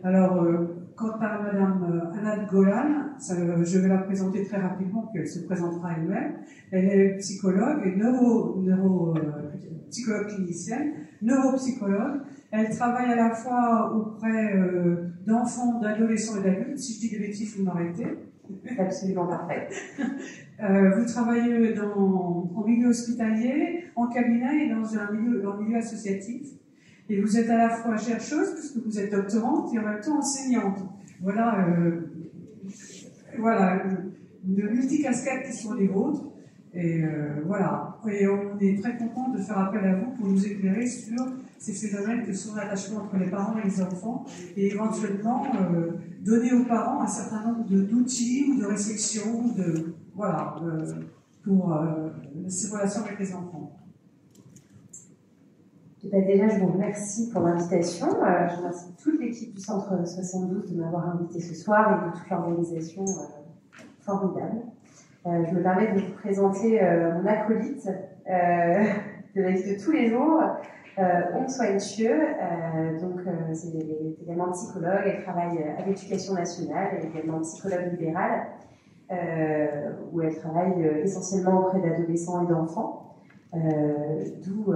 Alors, quant à Madame Anna Golan, je vais la présenter très rapidement, puis elle se présentera elle-même. Elle est psychologue et psychologue clinicienne, neuropsychologue. Elle travaille à la fois auprès d'enfants, d'adolescents et d'adultes. Si je dis des bêtises, vous m'arrêtez. C'est absolument parfait. Vous travaillez en milieu hospitalier, en cabinet et dans un milieu associatif. Et vous êtes à la fois chercheuse, puisque vous êtes doctorante, et en même temps enseignante. Voilà, de multicasquettes qui sont les vôtres. Et voilà. Et on est très content de faire appel à vous pour nous éclairer sur ces phénomènes que sont l'attachement entre les parents et les enfants, et éventuellement donner aux parents un certain nombre d'outils ou de réflexions pour ces relations avec les enfants. Déjà, je vous remercie pour l'invitation. Je remercie toute l'équipe du Centre 72 de m'avoir invité ce soir et de toute l'organisation formidable. Je me permets de vous présenter mon acolyte de la vie de tous les jours, Aung Soan Chieu. C'est également psychologue, elle travaille à l'Éducation nationale, elle est également psychologue libérale, où elle travaille essentiellement auprès d'adolescents et d'enfants, d'où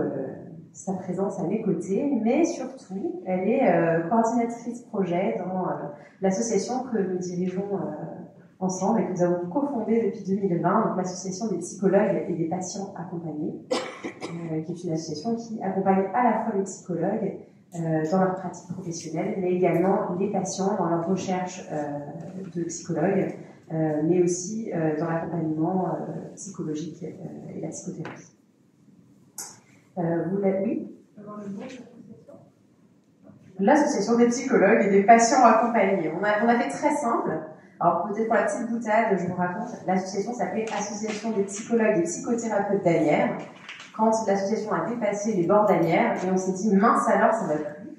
sa présence à mes côtés, mais surtout, elle est coordinatrice projet dans l'association que nous dirigeons ensemble et que nous avons cofondée depuis 2020, donc l'association des psychologues et des patients accompagnés, qui est une association qui accompagne à la fois les psychologues dans leur pratique professionnelle, mais également les patients dans leur recherche de psychologues, mais aussi dans l'accompagnement psychologique et la psychothérapie. Vous l'avez vu ? L'association des psychologues et des patients accompagnés. On a fait très simple. Alors peut-être pour la petite boutade, je vous raconte, l'association s'appelait Association des psychologues et psychothérapeutes d'Asnières. Quand l'association a dépassé les bords d'Asnières, et on s'est dit mince alors, ça va plus.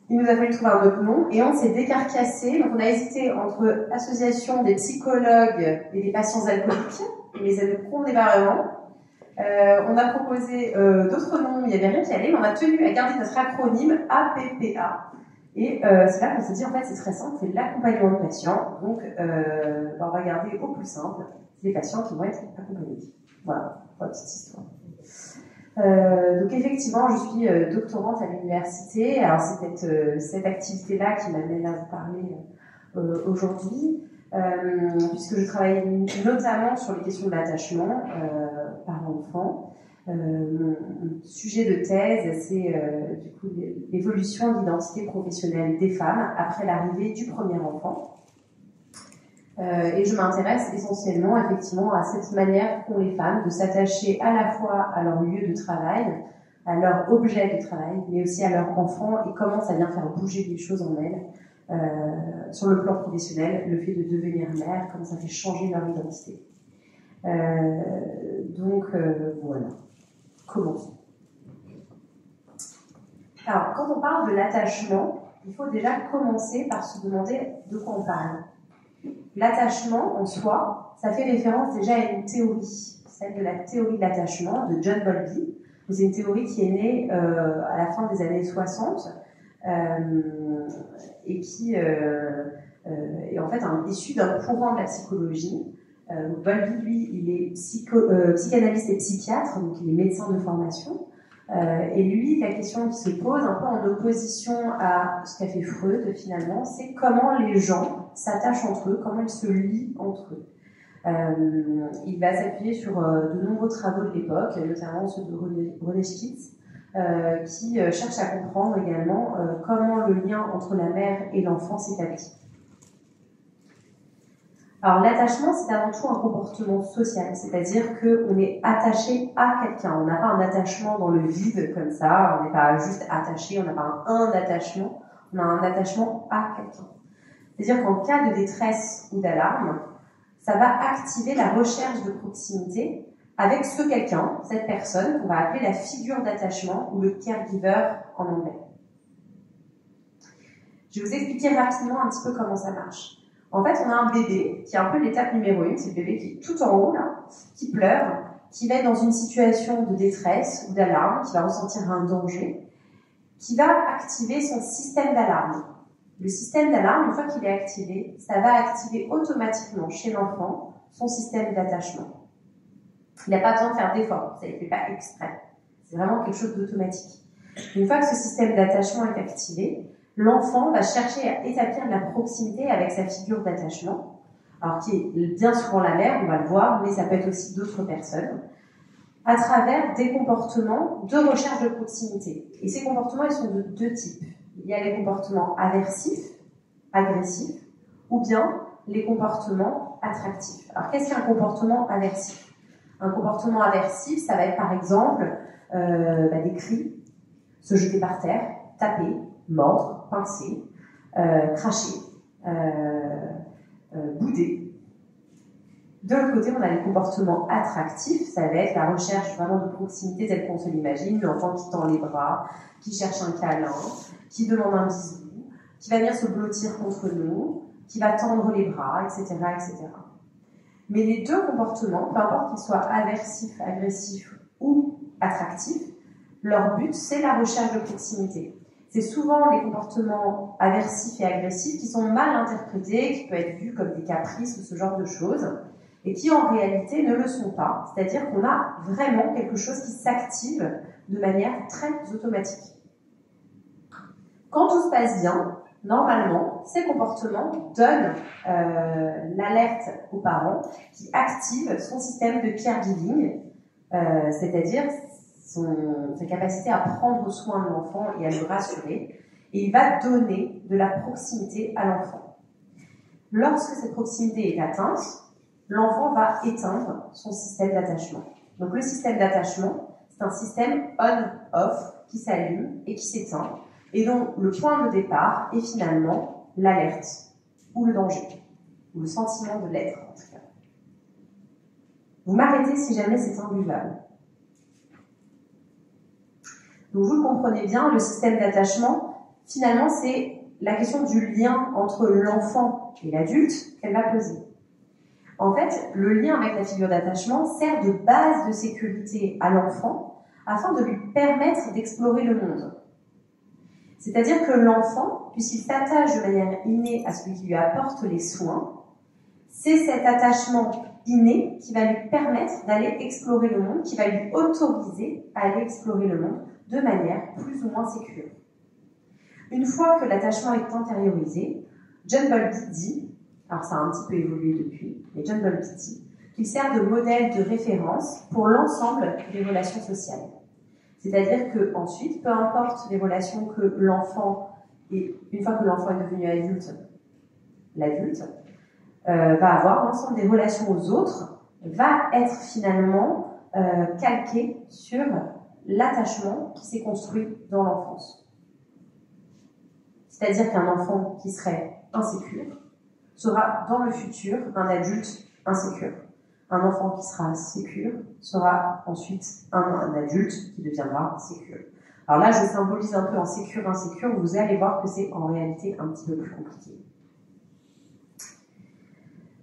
Il nous a fallu trouver un autre nom et on s'est décarcassé. Donc on a hésité entre Association des psychologues et des patients alcooliques, mais ça ne convenait pas vraiment. On a proposé d'autres noms, il n'y avait rien qui allait, mais on a tenu à garder notre acronyme APPA. Et c'est là qu'on s'est dit, en fait, c'est très simple, c'est l'accompagnement de patients. Donc, on va garder au plus simple les patients qui vont être accompagnés. Voilà, pour la petite histoire. Donc, effectivement, je suis doctorante à l'université. Alors, c'est cette activité-là qui m'amène à vous parler aujourd'hui, puisque je travaille notamment sur les questions de l'attachement par l'enfant. Mon sujet de thèse, c'est du coup l'évolution de l'identité professionnelle des femmes après l'arrivée du premier enfant. Et je m'intéresse essentiellement effectivement à cette manière qu'ont les femmes de s'attacher à la fois à leur lieu de travail, à leur objet de travail, mais aussi à leur enfant et comment ça vient faire bouger les choses en elles sur le plan professionnel, le fait de devenir mère, comment ça fait changer leur identité. Voilà. Commençons. Alors, quand on parle de l'attachement, il faut déjà commencer par se demander de quoi on parle. L'attachement, en soi, ça fait référence déjà à une théorie, celle de la théorie de l'attachement de John Bowlby. C'est une théorie qui est née à la fin des années 60 et qui est en fait issue d'un courant de la psychologie. Bowlby, lui, il est psychanalyste et psychiatre, donc il est médecin de formation. Et lui, la question qui se pose, un peu en opposition à ce qu'a fait Freud, finalement, c'est comment les gens s'attachent entre eux, comment ils se lient entre eux. Il va s'appuyer sur de nombreux travaux de l'époque, notamment ceux de René Spitz, qui cherchent à comprendre également comment le lien entre la mère et l'enfant s'établit. Alors l'attachement, c'est avant tout un comportement social, c'est-à-dire qu'on est attaché à quelqu'un. On n'a pas un attachement dans le vide comme ça, on n'est pas juste attaché, on n'a pas un attachement, on a un attachement à quelqu'un. C'est-à-dire qu'en cas de détresse ou d'alarme, ça va activer la recherche de proximité avec ce quelqu'un, cette personne, qu'on va appeler la figure d'attachement ou le caregiver en anglais. Je vais vous expliquer rapidement un petit peu comment ça marche. En fait, on a un bébé qui est un peu l'étape numéro 1, c'est le bébé qui est tout en haut, là, qui pleure, qui va être dans une situation de détresse ou d'alarme, qui va ressentir un danger, qui va activer son système d'alarme. Le système d'alarme, une fois qu'il est activé, ça va activer automatiquement chez l'enfant son système d'attachement. Il n'a pas besoin de faire d'efforts, ça ne le fait pas exprès. C'est vraiment quelque chose d'automatique. Une fois que ce système d'attachement est activé, l'enfant va chercher à établir de la proximité avec sa figure d'attachement, alors qui est bien souvent la mère, on va le voir, mais ça peut être aussi d'autres personnes, à travers des comportements de recherche de proximité. Et ces comportements, ils sont de deux types. Il y a les comportements aversifs, agressifs, ou bien les comportements attractifs. Alors, qu'est-ce qu'un comportement aversif? Un comportement aversif, ça va être par exemple des cris, se jeter par terre, taper, mordre, pincer, cracher, bouder. De l'autre côté, on a les comportements attractifs, ça va être la recherche vraiment de proximité telle qu'on se l'imagine, l'enfant qui tend les bras, qui cherche un câlin, qui demande un bisou, qui va venir se blottir contre nous, qui va tendre les bras, etc., etc. Mais les deux comportements, peu importe qu'ils soient aversifs, agressifs ou attractifs, leur but, c'est la recherche de proximité. C'est souvent les comportements aversifs et agressifs qui sont mal interprétés, qui peuvent être vus comme des caprices ou ce genre de choses, et qui en réalité ne le sont pas. C'est-à-dire qu'on a vraiment quelque chose qui s'active de manière très automatique. Quand tout se passe bien, normalement, ces comportements donnent l'alerte aux parents qui active son système de caregiving, c'est-à-dire sa capacité à prendre soin de l'enfant et à le rassurer, et il va donner de la proximité à l'enfant. Lorsque cette proximité est atteinte, l'enfant va éteindre son système d'attachement. Donc le système d'attachement, c'est un système on-off qui s'allume et qui s'éteint, et dont le point de départ est finalement l'alerte, ou le danger, ou le sentiment de l'être en tout cas. Vous m'arrêtez si jamais c'est imbuvable. Donc vous le comprenez bien, le système d'attachement, finalement, c'est la question du lien entre l'enfant et l'adulte qu'elle va poser. En fait, le lien avec la figure d'attachement sert de base de sécurité à l'enfant afin de lui permettre d'explorer le monde. C'est-à-dire que l'enfant, puisqu'il s'attache de manière innée à celui qui lui apporte les soins, c'est cet attachement inné qui va lui permettre d'aller explorer le monde, qui va lui autoriser à aller explorer le monde de manière plus ou moins sécure. Une fois que l'attachement est intériorisé, John Bowlby dit, alors ça a un petit peu évolué depuis, mais John Bowlby dit qu'il sert de modèle de référence pour l'ensemble des relations sociales. C'est-à-dire qu'ensuite, peu importe les relations que l'enfant, et une fois que l'enfant est devenu adulte, l'adulte va avoir, l'ensemble des relations aux autres va être finalement calqué sur l'attachement qui s'est construit dans l'enfance. C'est-à-dire qu'un enfant qui serait insécure sera dans le futur un adulte insécure. Un enfant qui sera sécure sera ensuite un adulte qui deviendra sécure. Alors là, je symbolise un peu en sécure, insécure, vous allez voir que c'est en réalité un petit peu plus compliqué.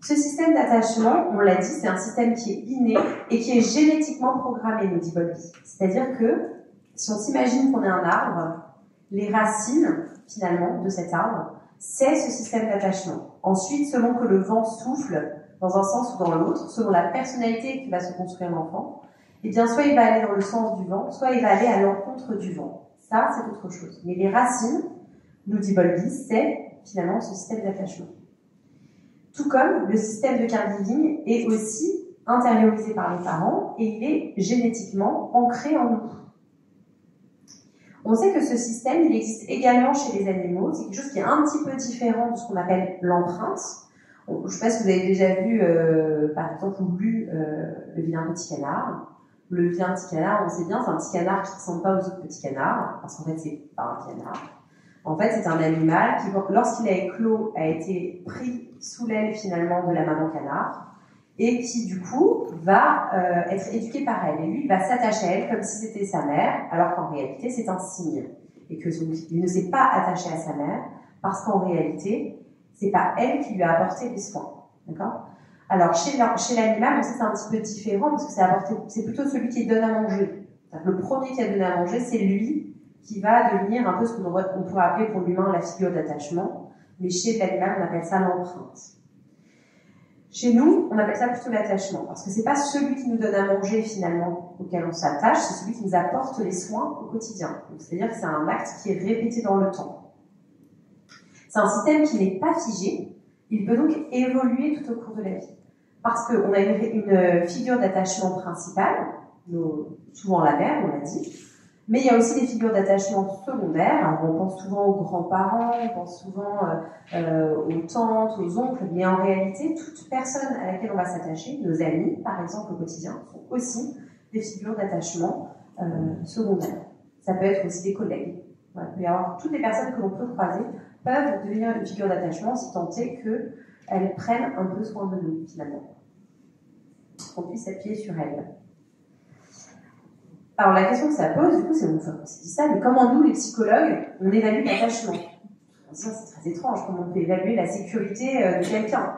Ce système d'attachement, on l'a dit, c'est un système qui est inné et qui est génétiquement programmé, nous dit Bowlby. C'est-à-dire que, si on s'imagine qu'on est un arbre, les racines, finalement, de cet arbre, c'est ce système d'attachement. Ensuite, selon que le vent souffle dans un sens ou dans l'autre, selon la personnalité qui va se construire l'enfant, eh bien, soit il va aller dans le sens du vent, soit il va aller à l'encontre du vent. Ça, c'est autre chose. Mais les racines, nous dit Bowlby, c'est finalement ce système d'attachement. Tout comme le système de caregiving est aussi intériorisé par les parents et il est génétiquement ancré en nous. On sait que ce système, il existe également chez les animaux. C'est quelque chose qui est un petit peu différent de ce qu'on appelle l'empreinte. Je ne sais pas si vous avez déjà vu, par exemple, ou lu Le vilain petit canard. Le vilain petit canard, on sait bien, c'est un petit canard qui ne ressemble pas aux autres petits canards, parce qu'en fait, c'est pas un canard. En fait, c'est un animal qui, lorsqu'il a éclos, a été pris sous l'aile finalement de la maman canard et qui, du coup, va être éduqué par elle. Et lui, il va s'attacher à elle comme si c'était sa mère, alors qu'en réalité, c'est un cygne. Et qu'il ne s'est pas attaché à sa mère parce qu'en réalité, c'est pas elle qui lui a apporté les soins. D'accord ? Alors, chez l'animal, on sait que c'est un petit peu différent parce que c'est plutôt celui qui donne à manger. Le premier qui a donné à manger, c'est lui qui va devenir un peu ce qu'on pourrait appeler pour l'humain la figure d'attachement. Mais chez l'animal, on appelle ça l'empreinte. Chez nous, on appelle ça plutôt l'attachement, parce que c'est pas celui qui nous donne à manger finalement auquel on s'attache, c'est celui qui nous apporte les soins au quotidien. C'est-à-dire que c'est un acte qui est répété dans le temps. C'est un système qui n'est pas figé, il peut donc évoluer tout au cours de la vie. Parce qu'on a une figure d'attachement principale, souvent la mère, on l'a dit, mais il y a aussi des figures d'attachement secondaires. Alors, on pense souvent aux grands-parents, on pense souvent aux tantes, aux oncles, mais en réalité, toute personne à laquelle on va s'attacher, nos amis, par exemple, au quotidien, sont aussi des figures d'attachement secondaires. Ça peut être aussi des collègues. Voilà, il peut y avoir toutes les personnes que l'on peut croiser peuvent devenir une figure d'attachement si tant est qu'elles prennent un peu soin de nous, finalement. Qu'on puisse s'appuyer sur elles. Alors la question que ça pose, du coup, c'est, on s'est dit ça, mais comment nous, les psychologues, on évalue l'attachement? On se dit, c'est très étrange, comment on peut évaluer la sécurité de quelqu'un?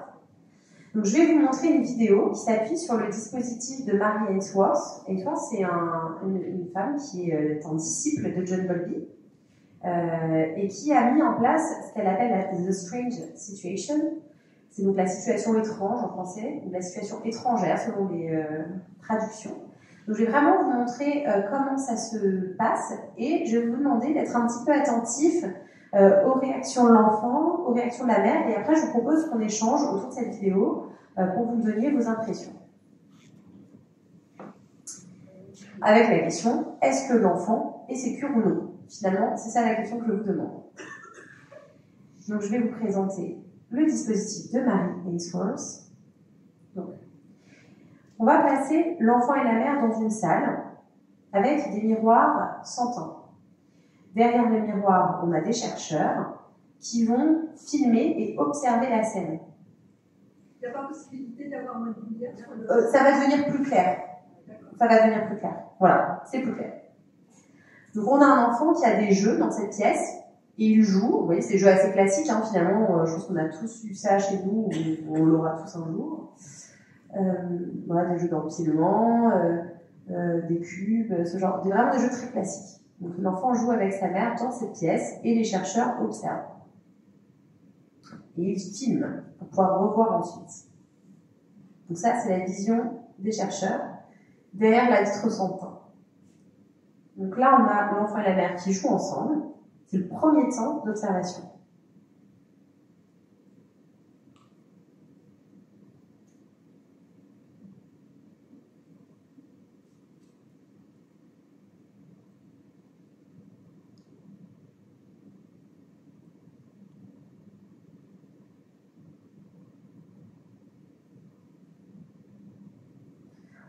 Donc je vais vous montrer une vidéo qui s'appuie sur le dispositif de Mary Ainsworth. Ainsworth, c'est une femme qui est un disciple de John Bowlby et qui a mis en place ce qu'elle appelle la The Strange Situation. C'est donc la situation étrange en français, ou la situation étrangère selon les traductions. Donc, je vais vraiment vous montrer comment ça se passe et je vais vous demander d'être un petit peu attentif aux réactions de l'enfant, aux réactions de la mère, et après je vous propose qu'on échange autour de cette vidéo pour vous donner vos impressions. Avec la question, est-ce que l'enfant est sécure ou non? Finalement, c'est ça la question que je vous demande. Donc je vais vous présenter le dispositif de Mary Ainsworth. Donc, on va placer l'enfant et la mère dans une salle avec des miroirs sans teint. Derrière le miroir, on a des chercheurs qui vont filmer et observer la scène. Il n'y a pas possibilité d'avoir moins de lumière sur le... Ça va devenir plus clair. Ça va devenir plus clair. Voilà, c'est plus clair. Donc on a un enfant qui a des jeux dans cette pièce et il joue. Vous voyez, c'est des jeux assez classiques, hein, finalement. Je pense qu'on a tous eu ça chez nous, ou on l'aura tous un jour. Voilà, des jeux d'empilement, des cubes, ce genre, vraiment des jeux très classiques. Donc l'enfant joue avec sa mère dans cette pièce et les chercheurs observent. Et ils filment pour pouvoir revoir ensuite. Donc ça, c'est la vision des chercheurs derrière la vitre sans teint. Donc là, on a l'enfant et la mère qui jouent ensemble. C'est le premier temps d'observation.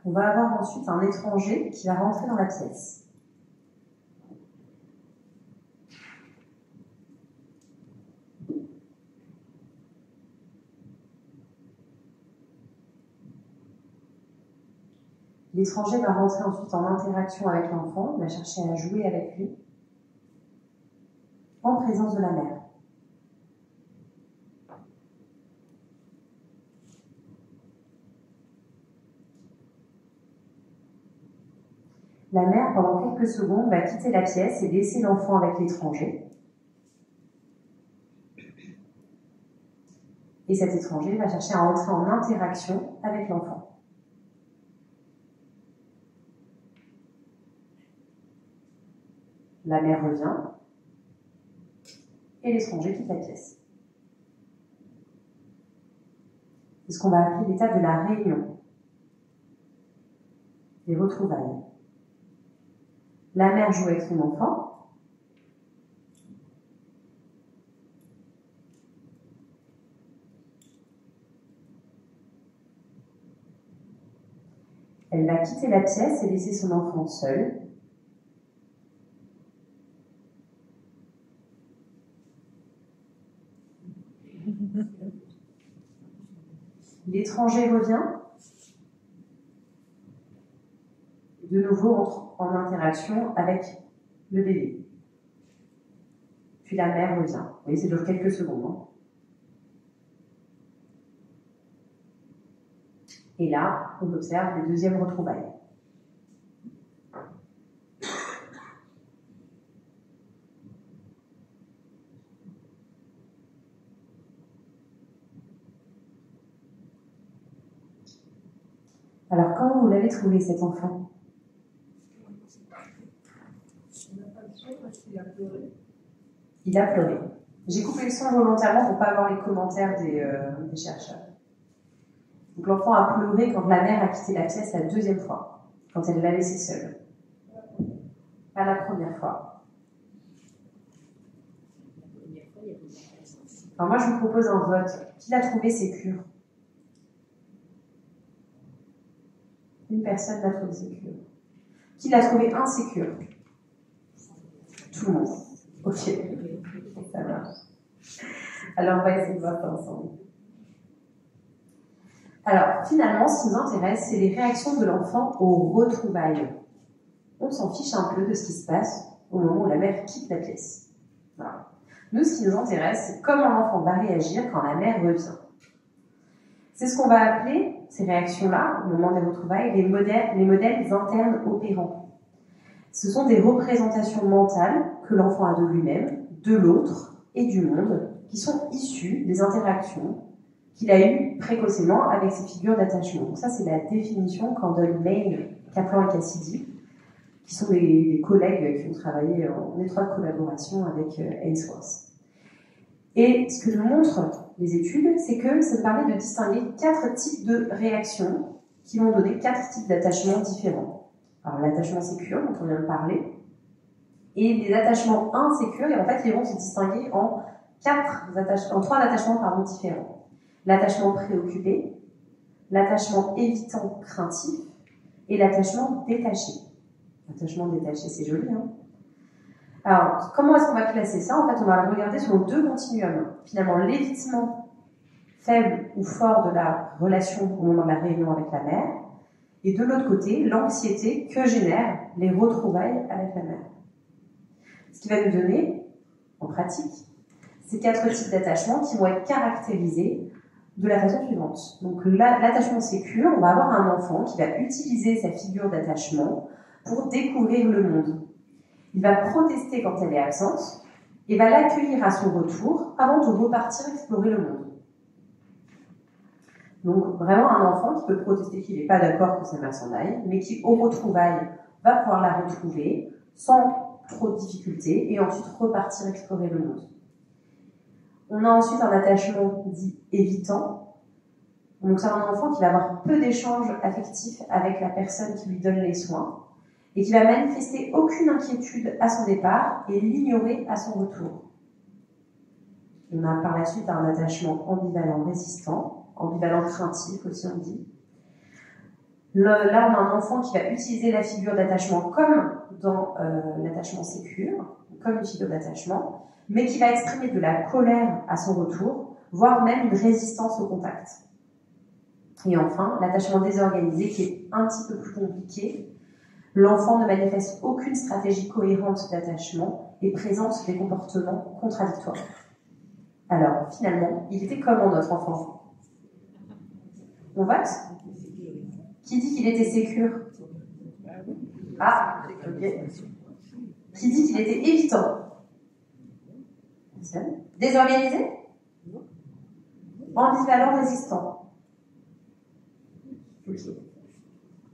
On va avoir ensuite un étranger qui va rentrer dans la pièce. L'étranger va rentrer ensuite en interaction avec l'enfant, va chercher à jouer avec lui, en présence de la mère. La mère, pendant quelques secondes, va quitter la pièce et laisser l'enfant avec l'étranger. Et cet étranger va chercher à entrer en interaction avec l'enfant. La mère revient et l'étranger quitte la pièce. C'est ce qu'on va appeler l'étape de la réunion, des retrouvailles. La mère joue avec son enfant. Elle va quitter la pièce et laisser son enfant seul. L'étranger revient. De nouveau, entre en interaction avec le bébé. Puis la mère revient. Vous voyez, ça dure quelques secondes. Hein. Et là, on observe les deuxièmes retrouvailles. Alors, comment vous l'avez trouvé, cet enfant? On n'a pas le son parce qu'il a pleuré. Il a pleuré. J'ai coupé le son volontairement pour ne pas avoir les commentaires des chercheurs. Donc l'enfant a pleuré quand la mère a quitté la pièce la deuxième fois, quand elle l'a laissé seule. Pas la première fois. Alors moi, je vous propose un vote. Qui l'a trouvé sécure? Une personne l'a trouvé sécure. Qui l'a trouvé insécure? Tout le monde. Ok. Ça marche. Alors, on va essayer de voir ça ensemble. Alors, finalement, ce qui nous intéresse, c'est les réactions de l'enfant aux retrouvailles. On s'en fiche un peu de ce qui se passe au moment où la mère quitte la pièce. Voilà. Nous, ce qui nous intéresse, c'est comment l'enfant va réagir quand la mère revient. C'est ce qu'on va appeler, ces réactions-là, au moment des retrouvailles, les modèles internes opérants. Ce sont des représentations mentales que l'enfant a de lui-même, de l'autre et du monde, qui sont issues des interactions qu'il a eues précocement avec ses figures d'attachement. Donc ça, c'est la définition qu'en donnent Maine, Kaplan et Cassidy, qui sont des collègues qui ont travaillé en étroite collaboration avec Ainsworth. Et ce que nous montrent les études, c'est que ça nous permet de distinguer 4 types de réactions qui vont donner 4 types d'attachements différents. Alors l'attachement sécure, dont on vient de parler, et les attachements insécures, et en fait, ils vont se distinguer en 3 attachements différents. L'attachement préoccupé, l'attachement évitant craintif, et l'attachement détaché. L'attachement détaché, c'est joli, hein? Alors, comment est-ce qu'on va classer ça? En fait, on va le regarder sur 2 continuums. Finalement, l'évitement faible ou fort de la relation au moment de la réunion avec la mère, et de l'autre côté, l'anxiété que génèrent les retrouvailles avec la mère. Ce qui va nous donner, en pratique, ces 4 types d'attachements qui vont être caractérisés de la façon suivante. Donc, l'attachement sécure, on va avoir un enfant qui va utiliser sa figure d'attachement pour découvrir le monde. Il va protester quand elle est absente et va l'accueillir à son retour avant de repartir explorer le monde. Donc vraiment un enfant qui peut protester qu'il n'est pas d'accord que sa mère s'en aille, mais qui au retrouvailles va pouvoir la retrouver sans trop de difficultés et ensuite repartir explorer le monde. On a ensuite un attachement dit évitant. Donc c'est un enfant qui va avoir peu d'échanges affectifs avec la personne qui lui donne les soins et qui va manifester aucune inquiétude à son départ et l'ignorer à son retour. On a par la suite un attachement ambivalent résistant, ambivalent craintif aussi on dit. Là on a un enfant qui va utiliser la figure d'attachement comme dans l'attachement sécure, comme une figure d'attachement, mais qui va exprimer de la colère à son retour, voire même une résistance au contact. Et enfin, l'attachement désorganisé qui est un petit peu plus compliqué. L'enfant ne manifeste aucune stratégie cohérente d'attachement et présente des comportements contradictoires. Alors, finalement, il était comment notre enfant? On vote? Qui dit qu'il était sécure? Ah, ok. Qui dit qu'il était évitant? Désorganisé? Ambivalent résistant? Ok.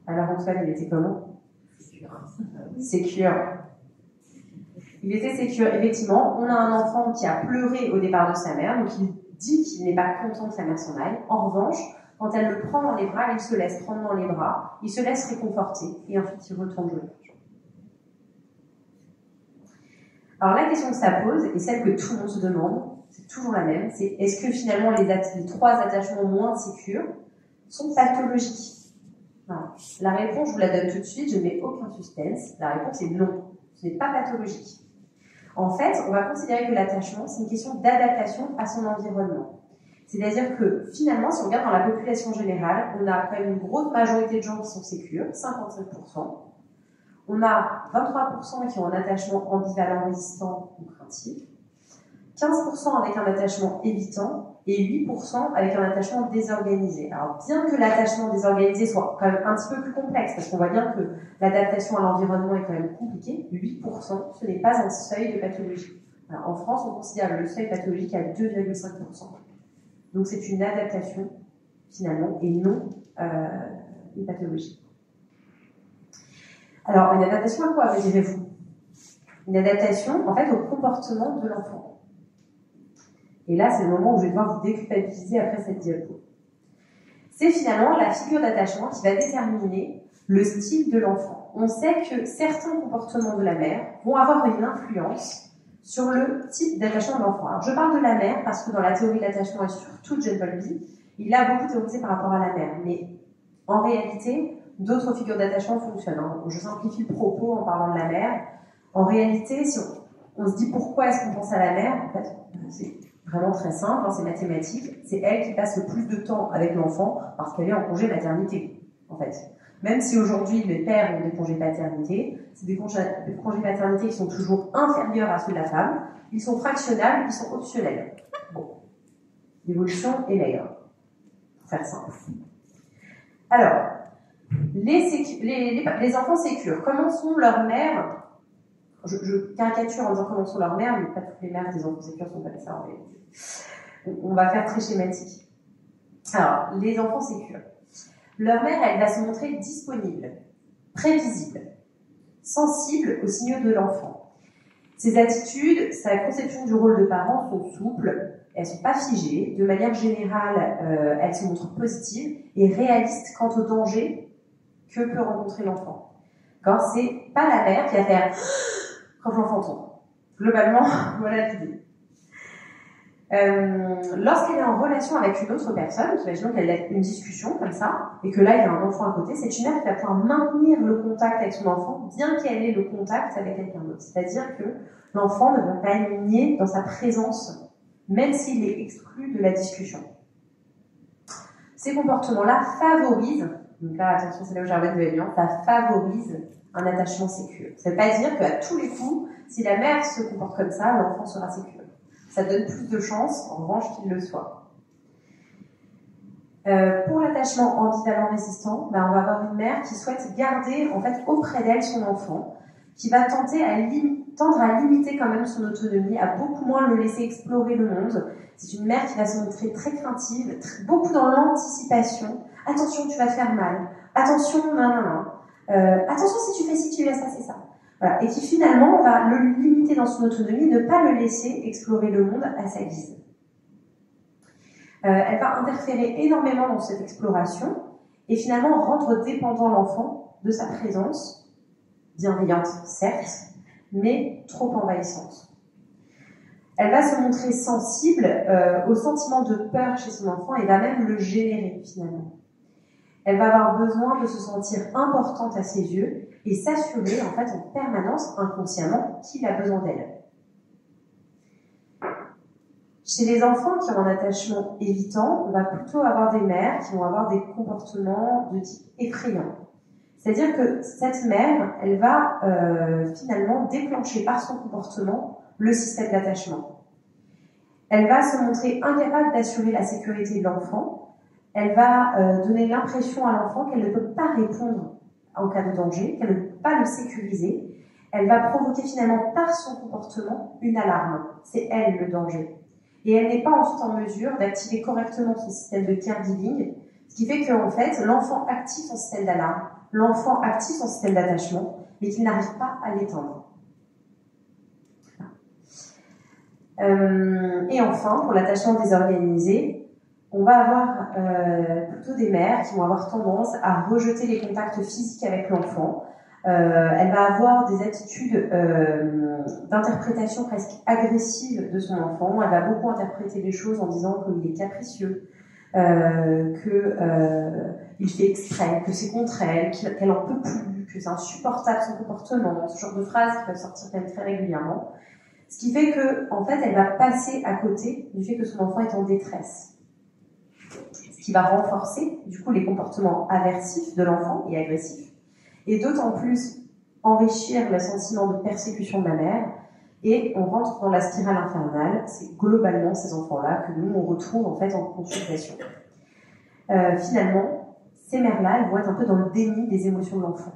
Alors, Antoine, il était comment? Sécure. Il était sécure, effectivement. On a un enfant qui a pleuré au départ de sa mère, donc il dit qu'il n'est pas content que sa mère s'en aille. En revanche, quand elle le prend dans les bras, il se laisse prendre dans les bras, il se laisse réconforter, et ensuite il retourne jouer. Alors la question que ça pose, et celle que tout le monde se demande, c'est toujours la même, c'est est-ce que finalement les 3 attachements moins sécures sont pathologiques? Voilà. La réponse, je vous la donne tout de suite, je ne mets aucun suspense. La réponse est non, ce n'est pas pathologique. En fait, on va considérer que l'attachement, c'est une question d'adaptation à son environnement. C'est-à-dire que finalement, si on regarde dans la population générale, on a quand même une grosse majorité de gens qui sont sécures, 55%. On a 23% qui ont un attachement ambivalent, résistant ou craintif, 15% avec un attachement évitant et 8% avec un attachement désorganisé. Alors, bien que l'attachement désorganisé soit quand même un petit peu plus complexe, parce qu'on voit bien que l'adaptation à l'environnement est quand même compliquée, 8%, ce n'est pas un seuil de pathologie. Alors, en France, on considère le seuil pathologique à 2,5%. Donc, c'est une adaptation, finalement, et non une pathologie. Alors, une adaptation à quoi, me direz-vous? Une adaptation, en fait, au comportement de l'enfant. Et là, c'est le moment où je vais devoir vous déculpabiliser après cette diapo. C'est finalement la figure d'attachement qui va déterminer le style de l'enfant. On sait que certains comportements de la mère vont avoir une influence sur le type d'attachement de l'enfant. Alors, je parle de la mère parce que dans la théorie de l'attachement et surtout de John Bowlby, il a beaucoup théorisé par rapport à la mère. Mais en réalité, d'autres figures d'attachement fonctionnent. Hein. Je simplifie le propos en parlant de la mère. En réalité, si on se dit pourquoi est-ce qu'on pense à la mère, en fait, c'est vraiment très simple, hein, c'est mathématique. C'est elle qui passe le plus de temps avec l'enfant parce qu'elle est en congé maternité, en fait. Même si aujourd'hui les pères ont des congés paternité, c'est des congés maternité qui sont toujours inférieurs à ceux de la femme. Ils sont fractionnables, ils sont optionnels. Bon, l'évolution est meilleure, pour faire simple. Alors, les enfants sécures, comment sont leurs mères? Je caricature en disant comment sont leurs mères, mais pas toutes les mères des enfants sécures sont comme ça en réalité. On va faire très schématique. Alors, les enfants sécures. Leur mère, elle va se montrer disponible, prévisible, sensible aux signaux de l'enfant. Ses attitudes, sa conception du rôle de parent sont souples, elles sont pas figées. De manière générale, elles se montrent positives et réalistes quant au danger que peut rencontrer l'enfant. D'accord ? C'est pas la mère qui va faire quand l'enfant tombe. Globalement, voilà l'idée. Lorsqu'elle est en relation avec une autre personne, imaginons qu'elle a une discussion comme ça, et que là il y a un enfant à côté, c'est une mère qui va pouvoir maintenir le contact avec son enfant, bien qu'elle ait le contact avec quelqu'un d'autre. C'est-à-dire que l'enfant ne va pas être nié dans sa présence, même s'il est exclu de la discussion. Ces comportements-là favorisent, donc là attention c'est là où j'arrête de l'élément, ça favorise un attachement sécure. Ça ne veut pas dire qu'à tous les coups, si la mère se comporte comme ça, l'enfant sera sécure. Ça donne plus de chances, en revanche, qu'il le soit. Pour l'attachement ambivalent résistant, on va avoir une mère qui souhaite garder en fait auprès d'elle son enfant, qui va tendre à limiter quand même son autonomie, à beaucoup moins le laisser explorer le monde. C'est une mère qui va se montrer très craintive, beaucoup dans l'anticipation. Attention, tu vas te faire mal. Attention, non. Attention, si tu fais ci, tu fais ça, c'est ça. Voilà. Et qui finalement va le limiter dans son autonomie, ne pas le laisser explorer le monde à sa guise. Elle va interférer énormément dans cette exploration et finalement rendre dépendant l'enfant de sa présence, bienveillante certes, mais trop envahissante. Elle va se montrer sensible au sentiment de peur chez son enfant et va même le générer finalement. Elle va avoir besoin de se sentir importante à ses yeux et s'assurer en fait en permanence, inconsciemment, qu'il a besoin d'elle. Chez les enfants qui ont un attachement évitant, on va plutôt avoir des mères qui vont avoir des comportements de type effrayant. C'est-à-dire que cette mère, elle va finalement déclencher par son comportement le système d'attachement. Elle va se montrer incapable d'assurer la sécurité de l'enfant. Elle va donner l'impression à l'enfant qu'elle ne peut pas répondre en cas de danger, qu'elle ne peut pas le sécuriser. Elle va provoquer finalement par son comportement une alarme. C'est elle le danger. Et elle n'est pas ensuite en mesure d'activer correctement son système de caregiving, ce qui fait qu'en fait, l'enfant active son système d'alarme, l'enfant active son système d'attachement, mais qu'il n'arrive pas à l'éteindre. Et enfin, pour l'attachement désorganisé, on va avoir plutôt des mères qui vont avoir tendance à rejeter les contacts physiques avec l'enfant. Elle va avoir des attitudes d'interprétation presque agressive de son enfant. Elle va beaucoup interpréter les choses en disant qu'il est capricieux, qu'il fait exprès, que c'est contre elle, qu'elle en peut plus, que c'est insupportable son comportement, ce genre de phrases qui peuvent sortir quand même très régulièrement. Ce qui fait que, en fait, elle va passer à côté du fait que son enfant est en détresse. Ce qui va renforcer, du coup, les comportements aversifs de l'enfant et agressifs. Et d'autant plus enrichir le sentiment de persécution de la mère, et on rentre dans la spirale infernale. C'est globalement ces enfants-là que nous, on retrouve en fait en consultation. Finalement, ces mères-là, elles vont être un peu dans le déni des émotions de l'enfant.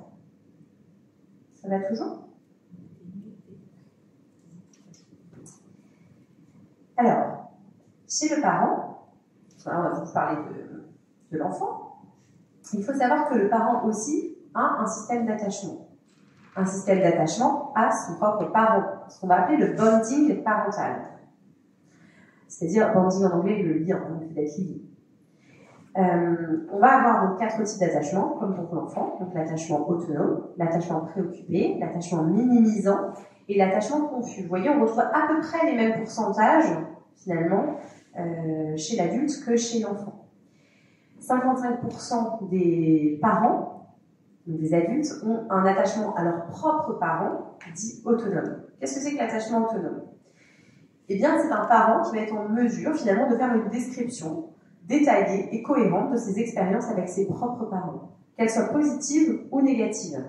Ça va toujours ? Alors, chez le parent, on va vous parler de l'enfant. il faut savoir que le parent aussi a un système d'attachement. Un système d'attachement à son propre parent, ce qu'on va appeler le bonding parental. C'est-à-dire, bonding en anglais, le lien, donc d'être lié. On va avoir donc 4 types d'attachement, comme pour l'enfant. Donc l'attachement autonome, l'attachement préoccupé, l'attachement minimisant et l'attachement confus. Vous voyez, on retrouve à peu près les mêmes pourcentages, finalement, chez l'adulte que chez l'enfant. 55% des parents, donc des adultes, ont un attachement à leurs propres parents, dit autonome. Qu'est-ce que c'est que l'attachement autonome? Eh bien, c'est un parent qui va être en mesure, finalement, de faire une description détaillée et cohérente de ses expériences avec ses propres parents, qu'elles soient positives ou négatives.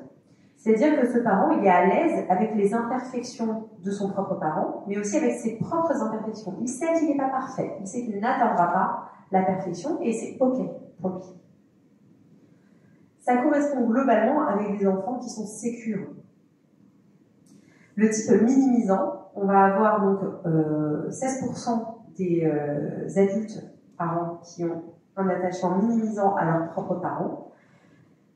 C'est-à-dire que ce parent, il est à l'aise avec les imperfections de son propre parent, mais aussi avec ses propres imperfections. Il sait qu'il n'est pas parfait, il sait qu'il n'atteindra pas la perfection, et c'est OK pour lui. Ça correspond globalement avec des enfants qui sont sécures. Le type minimisant, on va avoir donc 16% des adultes parents qui ont un attachement minimisant à leurs propres parents.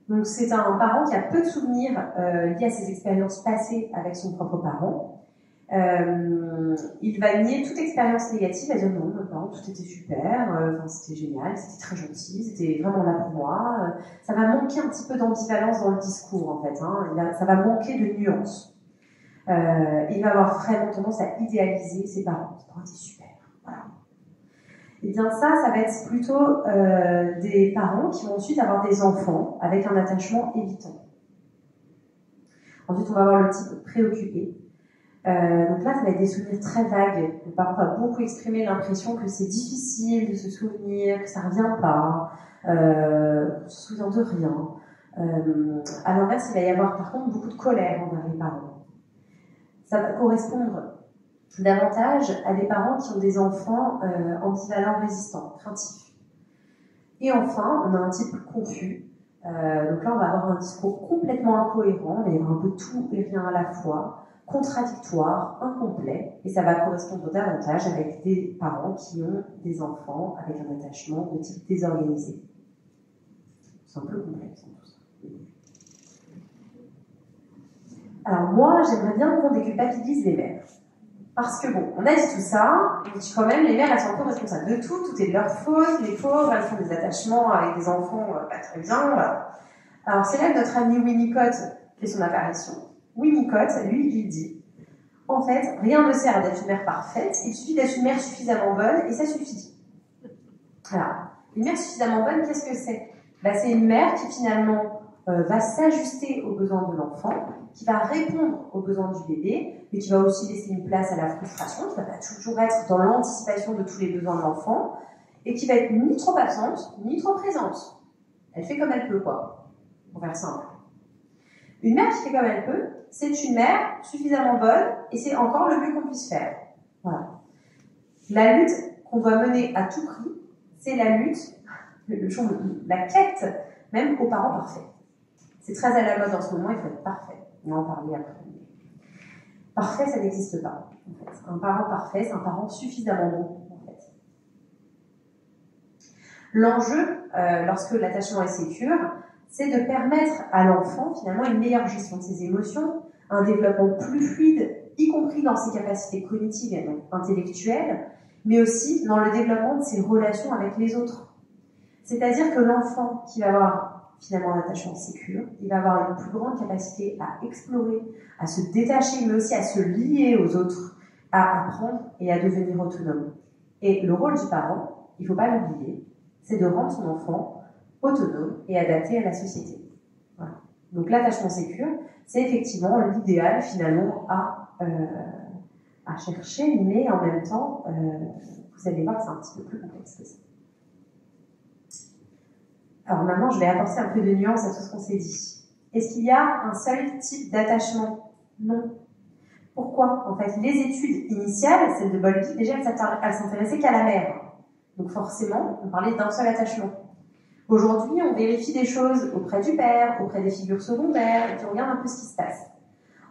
Donc c'est un parent qui a peu de souvenirs liés à ses expériences passées avec son propre parent. Il va nier toute expérience négative, il va dire non, mes parents, tout était super, c'était génial, c'était très gentil, c'était vraiment là pour moi. Ça va manquer un petit peu d'ambivalence dans le discours en fait, ça va manquer de nuances. Il va avoir vraiment tendance à idéaliser ses parents. Ses parents étaient super, voilà. Et bien ça va être plutôt des parents qui vont ensuite avoir des enfants avec un attachement évitant. Ensuite, on va avoir le type préoccupé. Donc là, ça va être des souvenirs très vagues. Le parent va beaucoup exprimer l'impression que c'est difficile de se souvenir, que ça ne revient pas, qu'on ne se souvient de rien. À l'inverse, il va y avoir par contre beaucoup de colère envers les parents. Ça va correspondre davantage à des parents qui ont des enfants ambivalents résistants, craintifs. Et enfin, on a un type confus. Donc là, on va avoir un discours complètement incohérent, il va y avoir un peu tout et rien à la fois, contradictoire, incomplet, et ça va correspondre davantage avec des parents qui ont des enfants avec un attachement de type désorganisé. C'est un peu complexe tout ça. Alors moi, j'aimerais bien qu'on déculpabilise les mères. Parce que bon, on a dit tout ça, et quand même, les mères, elles sont un peu responsables de tout, tout est de leur faute, les pauvres, elles font des attachements avec des enfants pas très bien, voilà. Alors c'est là que notre ami Winnicott fait son apparition. Winnicott, lui, il dit, en fait, rien ne sert d'être une mère parfaite, il suffit d'être une mère suffisamment bonne, et ça suffit. Alors, une mère suffisamment bonne, qu'est-ce que c'est? C'est une mère qui finalement va s'ajuster aux besoins de l'enfant, qui va répondre aux besoins du bébé, mais qui va aussi laisser une place à la frustration, qui ne va pas toujours être dans l'anticipation de tous les besoins de l'enfant, et qui va être ni trop absente, ni trop présente. Elle fait comme elle peut, quoi, pour faire simple. Une mère qui fait comme elle peut, c'est une mère suffisamment bonne, et c'est encore le mieux qu'on puisse faire. Voilà. La lutte qu'on doit mener à tout prix, c'est la lutte, la quête, même aux parents parfaits. C'est très à la mode en ce moment, il faut être parfait. On va en parler après. Parfait, ça n'existe pas. En fait. Un parent parfait, c'est un parent suffisamment bon. En fait. L'enjeu, lorsque l'attachement est sécure, c'est de permettre à l'enfant, finalement, une meilleure gestion de ses émotions, un développement plus fluide, y compris dans ses capacités cognitives et donc intellectuelles, mais aussi dans le développement de ses relations avec les autres. C'est-à-dire que l'enfant qui va avoir finalement un attachement sécure, il va avoir une plus grande capacité à explorer, à se détacher, mais aussi à se lier aux autres, à apprendre et à devenir autonome. Et le rôle du parent, il ne faut pas l'oublier, c'est de rendre son enfant autonome et adapté à la société. Voilà. Donc l'attachement sécure, c'est effectivement l'idéal finalement à chercher, mais en même temps, vous allez voir que c'est un petit peu plus complexe que ça. Alors maintenant, je vais apporter un peu de nuance à tout ce qu'on s'est dit. Est-ce qu'il y a un seul type d'attachement? Non. Pourquoi? En fait, les études initiales, celles de Bowlby, déjà, elles s'intéressaient qu'à la mère. Donc forcément, on parlait d'un seul attachement. Aujourd'hui, on vérifie des choses auprès du père, auprès des figures secondaires, et puis on regarde un peu ce qui se passe.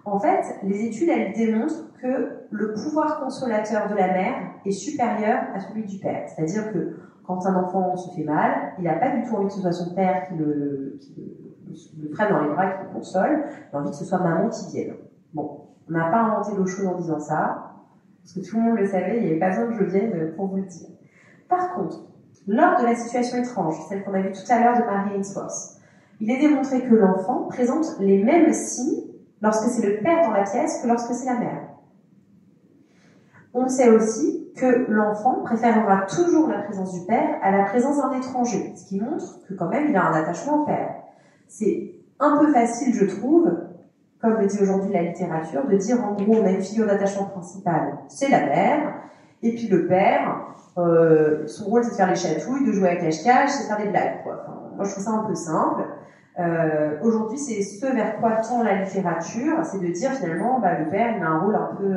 En fait, les études, elles démontrent que le pouvoir consolateur de la mère est supérieur à celui du père. C'est-à-dire que Quand un enfant se fait mal, il n'a pas du tout envie que ce soit son père qui le prenne dans les bras, qui le console, il a envie que ce soit maman qui vienne. Bon, on n'a pas inventé l'eau chaude en disant ça, parce que tout le monde le savait, il n'y avait pas besoin que je vienne pour vous le dire. Par contre, lors de la situation étrange, celle qu'on a vue tout à l'heure de Mary Ainsworth, il est démontré que l'enfant présente les mêmes signes lorsque c'est le père dans la pièce que lorsque c'est la mère. On sait aussi que l'enfant préférera toujours la présence du père à la présence d'un étranger, ce qui montre que quand même il a un attachement au père. C'est un peu facile, je trouve, comme le dit aujourd'hui la littérature, de dire en gros on a une figure d'attachement principale, c'est la mère, et puis le père, son rôle c'est de faire les chatouilles, de jouer à cache-cache, c'est de faire des blagues, quoi. Enfin, moi je trouve ça un peu simple. Aujourd'hui c'est ce vers quoi tend la littérature, c'est de dire finalement le père il a un rôle un peu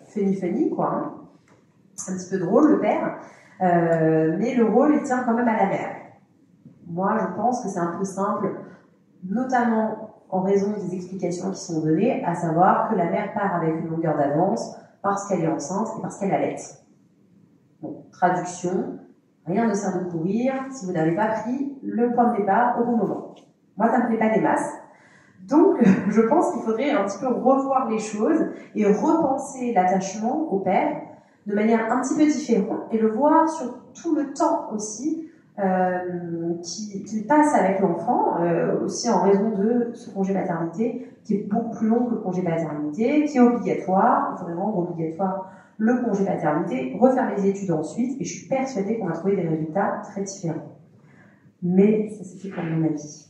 funny quoi, hein. Un petit peu drôle le père, mais le rôle il tient quand même à la mère. Moi je pense que c'est un peu simple, notamment en raison des explications qui sont données, à savoir que la mère part avec une longueur d'avance parce qu'elle est enceinte et parce qu'elle allait. Bon, traduction, rien ne sert de courir si vous n'avez pas pris le point de départ au bon moment. Moi ça ne me fait pas des masses, donc je pense qu'il faudrait un petit peu revoir les choses et repenser l'attachement au père de manière un petit peu différente et le voir sur tout le temps aussi qu'il passe avec l'enfant, aussi en raison de ce congé maternité qui est beaucoup plus long que le congé paternité, qui est obligatoire. Il faudrait rendre obligatoire le congé paternité, refaire les études ensuite, et je suis persuadée qu'on va trouver des résultats très différents. Mais ça c'est fait pour mon avis.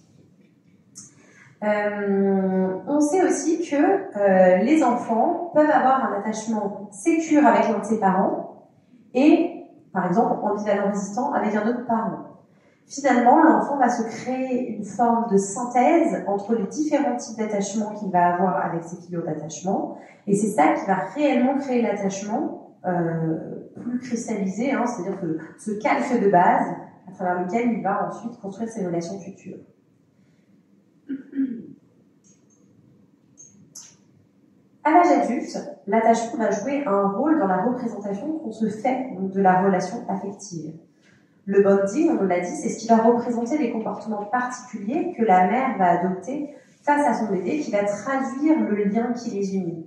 On sait aussi que les enfants peuvent avoir un attachement sécure avec l'un de ses parents et, par exemple, ambivalent résistant avec un autre parent. Finalement, l'enfant va se créer une forme de synthèse entre les différents types d'attachement qu'il va avoir avec ses figures d'attachement, et c'est ça qui va réellement créer l'attachement plus cristallisé, hein, c'est-à-dire que ce calque de base à travers lequel il va ensuite construire ses relations futures. À l'âge adulte, l'attachement va jouer un rôle dans la représentation qu'on se fait de la relation affective. Le bonding, on l'a dit, c'est ce qui va représenter les comportements particuliers que la mère va adopter face à son bébé, qui va traduire le lien qui les unit.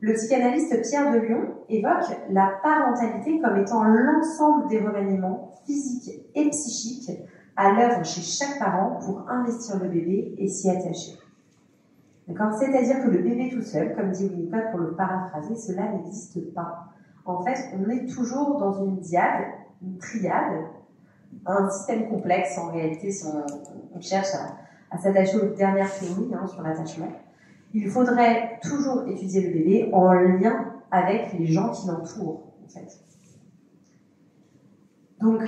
Le psychanalyste Pierre de Lyon évoque la parentalité comme étant l'ensemble des remaniements physiques et psychiques à l'œuvre chez chaque parent pour investir le bébé et s'y attacher. D'accord ? C'est-à-dire que le bébé tout seul, comme dit Winnicott pour le paraphraser, cela n'existe pas. En fait, on est toujours dans une diade, une triade, un système complexe en réalité si on cherche à s'attacher aux dernières théories sur l'attachement. Il faudrait toujours étudier le bébé en lien avec les gens qui l'entourent, en fait. Donc,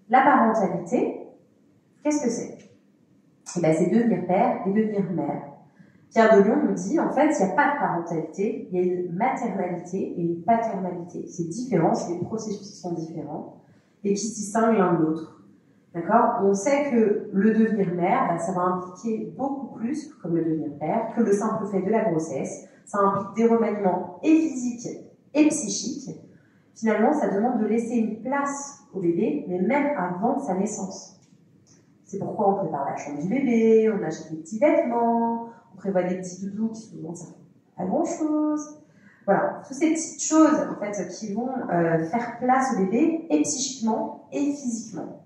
la parentalité, qu'est-ce que c'est ? Eh bien, c'est devenir père et devenir mère. Pierre de Lyon nous dit, en fait, il n'y a pas de parentalité, il y a une maternalité et une paternalité. C'est différent, c'est des processus qui sont différents et qui se distinguent l'un de l'autre. D'accord ? On sait que le devenir mère, ça va impliquer beaucoup plus, comme le devenir père, que le simple fait de la grossesse. Ça implique des remaniements et physiques et psychiques. Finalement, ça demande de laisser une place au bébé, mais même avant sa naissance. C'est pourquoi on prépare la chambre du bébé, on achète des petits vêtements, on prévoit des petits doudous qui souvent ça pas grand-chose. Voilà, toutes ces petites choses en fait qui vont faire place au bébé, et psychiquement et physiquement.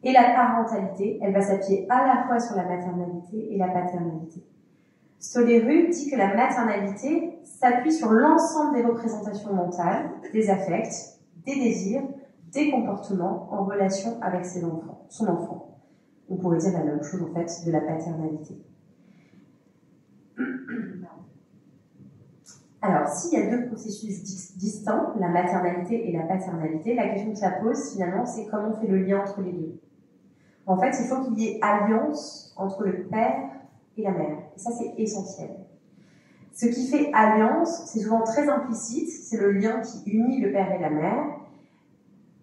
Et la parentalité, elle va s'appuyer à la fois sur la maternalité et la paternalité. Soleru dit que la maternalité s'appuie sur l'ensemble des représentations mentales, des affects, des désirs, des comportements en relation avec son enfant. On pourrait dire la même chose en fait de la paternalité. Alors, s'il y a deux processus distincts, la maternalité et la paternalité, la question que ça pose finalement, c'est comment on fait le lien entre les deux. En fait, il faut qu'il y ait alliance entre le père et la mère. Et ça, c'est essentiel. Ce qui fait alliance, c'est souvent très implicite, c'est le lien qui unit le père et la mère,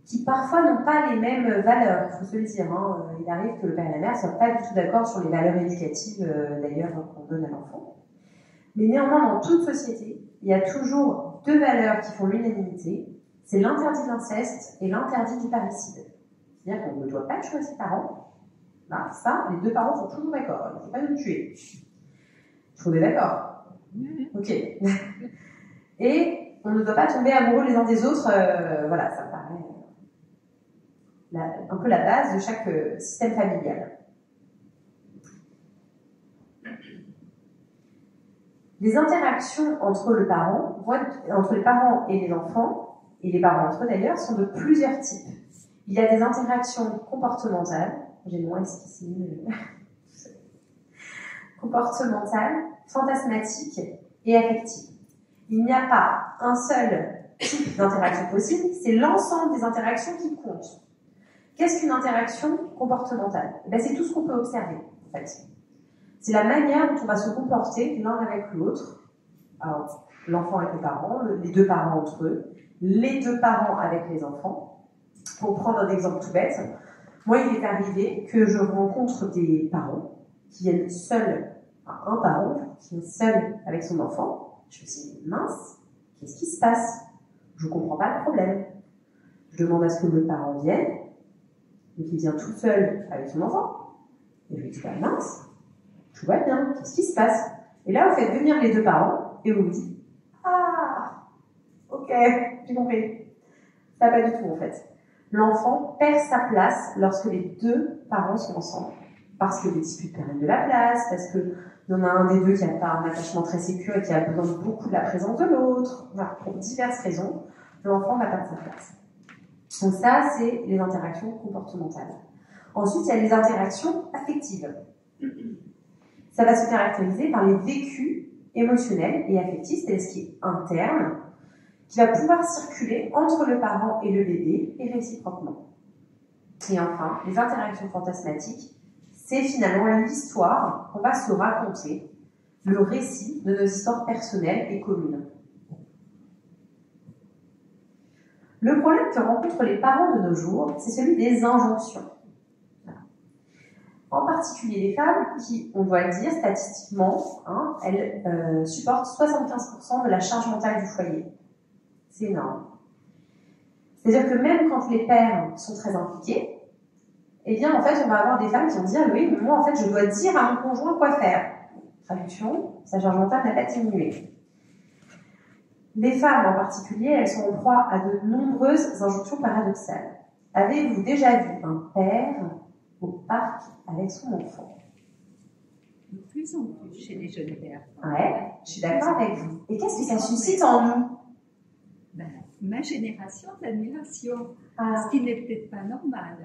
qui parfois n'ont pas les mêmes valeurs, il faut se le dire. Il arrive que le père et la mère ne soient pas du tout d'accord sur les valeurs éducatives, d'ailleurs, qu'on donne à l'enfant. Mais néanmoins, dans toute société, il y a toujours deux valeurs qui font l'unanimité, c'est l'interdit de l'inceste et l'interdit du parricide. C'est-à-dire qu'on ne doit pas tuer ses parents. Là, ça, les deux parents sont toujours d'accord. Il ne faut pas nous tuer. On est d'accord? Ok. Et on ne doit pas tomber amoureux les uns des autres. Voilà, ça me paraît un peu la base de chaque système familial. Les interactions entre les parents et les enfants, et les parents entre eux d'ailleurs, sont de plusieurs types. Il y a des interactions comportementales, j'ai moins ici, comportementales, fantasmatiques et affectives. Il n'y a pas un seul type d'interaction possible, c'est l'ensemble des interactions qui comptent. Qu'est-ce qu'une interaction comportementale? C'est tout ce qu'on peut observer, en fait. C'est la manière dont on va se comporter l'un avec l'autre. Alors, l'enfant avec les parents, les deux parents entre eux, les deux parents avec les enfants. Pour prendre un exemple tout bête, moi, il est arrivé que je rencontre des parents qui viennent seuls, un parent qui est seul avec son enfant. Je me suis dit, mince, qu'est-ce qui se passe? Je ne comprends pas le problème. Je demande à ce que le parent vienne, donc il vient tout seul avec son enfant. Et je lui dis, mince, tout va bien, qu'est-ce qui se passe? Et là, vous faites venir les deux parents, et vous vous dites, ah, ok, j'ai compris. Ça va pas du tout, en fait. L'enfant perd sa place lorsque les deux parents sont ensemble. Parce que les disputes prennent de la place, parce qu'il y en a un des deux qui n'a pas un attachement très sécure et qui a besoin de beaucoup de la présence de l'autre. Voilà, pour diverses raisons, l'enfant va perdre sa place. Donc ça, c'est les interactions comportementales. Ensuite, il y a les interactions affectives. Ça va se caractériser par les vécus émotionnels et affectifs, c'est-à-dire ce qui est interne, qui va pouvoir circuler entre le parent et le bébé et réciproquement. Et enfin, les interactions fantasmatiques, c'est finalement l'histoire qu'on va se raconter, le récit de nos histoires personnelles et communes. Le problème que rencontrent les parents de nos jours, c'est celui des injonctions. En particulier les femmes qui, on doit le dire statistiquement, elles supportent 75% de la charge mentale du foyer. C'est énorme. C'est-à-dire que même quand les pères sont très impliqués, eh bien, en fait, on va avoir des femmes qui vont dire, oui, mais moi, en fait, je dois dire à mon conjoint quoi faire. Traduction, sa charge mentale n'a pas diminué. Les femmes, en particulier, elles sont en proie à de nombreuses injonctions paradoxales. Avez-vous déjà vu un père au parc avec son enfant? De plus en plus chez les jeunes pères. Ouais, je suis d'accord avec vous. Et qu'est-ce que ça suscite en nous? Ma génération d'admiration, ce qui n'est peut-être pas normal.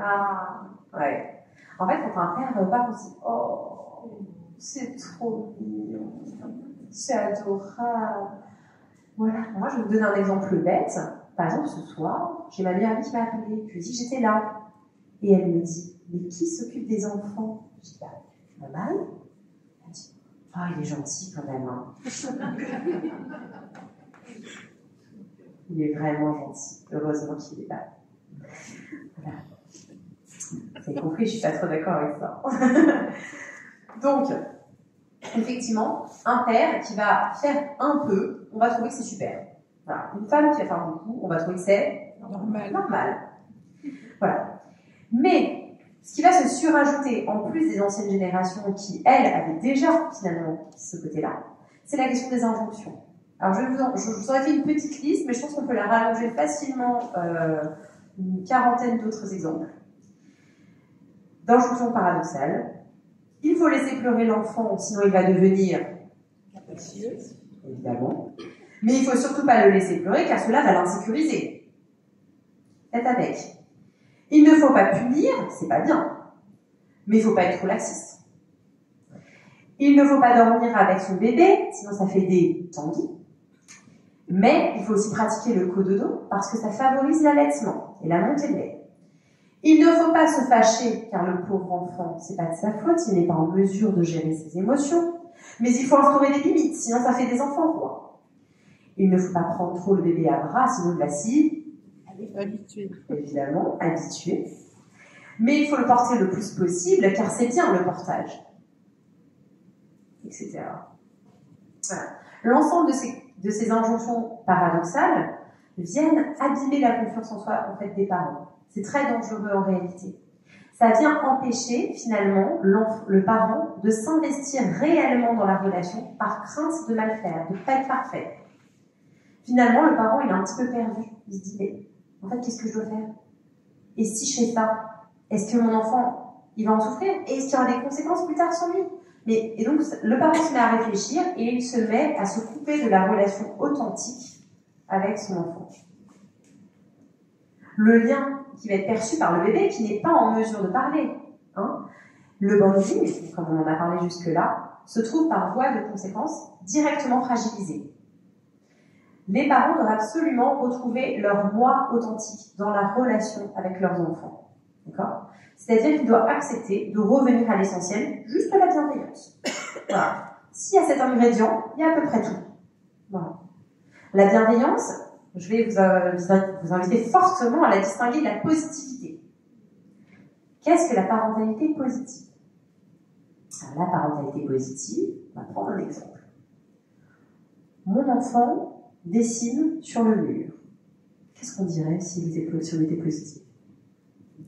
Ouais. En fait, quand un père va au parc, on se dit, oh, c'est trop mignon, c'est adorable. Voilà. Moi, je vais vous donner un exemple bête. Par exemple, ce soir, j'ai ma meilleure amie qui m'a appelée. Je lui ai dit que j'étais là. Et elle me dit, mais qui s'occupe des enfants? Je dis, maman. Elle me dit, il est gentil quand même. Il est vraiment gentil. Heureusement qu'il est là. Voilà. Vous avez compris, je suis pas trop d'accord avec ça. Donc, effectivement, un père qui va faire un peu, on va trouver que c'est super. Voilà. Une femme qui va faire beaucoup, on va trouver que c'est normal. Voilà. Mais, ce qui va se surajouter, en plus des anciennes générations qui, elles, avaient déjà, finalement, ce côté-là, c'est la question des injonctions. Alors, je vous aurais fait une petite liste, mais je pense qu'on peut la rallonger facilement une quarantaine d'autres exemples. D'injonctions paradoxales. Il faut laisser pleurer l'enfant, sinon il va devenir capricieux, évidemment. Mais il ne faut surtout pas le laisser pleurer, car cela va l'insécuriser. Faites avec. Il ne faut pas punir, c'est pas bien. Mais il ne faut pas être trop laxiste. Il ne faut pas dormir avec son bébé, sinon ça fait des tanguis. Mais il faut aussi pratiquer le cododo, parce que ça favorise l'allaitement et la montée de lait. Il ne faut pas se fâcher, car le pauvre enfant, c'est pas de sa faute, il n'est pas en mesure de gérer ses émotions. Mais il faut instaurer des limites, sinon ça fait des enfants, quoi. Il ne faut pas prendre trop le bébé à bras, sinon il va s'y habituer. Évidemment, habitué. Mais il faut le porter le plus possible, car c'est bien le portage. Etc. Voilà. L'ensemble de ces injonctions paradoxales viennent abîmer la confiance en soi en fait, des parents. C'est très dangereux en réalité. Ça vient empêcher finalement le parent de s'investir réellement dans la relation par crainte de mal faire, de ne pas être parfait. Finalement, le parent il est un petit peu perdu. Il se dit, mais en fait, qu'est-ce que je dois faire? Et si je fais ça, est-ce que mon enfant il va en souffrir? Et est-ce qu'il y aura des conséquences plus tard sur lui? Et donc, le parent se met à réfléchir et il se met à se couper de la relation authentique avec son enfant. Le lien qui va être perçu par le bébé, qui n'est pas en mesure de parler, le bonding, comme on en a parlé jusque-là, se trouve par voie de conséquence directement fragilisé. Les parents doivent absolument retrouver leur moi authentique dans la relation avec leurs enfants. D'accord ? C'est-à-dire qu'ils doivent accepter de revenir à l'essentiel, juste la bienveillance. Voilà. S'il y a cet ingrédient, il y a à peu près tout. Voilà. La bienveillance, je vais vous inviter fortement à la distinguer de la positivité. Qu'est-ce que la parentalité positive? Alors, la parentalité positive, on va prendre un exemple. Mon enfant dessine sur le mur. Qu'est-ce qu'on dirait s'il était positif?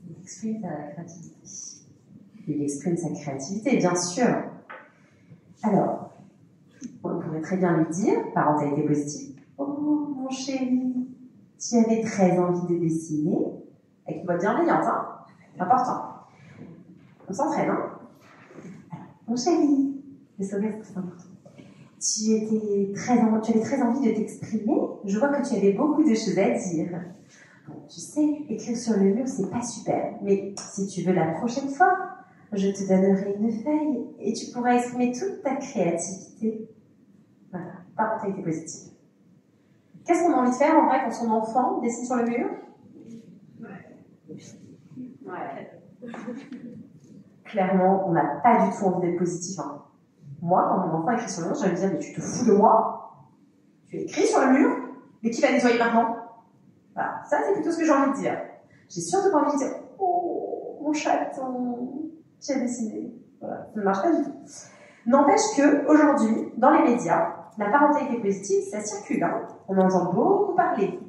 Il exprime sa créativité. Il exprime sa créativité, bien sûr. Alors, on pourrait très bien lui dire, parentalité positive, oh mon chéri, tu avais très envie de dessiner, avec une voix bienveillante, c'est important. On s'entraîne, Alors, mon chéri, le sourire c'est très important. Tu avais très envie de t'exprimer, je vois que tu avais beaucoup de choses à dire. Bon, tu sais, écrire sur le mur, c'est pas super, mais si tu veux la prochaine fois, je te donnerai une feuille et tu pourras exprimer toute ta créativité. Voilà, parentalité positive. Qu'est-ce qu'on a envie de faire en vrai quand son enfant dessine sur le mur? Ouais. Clairement, on n'a pas du tout envie d'être positif. Moi, quand mon enfant écrit sur le mur, je vais lui dire, mais tu te fous de moi? Tu écris sur le mur, mais qui va nettoyer maintenant? Voilà, ça c'est plutôt ce que j'ai envie de dire. J'ai surtout pas envie de dire, oh, mon chaton, tu as dessiné. Voilà, ça ne marche pas du tout. N'empêche qu'aujourd'hui, dans les médias, la parentalité positive, ça circule. On en entend beaucoup parler.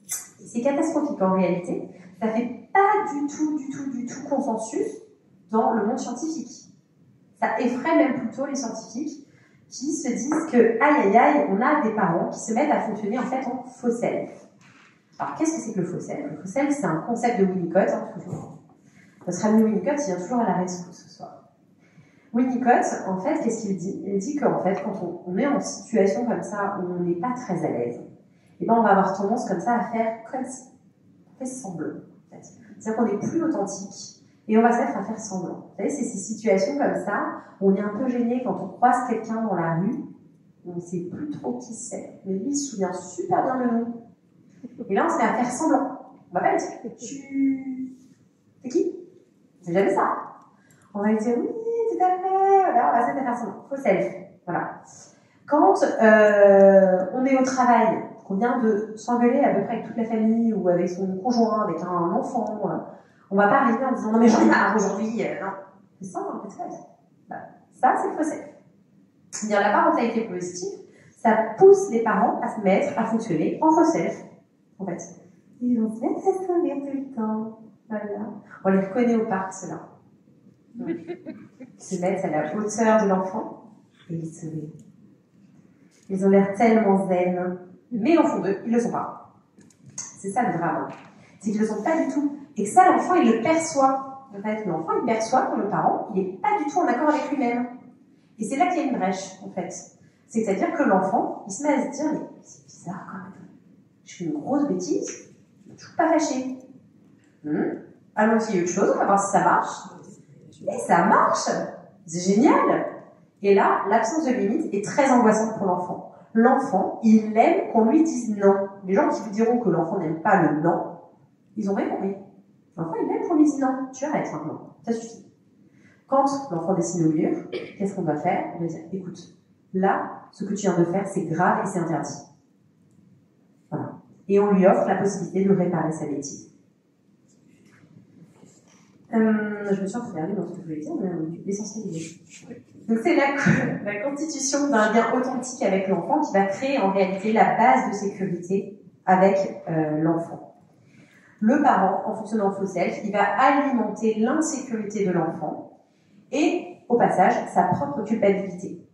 C'est catastrophique en réalité. Ça ne fait pas du tout consensus dans le monde scientifique. Ça effraie même plutôt les scientifiques qui se disent que, aïe, on a des parents qui se mettent à fonctionner en fait en faux self. Alors, qu'est-ce que c'est que le faux self? Le faux self, c'est un concept de Winnicott, toujours. Notre ami Winnicott, il vient toujours à la rescousse ce soir. Winnicott, en fait, qu'est-ce qu'il dit? Il dit qu'en fait, quand on est en situation comme ça, où on n'est pas très à l'aise, et ben on va avoir tendance comme ça à faire comme si. On fait semblant, en fait. C'est-à-dire qu'on n'est plus authentique, et on va se mettre à faire semblant. Vous savez, c'est ces situations comme ça, où on est un peu gêné quand on croise quelqu'un dans la rue, on ne sait plus trop qui c'est, mais lui, il se souvient super bien de nous. Et là, on se met à faire semblant. On va pas lui dire, c'est qui? C'est jamais ça. On va lui dire, oui, tout à fait, voilà, on va se mettre à faire semblant. Faux self. Voilà. Quand on est au travail, qu'on vient de s'engueuler à peu près avec toute la famille, ou avec son conjoint, avec un enfant, on va pas arriver en disant, non mais j'en ai marre aujourd'hui, non. C'est ça, en fait, voilà. Ça, c'est le faux self. Dire la parentalité positive, ça pousse les parents à se mettre à fonctionner en faux self. En fait, ils vont se mettre à sourire tout le temps. Voilà. On les reconnaît au parc, ceux-là. Ils se mettent à la hauteur de l'enfant et ils sourient. Ils ont l'air tellement zen, mais au fond d'eux, ils ne le sont pas. C'est ça le drame. C'est qu'ils ne le sont pas du tout. Et que ça, l'enfant, il le perçoit. En fait, l'enfant, il perçoit que le parent, il n'est pas du tout en accord avec lui-même. Et c'est là qu'il y a une brèche, en fait. C'est-à-dire que l'enfant, il se met à se dire, mais c'est bizarre quand même. Je fais une grosse bêtise, je ne suis pas fâchée. Allons essayer autre chose, on va voir si ça marche. Et ça marche! C'est génial! Et là, l'absence de limite est très angoissante pour l'enfant. L'enfant, il aime qu'on lui dise non. Les gens qui vous diront que l'enfant n'aime pas le non, ils ont rien compris. L'enfant, il aime qu'on lui dise non. Tu arrêtes maintenant, ça suffit. Quand l'enfant dessine au mur, qu'est-ce qu'on va faire? On va dire, écoute, là, ce que tu viens de faire, c'est grave et c'est interdit. Voilà. Et on lui offre la possibilité de réparer sa bêtise. Je me suis enfermée dans ce que je voulais dire, mais l'essentiel est là. Donc c'est la constitution d'un lien authentique avec l'enfant qui va créer en réalité la base de sécurité avec l'enfant. Le parent, en fonctionnant en faux self, il va alimenter l'insécurité de l'enfant et, au passage, sa propre culpabilité.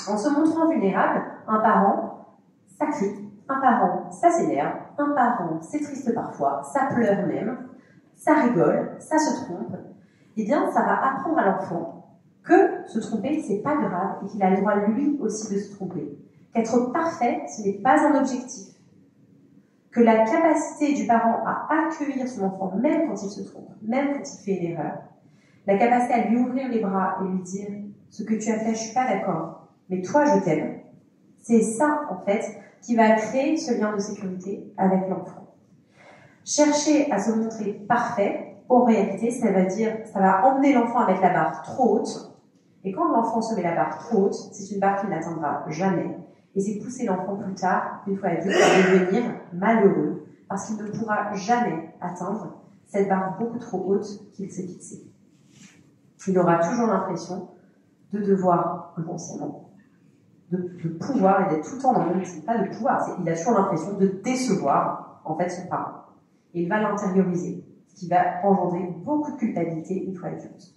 En se montrant vulnérable, un parent, ça crie, un parent, ça s'énerve, un parent, c'est triste parfois, ça pleure même, ça rigole, ça se trompe. Eh bien, ça va apprendre à l'enfant que se tromper, c'est pas grave et qu'il a le droit lui aussi de se tromper. Qu'être parfait, ce n'est pas un objectif. Que la capacité du parent à accueillir son enfant, même quand il se trompe, même quand il fait une erreur, la capacité à lui ouvrir les bras et lui dire « ce que tu as fait, je suis pas d'accord, mais toi, je t'aime », c'est ça, en fait, qui va créer ce lien de sécurité avec l'enfant. Chercher à se montrer parfait, en réalité, ça va emmener l'enfant à mettre la barre trop haute. Et quand l'enfant se met la barre trop haute, c'est une barre qu'il n'atteindra jamais. Et c'est pousser l'enfant plus tard, une fois adulte, à devenir malheureux, parce qu'il ne pourra jamais atteindre cette barre beaucoup trop haute qu'il s'est fixée. Il aura toujours l'impression de devoir, inconsciemment, de pouvoir et d'être tout le temps dans le même, c'est pas de pouvoir, il a toujours l'impression de décevoir, en fait, son parent. Et il va l'intérioriser, ce qui va engendrer beaucoup de culpabilité une fois adulte.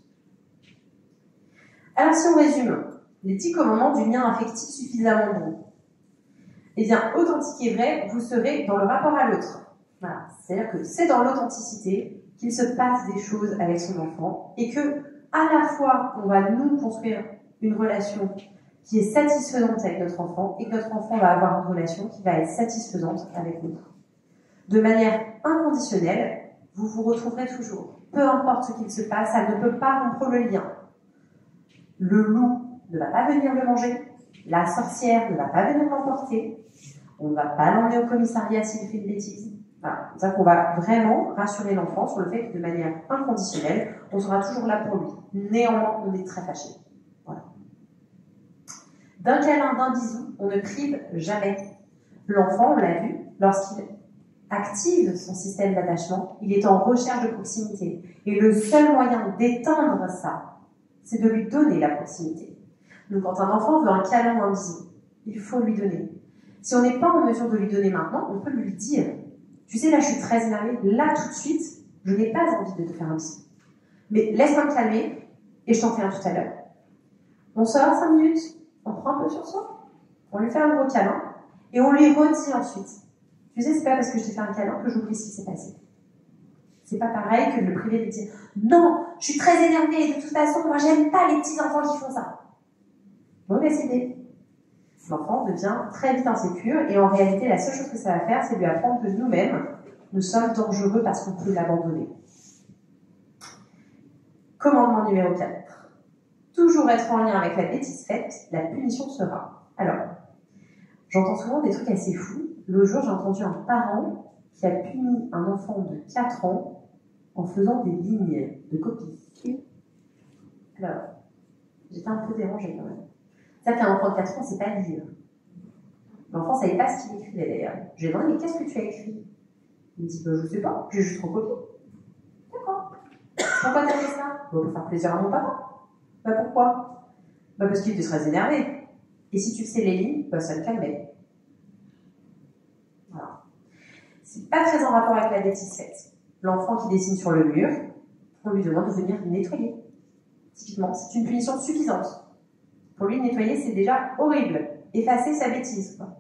Alors, si on résume les 10 commandements du lien affectif suffisamment bon, eh bien, authentique et vrai, vous serez dans le rapport à l'autre. Voilà. C'est-à-dire que c'est dans l'authenticité qu'il se passe des choses avec son enfant et que, à la fois, on va nous construire une relation qui est satisfaisante avec notre enfant et que notre enfant va avoir une relation qui va être satisfaisante avec nous. De manière inconditionnelle, vous vous retrouverez toujours. Peu importe ce qu'il se passe, ça ne peut pas rompre le lien. Le loup ne va pas venir le manger, la sorcière ne va pas venir l'emporter, on ne va pas l'emmener au commissariat s'il fait une bêtise. Voilà. C'est ça qu'on va vraiment rassurer l'enfant sur le fait que de manière inconditionnelle, on sera toujours là pour lui. Néanmoins, on est très fâchés. Voilà. D'un câlin, d'un bisou, on ne prive jamais. L'enfant, on l'a vu, lorsqu'il active son système d'attachement, il est en recherche de proximité. Et le seul moyen d'éteindre ça, c'est de lui donner la proximité. Donc quand un enfant veut un câlin ou un bisou, il faut lui donner. Si on n'est pas en mesure de lui donner maintenant, on peut lui dire « Tu sais, là, je suis très énervée, là, tout de suite, je n'ai pas envie de te faire un bisou. Mais laisse-moi me calmer et je t'en fais un tout à l'heure. » On sort 5 minutes, on prend un peu sur soi, on lui fait un gros câlin et on lui redit ensuite « Tu sais, c'est pas parce que je t'ai fait un câlin que j'oublie ce qui s'est passé. » C'est pas pareil que de le priver de dire « Non, je suis très énervée, de toute façon, moi, j'aime pas les petits enfants qui font ça. » Mauvaise idée. L'enfant devient très vite insécure et en réalité, la seule chose que ça va faire, c'est lui apprendre que nous-mêmes, nous sommes dangereux parce qu'on peut l'abandonner. Commandement numéro 4. Toujours être en lien avec la bêtise faite, la punition sera. Alors, j'entends souvent des trucs assez fous. L'autre jour, j'ai entendu un parent qui a puni un enfant de 4 ans en faisant des lignes de copie. Alors, j'étais un peu dérangée quand même. C'est-à-dire qu'un enfant de 4 ans, c'est pas lire. L'enfant ne savait pas ce qu'il écrivait d'ailleurs. Je lui ai demandé, mais qu'est-ce que tu as écrit? Il me dit, je sais pas, j'ai juste recopié. D'accord. Pourquoi t'as fait ça? Pour faire plaisir à mon papa. Pourquoi? Parce qu'il était très énervé. Et si tu sais les lignes, ça le calmait. Voilà. C'est pas très en rapport avec la bêtise faite. L'enfant qui dessine sur le mur, on lui demande de venir nettoyer. Typiquement, c'est une punition suffisante. Pour lui, nettoyer, c'est déjà horrible. Effacer sa bêtise, quoi.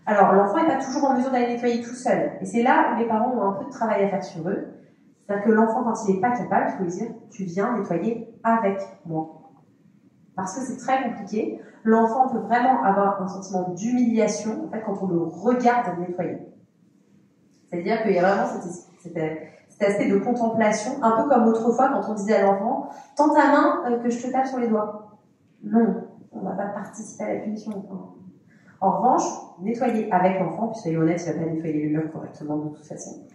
Alors, l'enfant n'est pas toujours en mesure d'aller nettoyer tout seul. Et c'est là où les parents ont un peu de travail à faire sur eux. C'est-à-dire que l'enfant, quand il n'est pas capable, il faut lui dire « Tu viens nettoyer avec moi ». Parce que c'est très compliqué. L'enfant peut vraiment avoir un sentiment d'humiliation, en fait, quand on le regarde nettoyer. C'est-à-dire qu'il y a vraiment cet aspect de contemplation, un peu comme autrefois quand on disait à l'enfant « Tends ta main que je te tape sur les doigts ». Non, on ne va pas participer à la punition. En revanche, nettoyer avec l'enfant, puis soyez honnête, il ne va pas nettoyer le mur correctement de toute façon,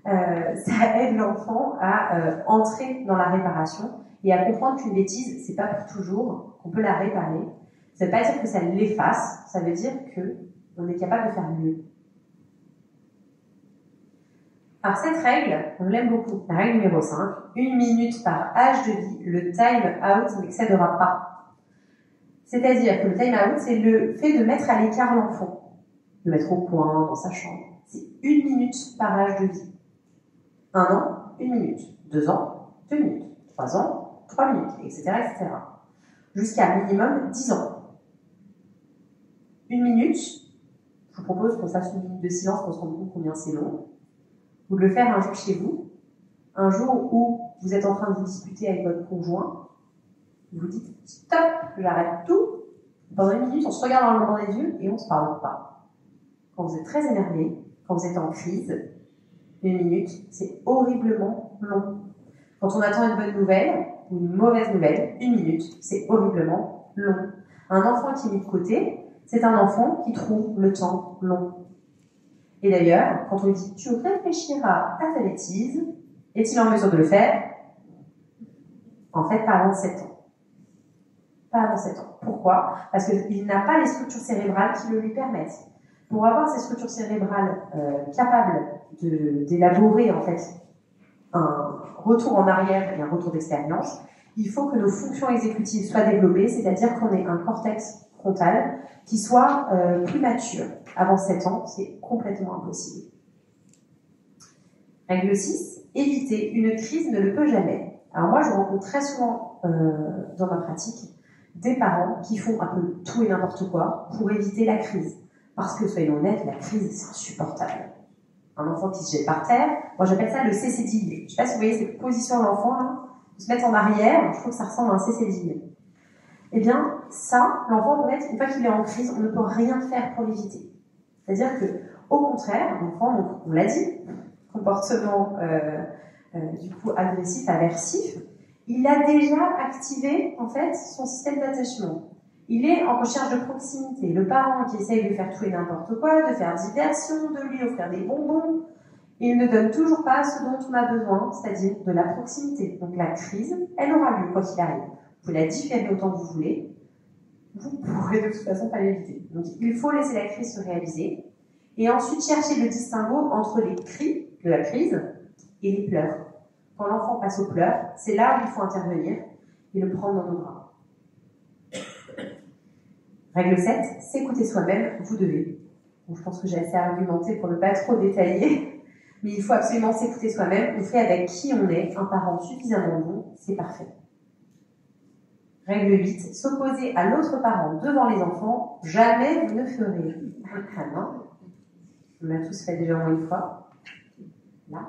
ça aide l'enfant à entrer dans la réparation et à comprendre qu'une bêtise, c'est pas pour toujours, qu'on peut la réparer. Ça ne veut pas dire que ça l'efface, ça veut dire qu'on est capable de faire mieux. Alors cette règle, on l'aime beaucoup. La règle numéro 5, 1 minute par âge de vie, le time out n'excédera pas. C'est-à-dire que le time out, c'est le fait de mettre à l'écart l'enfant. le mettre au point, dans sa chambre. C'est 1 minute par âge de vie. 1 an, 1 minute. 2 ans, 2 minutes. 3 ans, 3 minutes, etc., etc. Jusqu'à minimum 10 ans. 1 minute, je vous propose qu'on fasse 1 minute de silence pour se rendre compte combien c'est long. Vous le faire un jour chez vous, un jour où vous êtes en train de vous disputer avec votre conjoint, vous vous dites stop, j'arrête tout. Pendant 1 minute, on se regarde dans le blanc des yeux et on ne se parle pas. Quand vous êtes très énervé, quand vous êtes en crise, 1 minute, c'est horriblement long. Quand on attend une bonne nouvelle ou une mauvaise nouvelle, 1 minute, c'est horriblement long. Un enfant qui est mis de côté, c'est un enfant qui trouve le temps long. Et d'ailleurs, quand on lui dit « tu réfléchiras à ta bêtise », est-il en mesure de le faire? En fait, pas avant 7 ans. Pas avant 7 ans. Pourquoi? Parce qu'il n'a pas les structures cérébrales qui le lui permettent. Pour avoir ces structures cérébrales capables d'élaborer en fait un retour en arrière et un retour d'expérience, il faut que nos fonctions exécutives soient développées, c'est-à-dire qu'on ait un cortex frontal qui soit plus mature. Avant 7 ans, c'est complètement impossible. Règle 6, éviter une crise ne le peut jamais. Alors moi, je rencontre très souvent dans ma pratique des parents qui font un peu tout et n'importe quoi pour éviter la crise. Parce que, soyons honnêtes, la crise, c'est insupportable. Un enfant qui se jette par terre, moi j'appelle ça le cécédille. Je ne sais pas si vous voyez cette position de l'enfant, là, de se mettre en arrière, je trouve que ça ressemble à un cécédille. Eh bien, ça, l'enfant peut être, une fois qu'il est en crise, on ne peut rien faire pour l'éviter. C'est-à-dire que, au contraire, l'enfant, on l'a dit, comportement du coup agressif, aversif, il a déjà activé en fait son système d'attachement. Il est en recherche de proximité. Le parent qui essaye de faire tout et n'importe quoi, de faire diversion, de lui offrir des bonbons, il ne donne toujours pas ce dont on a besoin, c'est-à-dire de la proximité. Donc la crise, elle aura lieu quoi qu'il arrive. Vous pouvez la différer autant que vous voulez, vous pourrez de toute façon pas l'éviter. Donc il faut laisser la crise se réaliser et ensuite chercher le distinguo entre les cris de la crise et les pleurs. Quand l'enfant passe aux pleurs, c'est là où il faut intervenir et le prendre dans nos bras. Règle 7, s'écouter soi-même, vous devez. Donc, je pense que j'ai assez argumenté pour ne pas trop détailler, mais il faut absolument s'écouter soi-même. On fait avec qui on est, un parent suffisamment bon, c'est parfait. Règle 8, s'opposer à l'autre parent devant les enfants, jamais vous ne ferez. Ah non, on l'a tous fait déjà au moins une fois. Là.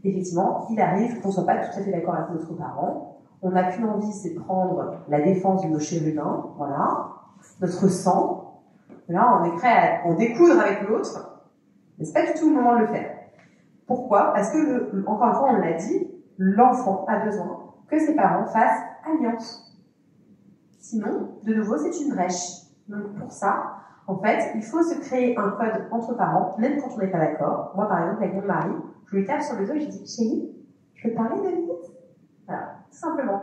Effectivement, il arrive qu'on ne soit pas tout à fait d'accord avec notre parent. On n'a qu'une envie, c'est de prendre la défense de nos chérubins, voilà, notre sang. Là, on est prêt à en découdre avec l'autre, mais ce n'est pas du tout le moment de le faire. Pourquoi? Parce que, encore une fois, on l'a dit, l'enfant a besoin que ses parents fassent alliance. Sinon, de nouveau, c'est une brèche. Donc pour ça, en fait, il faut se créer un code entre parents, même quand on n'est pas d'accord. Moi, par exemple, avec mon mari, je lui tape sur le dos et je dis « Chérie, je peux te parler 2 minutes ?» Voilà, tout simplement.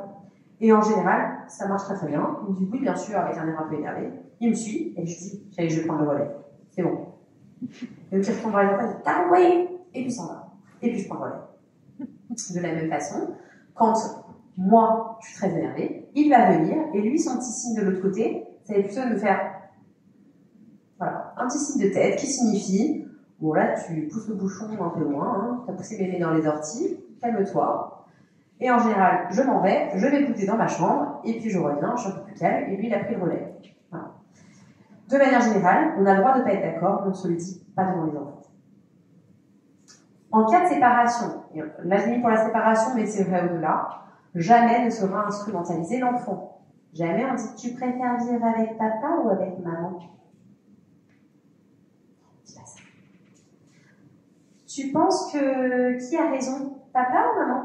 Et en général, ça marche très très bien. Il me dit « Oui, bien sûr », avec un air un peu énervé. Il me suit et je dis « Chérie, je vais prendre le relais. C'est bon. » Et donc il retombe dans les enfants, il dit « T'as envoyé !» Et puis il s'en va. Et puis je prends le relais. De la même façon, quand moi, je suis très énervée, il va venir et lui, son petit signe de l'autre côté, ça va plutôt me faire voilà, un petit signe de tête qui signifie bon là tu pousses le bouchon un peu loin, hein, tu as poussé mes nez dans les orties, calme-toi. Et en général, je m'en vais, je vais goûter dans ma chambre, et puis je reviens, je suis un peu plus calme, et lui il a pris le relais. Voilà. De manière générale, on a le droit de ne pas être d'accord, on ne se le dit pas devant les enfants. En cas de séparation, et là j'ai mis pour la séparation, mais c'est vrai au-delà, jamais ne sera instrumentalisé l'enfant. Jamais on dit tu préfères vivre avec papa ou avec maman? Tu penses que qui a raison, papa ou maman?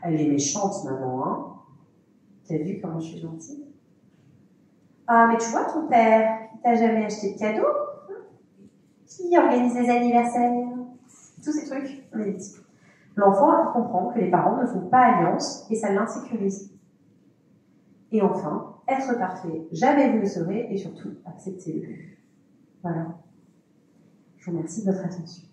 Elle est méchante, maman, hein? T'as vu comment je suis gentille? Ah, mais tu vois, ton père, il t'a jamais acheté de cadeau? Qui organise les anniversaires? Tous ces trucs, on est dit. L'enfant, il comprend que les parents ne font pas alliance et ça l'insécurise. Et enfin, être parfait, jamais vous ne serez, et surtout, acceptez-le. Voilà. Je vous remercie de votre attention.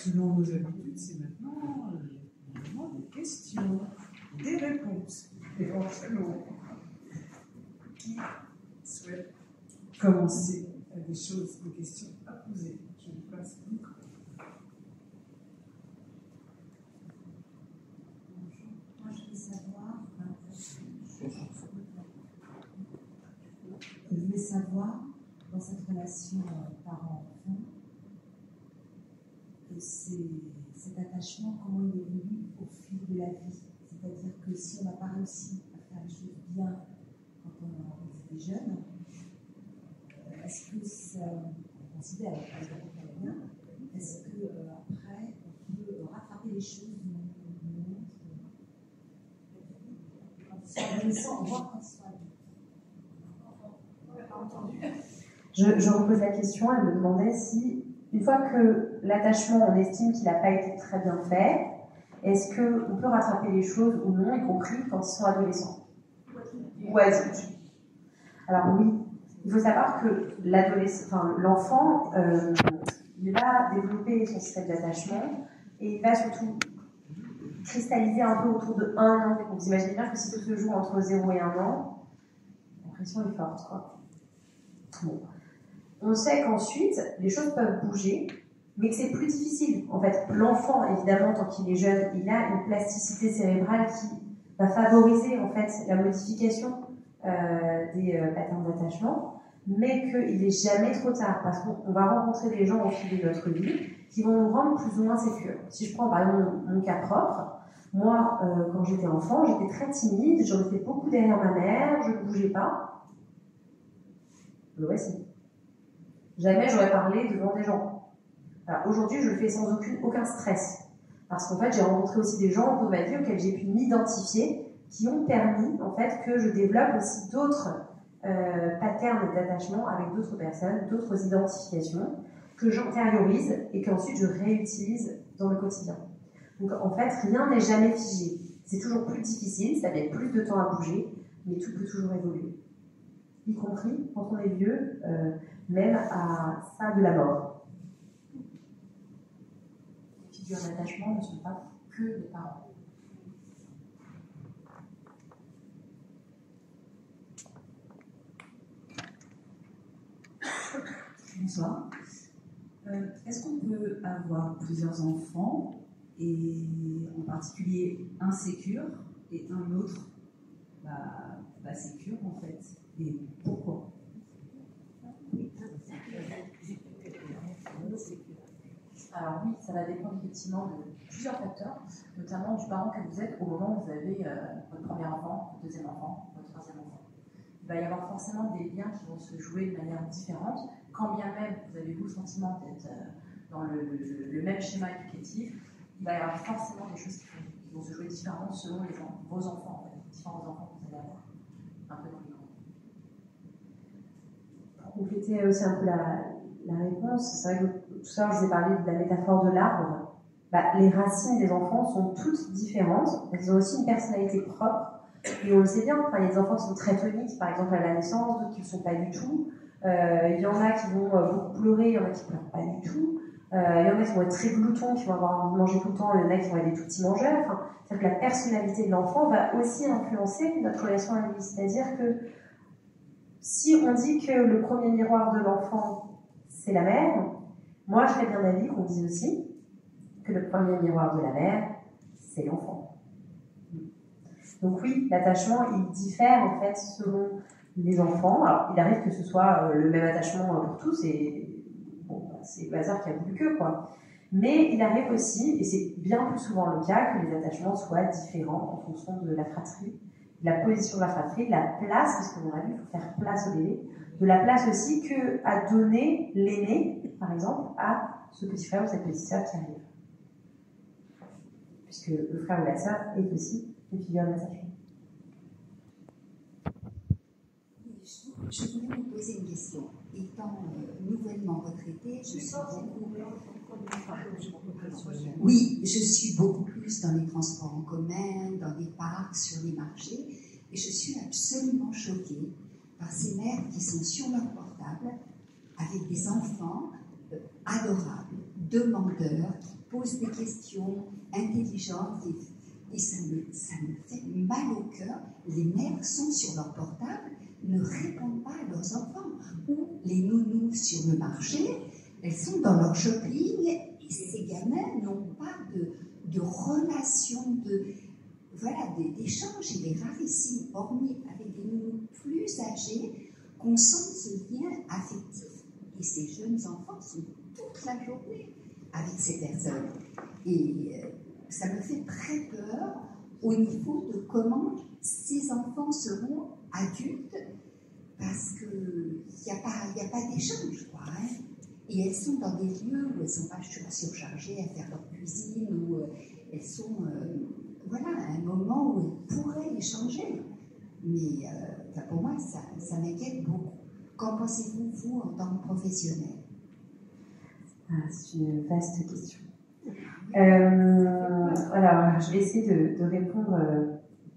selon nos habitudes, c'est maintenant le moment des questions, des réponses, éventuellement. Qui souhaite commencer à des choses, des questions à poser? Je vous passe le micro. Moi, je voulais savoir, dans cette relation parent-enfant, que cet attachement, comment il évolue au fil de la vie. C'est-à-dire que si on n'a pas réussi à faire les choses bien quand on était jeune, est-ce que ça, on considère qu'elle va bien, est-ce qu'après, on peut rattraper les choses d'une manière ou d'une autre, quand ils sont adolescents, voire quand ils sont adultes? Je repose la question, elle me demandait si, une fois que l'attachement, on estime qu'il n'a pas été très bien fait, est-ce qu'on peut rattraper les choses ou non, y compris quand ils sont adolescents ou adultes? Alors oui, il faut savoir que l'enfant, il va développer son système d'attachement et il va surtout cristalliser un peu autour de 1 an. Donc vous imaginez bien que si tout se joue entre 0 et 1 an, l'impression est forte, quoi. Bon. On sait qu'ensuite, les choses peuvent bouger, mais que c'est plus difficile. En fait, l'enfant, évidemment, tant qu'il est jeune, il a une plasticité cérébrale qui va favoriser, en fait, la modification des patterns d'attachement, mais qu'il n'est jamais trop tard, parce qu'on va rencontrer des gens au fil de notre vie qui vont nous rendre plus ou moins sécures. Si je prends, par exemple, mon cas propre, moi, quand j'étais enfant, j'étais très timide, je restais beaucoup derrière ma mère, je ne bougeais pas. Le voici. Jamais j'aurais parlé devant des gens. Alors aujourd'hui, je le fais sans aucun stress. Parce qu'en fait, j'ai rencontré aussi des gens au cours de ma vie auxquels j'ai pu m'identifier, qui ont permis, en fait, que je développe aussi d'autres patterns d'attachement avec d'autres personnes, d'autres identifications, que j'intériorise et qu'ensuite je réutilise dans le quotidien. Donc en fait, rien n'est jamais figé. C'est toujours plus difficile, ça met plus de temps à bouger, mais tout peut toujours évoluer. Y compris quand on est vieux, même à ça de la mort. Les figures d'attachement ne sont pas que les parents. Bonsoir. Est-ce qu'on peut avoir plusieurs enfants, et en particulier un sécure et un autre pas sécure en fait? Et pourquoi? Alors oui, ça va dépendre effectivement de plusieurs facteurs, notamment du parent que vous êtes au moment où vous avez votre premier enfant, votre deuxième enfant, votre troisième enfant. Il va y avoir forcément des liens qui vont se jouer de manière différente, quand bien même vous avez vous le sentiment d'être dans le même schéma éducatif, il va y avoir forcément des choses qui vont se jouer différemment selon vos enfants, en fait, les différents enfants que vous allez avoir, un peu dans les groupes. Pour compléter aussi un peu la réponse, c'est vrai que tout ça, je vous ai parlé de la métaphore de l'arbre. Les racines des enfants sont toutes différentes, elles ont aussi une personnalité propre, et on le sait bien, il y a des enfants qui sont très toniques, par exemple à la naissance, d'autres qui ne le sont pas du tout. Il y en a qui vont beaucoup pleurer, il y en a qui ne pleurent pas du tout. Il y en a qui vont être très gloutons, qui vont avoir envie de manger tout le temps, il y en a qui vont être des tout petits mangeurs. C'est-à-dire que la personnalité de l'enfant va aussi influencer notre relation à lui. C'est-à-dire que si on dit que le premier miroir de l'enfant, c'est la mère, moi je serais bien d'avis qu'on dise aussi que le premier miroir de la mère, c'est l'enfant. Donc oui, l'attachement, il diffère en fait selon les enfants. Alors, il arrive que ce soit le même attachement pour tous, et bon, c'est le hasard qui a voulu que, quoi. Mais il arrive aussi, et c'est bien plus souvent le cas, que les attachements soient différents en fonction de la fratrie, de la position de la fratrie, de la place, parce qu'on a vu, il faut faire place au bébé, de la place aussi qu'a donné l'aîné, par exemple, à ce petit frère ou cette petite sœur qui arrive. Puisque le frère ou la sœur est aussi une figure d'attachement. Je voulais vous poser une question. Étant nouvellement retraitée, je suis beaucoup plus dans les transports en commun, dans les parcs, sur les marchés, et je suis absolument choquée par ces mères qui sont sur leur portable avec des enfants adorables, demandeurs, qui posent des questions intelligentes et ça me fait mal au cœur. Les mères sont sur leur portable, ne répondent pas à leurs enfants. Ou les nounous sur le marché, elles sont dans leur shopping et ces gamins n'ont pas de relation, d'échange. Il est rarissime, hormis avec des nounous plus âgés, qu'on sent ce lien affectif. Et ces jeunes enfants sont toute la journée avec ces personnes. Et ça me fait très peur au niveau de comment ces enfants seront adultes, parce qu'il n'y a pas d'échange, quoi. Hein. Et elles sont dans des lieux où elles ne sont pas surchargées à faire leur cuisine, où elles sont à un moment où elles pourraient échanger. Mais pour moi, ça m'inquiète beaucoup. Qu'en pensez-vous, vous, en tant que professionnel? C'est une vaste question. Alors, je vais essayer de répondre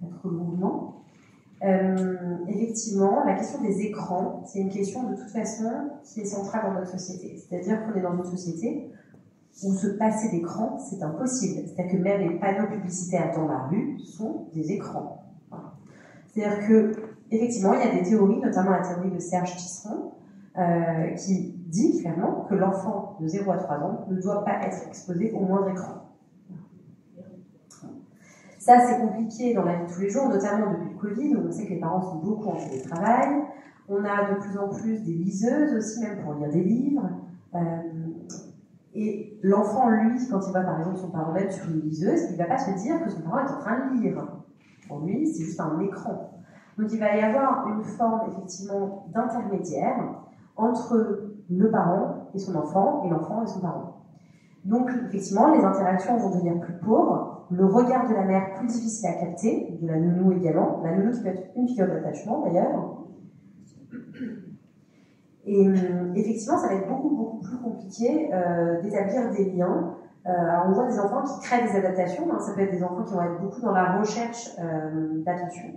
pas trop lourdement. Effectivement, la question des écrans, c'est une question de toute façon qui est centrale dans notre société. C'est-à-dire qu'on est dans une société où se passer d'écran, c'est impossible. C'est-à-dire que même les panneaux publicitaires dans la rue sont des écrans. Voilà. C'est-à-dire que, effectivement, il y a des théories, notamment la théorie de Serge Tisseron, qui dit clairement que l'enfant de 0 à 3 ans ne doit pas être exposé au moindre écran. Ça, c'est compliqué dans la vie de tous les jours, notamment depuis le Covid, où on sait que les parents sont beaucoup en télétravail. On a de plus en plus des liseuses aussi, même pour lire des livres. Et l'enfant, lui, quand il voit par exemple son parent mettre sur une liseuse, il ne va pas se dire que son parent est en train de lire. Pour lui, c'est juste un écran. Donc il va y avoir une forme, effectivement, d'intermédiaire entre le parent et son enfant, et l'enfant et son parent. Donc, effectivement, les interactions vont devenir plus pauvres, le regard de la mère plus difficile à capter, de la nounou également, la nounou qui peut être une figure d'attachement d'ailleurs. Et effectivement, ça va être beaucoup plus compliqué d'établir des liens. Alors, on voit des enfants qui créent des adaptations, hein, ça peut être des enfants qui vont être beaucoup dans la recherche d'attention,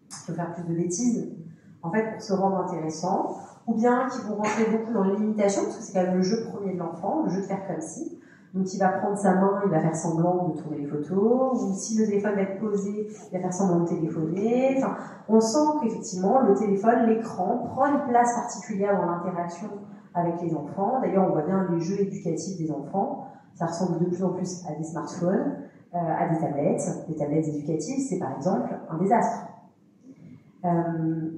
qui vont faire plus de bêtises, en fait, pour se rendre intéressant, ou bien qui vont rentrer beaucoup dans l'imitation, parce que c'est quand même le jeu premier de l'enfant, le jeu de faire comme si. Donc il va prendre sa main, il va faire semblant de tourner les photos, ou si le téléphone va être posé, il va faire semblant de téléphoner. Enfin, on sent qu'effectivement, le téléphone, l'écran, prend une place particulière dans l'interaction avec les enfants. D'ailleurs, on voit bien les jeux éducatifs des enfants. Ça ressemble de plus en plus à des smartphones, à des tablettes. Les tablettes éducatives, c'est par exemple un désastre.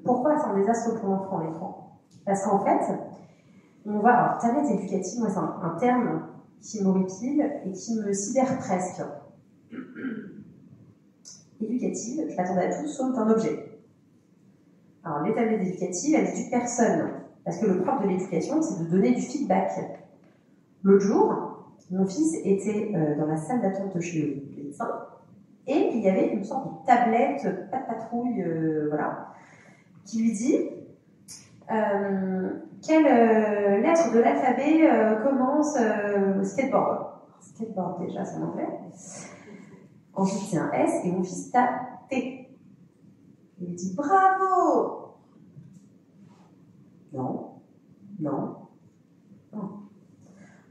Pourquoi c'est un désastre pour l'enfant, l'écran? Parce qu'en fait, on voit, alors, tablette éducative, moi, c'est un terme qui m'horripile et qui me sidère presque. Éducative, je m'attendais à tout sauf un objet. Alors, les tablettes éducatives, elles éduquent personne. Parce que le propre de l'éducation, c'est de donner du feedback. L'autre jour, mon fils était dans la salle d'attente chez le médecin et il y avait une sorte de tablette, pas de patrouille, qui lui dit quelle lettre de l'alphabet commence skateboard. Skateboard, déjà, c'est en anglais. Ensuite, c'est un S, et mon fils tape T. Il lui dit bravo. Non.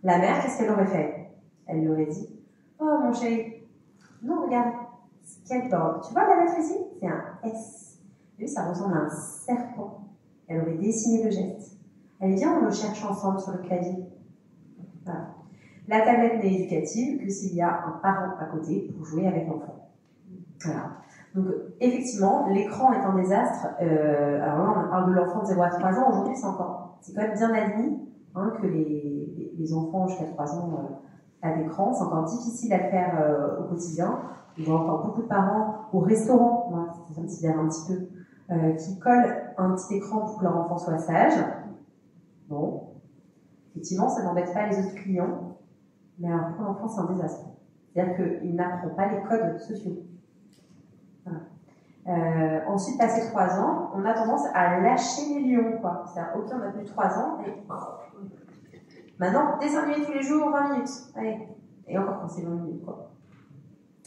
La mère, qu'est-ce qu'elle aurait fait? Elle lui aurait dit oh mon chéri, non, regarde, skateboard. Tu vois la lettre ici? C'est un S. Et ça ressemble à un serpent. Elle aurait dessiné le geste. Elle vient, on le cherche ensemble sur le clavier. Voilà. La tablette n'est éducative que s'il y a un parent à côté pour jouer avec l'enfant. Voilà. Donc, effectivement, l'écran est un désastre. Alors là, on parle de l'enfant de 0 à 3 ans. Aujourd'hui, c'est quand même bien admis que les enfants jusqu'à 3 ans à l'écran. C'est encore difficile à faire au quotidien. On voit encore beaucoup de parents au restaurant. Moi, ça me sidère un petit peu. Qui collent un petit écran pour que leur enfant soit sage. Bon, effectivement, ça n'embête pas les autres clients, mais alors pour l'enfant, c'est un désastre. C'est-à-dire qu'il n'apprend pas les codes sociaux. Voilà. Ensuite, passé 3 ans, on a tendance à lâcher les lions, quoi. C'est-à-dire, ok, on a plus 3 ans, et maintenant, dessin animé tous les jours, 20 minutes. Allez. Et encore quand c'est 20 minutes, quoi.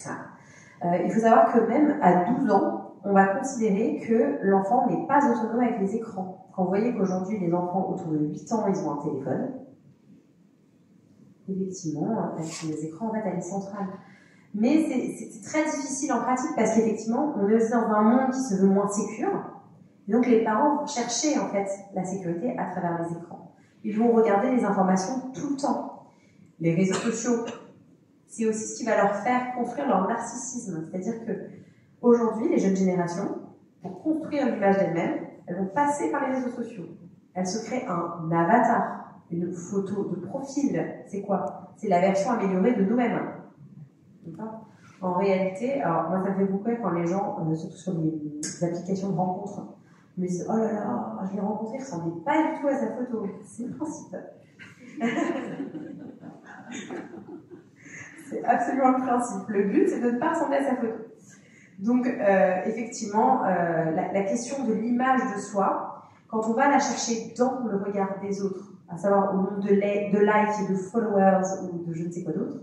Voilà. Il faut savoir que même à 12 ans, on va considérer que l'enfant n'est pas autonome avec les écrans. Quand vous voyez qu'aujourd'hui, les enfants autour de 8 ans, ils ont un téléphone, effectivement, les écrans, en fait, elle est centrale. Mais c'est très difficile en pratique parce qu'effectivement, on est aussi dans un monde qui se veut moins sécure. Et donc, les parents vont chercher, en fait, la sécurité à travers les écrans. Ils vont regarder les informations tout le temps. Les réseaux sociaux, c'est aussi ce qui va leur faire construire leur narcissisme. C'est-à-dire que aujourd'hui, les jeunes générations, pour construire l'image d'elles-mêmes, elles vont passer par les réseaux sociaux. Elles se créent un avatar, une photo de profil. C'est quoi? C'est la version améliorée de nous-mêmes. En réalité, alors moi ça me fait beaucoup rire quand les gens, surtout sur les applications de rencontres, me disent « Oh là là, je l'ai rencontré, il ne ressemblait pas du tout à sa photo. » C'est le principe. C'est absolument le principe. Le but, c'est de ne pas ressembler à sa photo. Donc, effectivement, la question de l'image de soi, quand on va la chercher dans le regard des autres, à savoir au nombre de likes et de followers ou de je ne sais quoi d'autre,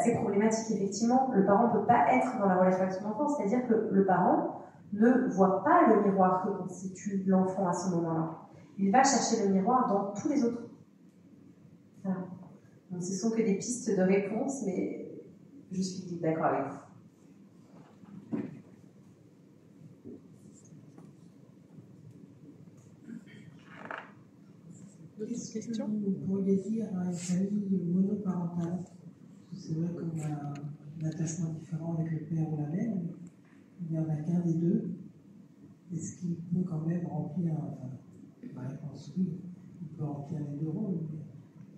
c'est problématique, effectivement. Le parent ne peut pas être dans la relation avec son enfant, c'est-à-dire que le parent ne voit pas le miroir que constitue l'enfant à ce moment-là. Il va chercher le miroir dans tous les autres. Voilà. Donc, ce sont que des pistes de réponse, mais je suis d'accord avec vous. D'autres questions? Vous pourriez dire à une famille monoparentale, c'est vrai qu'on a un attachement différent avec le père ou la mère, il n'y en a qu'un des deux. Est-ce qu'il peut quand même remplir, ma réponse oui, il peut remplir les deux rôles,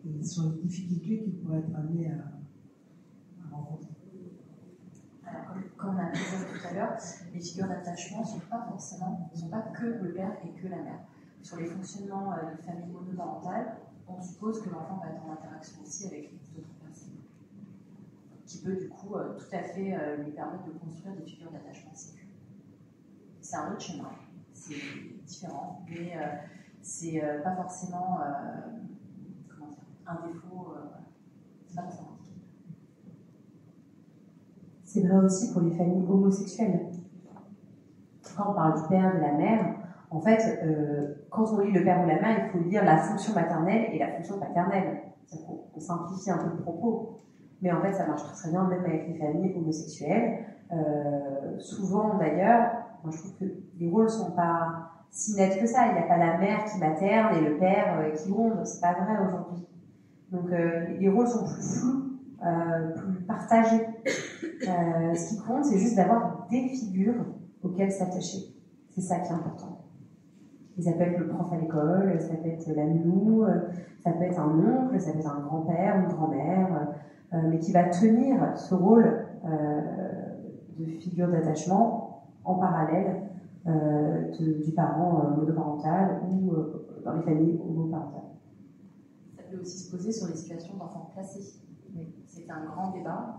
mais ce sont les difficultés qu'il pourrait être amené à rencontrer. Alors, comme on a dit tout à l'heure, les figures d'attachement ne sont pas que le père et que la mère. Sur les fonctionnements de famille monoparentale, on suppose que l'enfant va être en interaction aussi avec d'autres personnes, qui peut du coup tout à fait lui permettre de construire des figures d'attachement sécures. C'est un autre chemin, c'est différent, mais c'est pas forcément un défaut, c'est pas forcément un handicap. C'est vrai aussi pour les familles homosexuelles. Quand on parle du père, de la mère, en fait, quand on lit le père ou la mère, il faut lire la fonction maternelle et la fonction paternelle. On simplifie un peu le propos. Mais en fait, ça marche très bien, même avec les familles homosexuelles. Souvent, d'ailleurs, moi, je trouve que les rôles ne sont pas si nets que ça. Il n'y a pas la mère qui materne et le père qui gronde. C'est pas vrai aujourd'hui. Donc, les rôles sont plus flous, plus partagés. Ce qui compte, c'est juste d'avoir des figures auxquelles s'attacher. C'est ça qui est important. Et ça peut être le prof à l'école, ça peut être la nounou, ça peut être un oncle, ça peut être un grand-père, une grand-mère, mais qui va tenir ce rôle de figure d'attachement en parallèle du parent monoparental ou dans les familles homoparentales. Ça peut aussi se poser sur les situations d'enfants placés. C'est un grand débat.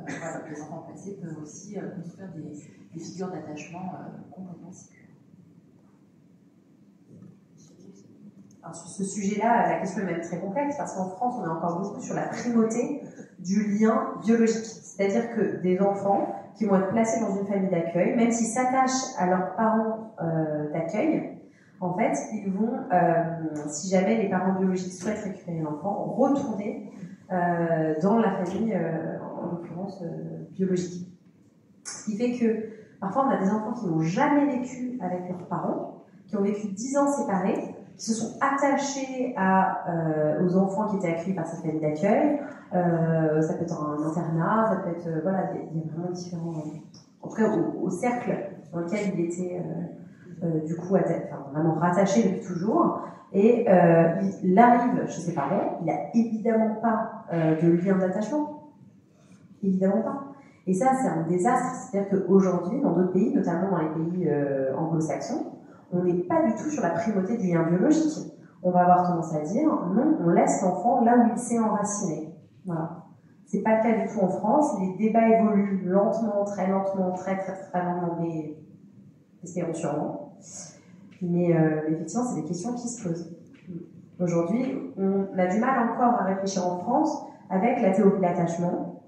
Voilà, les enfants placés peuvent aussi construire des figures d'attachement complètement sécures. Alors, sur ce sujet-là, la question est même très complexe parce qu'en France, on est encore beaucoup sur la primauté du lien biologique. C'est-à-dire que des enfants qui vont être placés dans une famille d'accueil, même s'ils s'attachent à leurs parents d'accueil, en fait, ils vont, si jamais les parents biologiques souhaitent récupérer l'enfant, retourner dans la famille, en l'occurrence, biologique. Ce qui fait que, parfois, on a des enfants qui n'ont jamais vécu avec leurs parents, qui ont vécu 10 ans séparés, qui se sont attachés aux enfants qui étaient accueillis par cette famille d'accueil. Ça peut être un internat, ça peut être... voilà, il y a vraiment différents... En tout cas, au cercle dans lequel il était, du coup, vraiment rattaché depuis toujours. Et il arrive chez ses parents, il n'a évidemment pas de lien d'attachement. Évidemment pas. Et ça, c'est un désastre. C'est-à-dire qu'aujourd'hui, dans d'autres pays, notamment dans les pays anglo-saxons, on n'est pas du tout sur la primauté du lien biologique. On va avoir tendance à dire, non, on laisse l'enfant là où il s'est enraciné. Voilà. C'est pas le cas du tout en France. Les débats évoluent lentement, très lentement, très lentement, mais espérons sûrement. Mais effectivement, c'est des questions qui se posent. Aujourd'hui, on a du mal encore à réfléchir en France avec la théorie de l'attachement.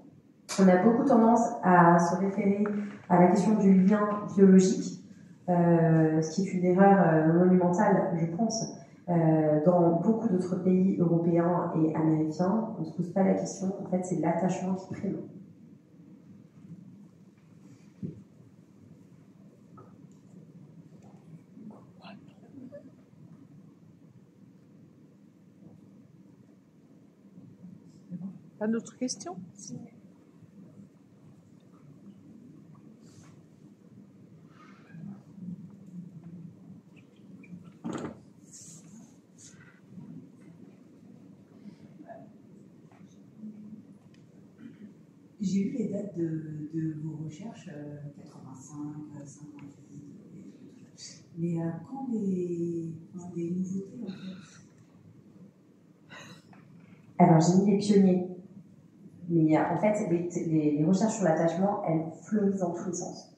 On a beaucoup tendance à se référer à la question du lien biologique, ce qui est une erreur monumentale, je pense, Dans beaucoup d'autres pays européens et américains, on ne se pose pas la question, en fait c'est l'attachement qui prime. Pas d'autres questions ? J'ai vu les dates de vos recherches, 85, 58, mais quand des nouveautés en fait? Alors j'ai mis les pionniers, mais en fait les recherches sur l'attachement, elles fleurissent dans tous les sens.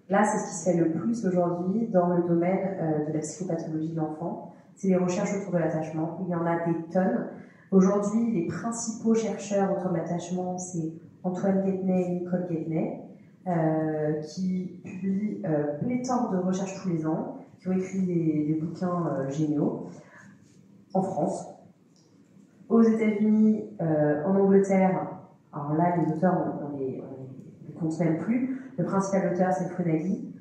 Là, c'est ce qui se fait le plus aujourd'hui dans le domaine de la psychopathologie de l'enfant, c'est les recherches autour de l'attachement. Il y en a des tonnes. Aujourd'hui, les principaux chercheurs autour de l'attachement, c'est Antoine Guétenay et Nicole Guétenay, qui publient pléthore de recherches tous les ans, qui ont écrit des bouquins géniaux, en France, aux États-Unis, en Angleterre. Alors là, les auteurs, on les compte même plus. Le principal auteur, c'est Fonagy.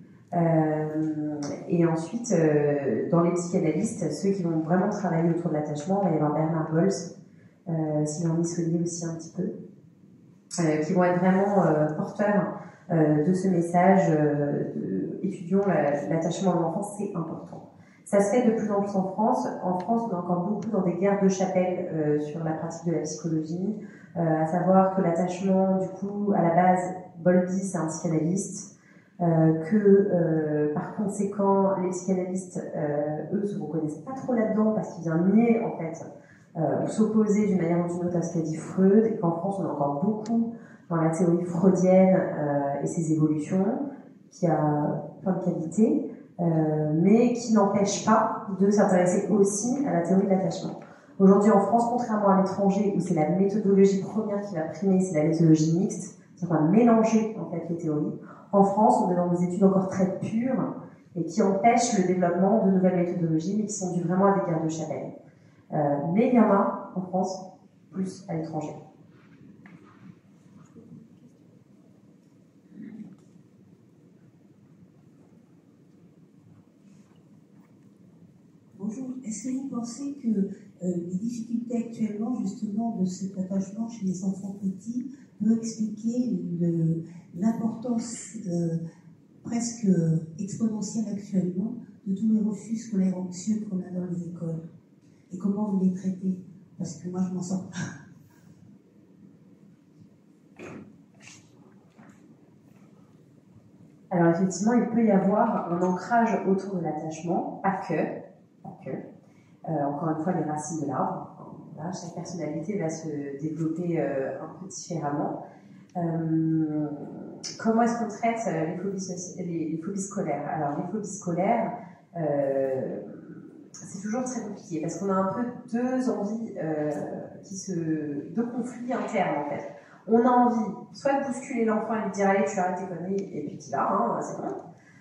Et ensuite, dans les psychanalystes, ceux qui vont vraiment travailler autour de l'attachement, il va y avoir Bernard Goltz, Sylvain Missonnier aussi un petit peu, qui vont être vraiment porteurs de ce message étudions l'attachement à l'enfant, c'est important. Ça se fait de plus en plus en France. En France, on est encore beaucoup dans des guerres de chapelle sur la pratique de la psychologie, à savoir que l'attachement, du coup, à la base, Bowlby, c'est un psychanalyste, par conséquent, les psychanalystes, eux, se reconnaissent pas trop là-dedans parce qu'il vient nier, en fait, s'opposer d'une manière ou d'une autre à ce qu'a dit Freud, et qu'en France, on est encore beaucoup dans la théorie freudienne et ses évolutions, qui a plein de qualités, mais qui n'empêche pas de s'intéresser aussi à la théorie de l'attachement. Aujourd'hui, en France, contrairement à l'étranger, où c'est la méthodologie première qui va primer, c'est la méthodologie mixte, c'est-à-dire qu'on va mélanger en fait les théories. En France, on est dans des études encore très pures et qui empêchent le développement de nouvelles méthodologies, mais qui sont dues vraiment à des guerres de chapelle. Mais il y en a en France, plus à l'étranger. Bonjour, est-ce que vous pensez que les difficultés actuellement, justement, de cet attachement chez les enfants petits peut expliquer l'importance presque exponentielle actuellement de tous les refus scolaires anxieux qu'on a dans les écoles? Et comment vous les traitez? Parce que moi, je m'en sors pas. Alors effectivement, il peut y avoir un ancrage autour de l'attachement, pas que. Encore une fois, les racines de l'arbre. Voilà, chaque personnalité va se développer un peu différemment. Comment est-ce qu'on traite les phobies scolaires? Alors, les phobies scolaires, c'est toujours très compliqué parce qu'on a un peu deux envies, deux conflits internes en fait. On a envie soit de bousculer l'enfant et lui dire allez, tu arrêtes tes conneries et puis tu vas, c'est bon.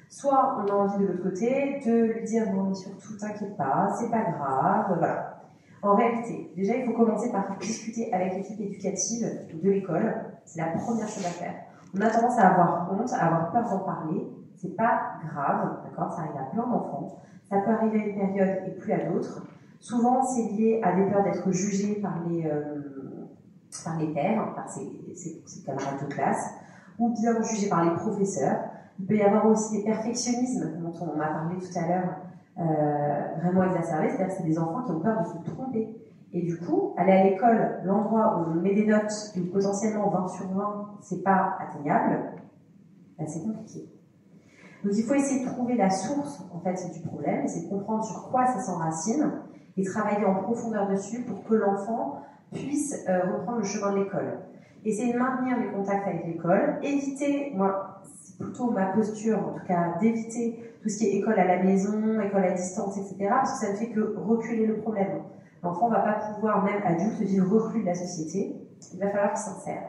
Soit on a envie de l'autre côté de lui dire non mais surtout t'inquiète pas, c'est pas grave, voilà. En réalité, déjà il faut commencer par discuter avec l'équipe éducative de l'école, c'est la première chose à faire. On a tendance à avoir honte, à avoir peur d'en parler, c'est pas grave, d'accord, ça arrive à plein d'enfants, ça peut arriver à une période et plus à d'autres. Souvent c'est lié à des peurs d'être jugé par les pairs, par ses camarades de classe, ou bien jugé par les professeurs. Il peut y avoir aussi des perfectionnismes dont on a parlé tout à l'heure, vraiment exacerbés, c'est-à-dire que c'est des enfants qui ont peur de se tromper. Et du coup, aller à l'école, l'endroit où on met des notes, où potentiellement 20 sur 20, c'est pas atteignable, ben c'est compliqué. Donc il faut essayer de trouver la source en fait, du problème, essayer de comprendre sur quoi ça s'enracine, et travailler en profondeur dessus pour que l'enfant puisse reprendre le chemin de l'école. Essayer de maintenir les contacts avec l'école, éviter, moi, c'est plutôt ma posture, en tout cas, d'éviter tout ce qui est école à la maison, école à distance, etc., parce que ça ne fait que reculer le problème. L'enfant ne va pas pouvoir, même adulte, vivre reclus de la société. Il va falloir qu'il s'en serve.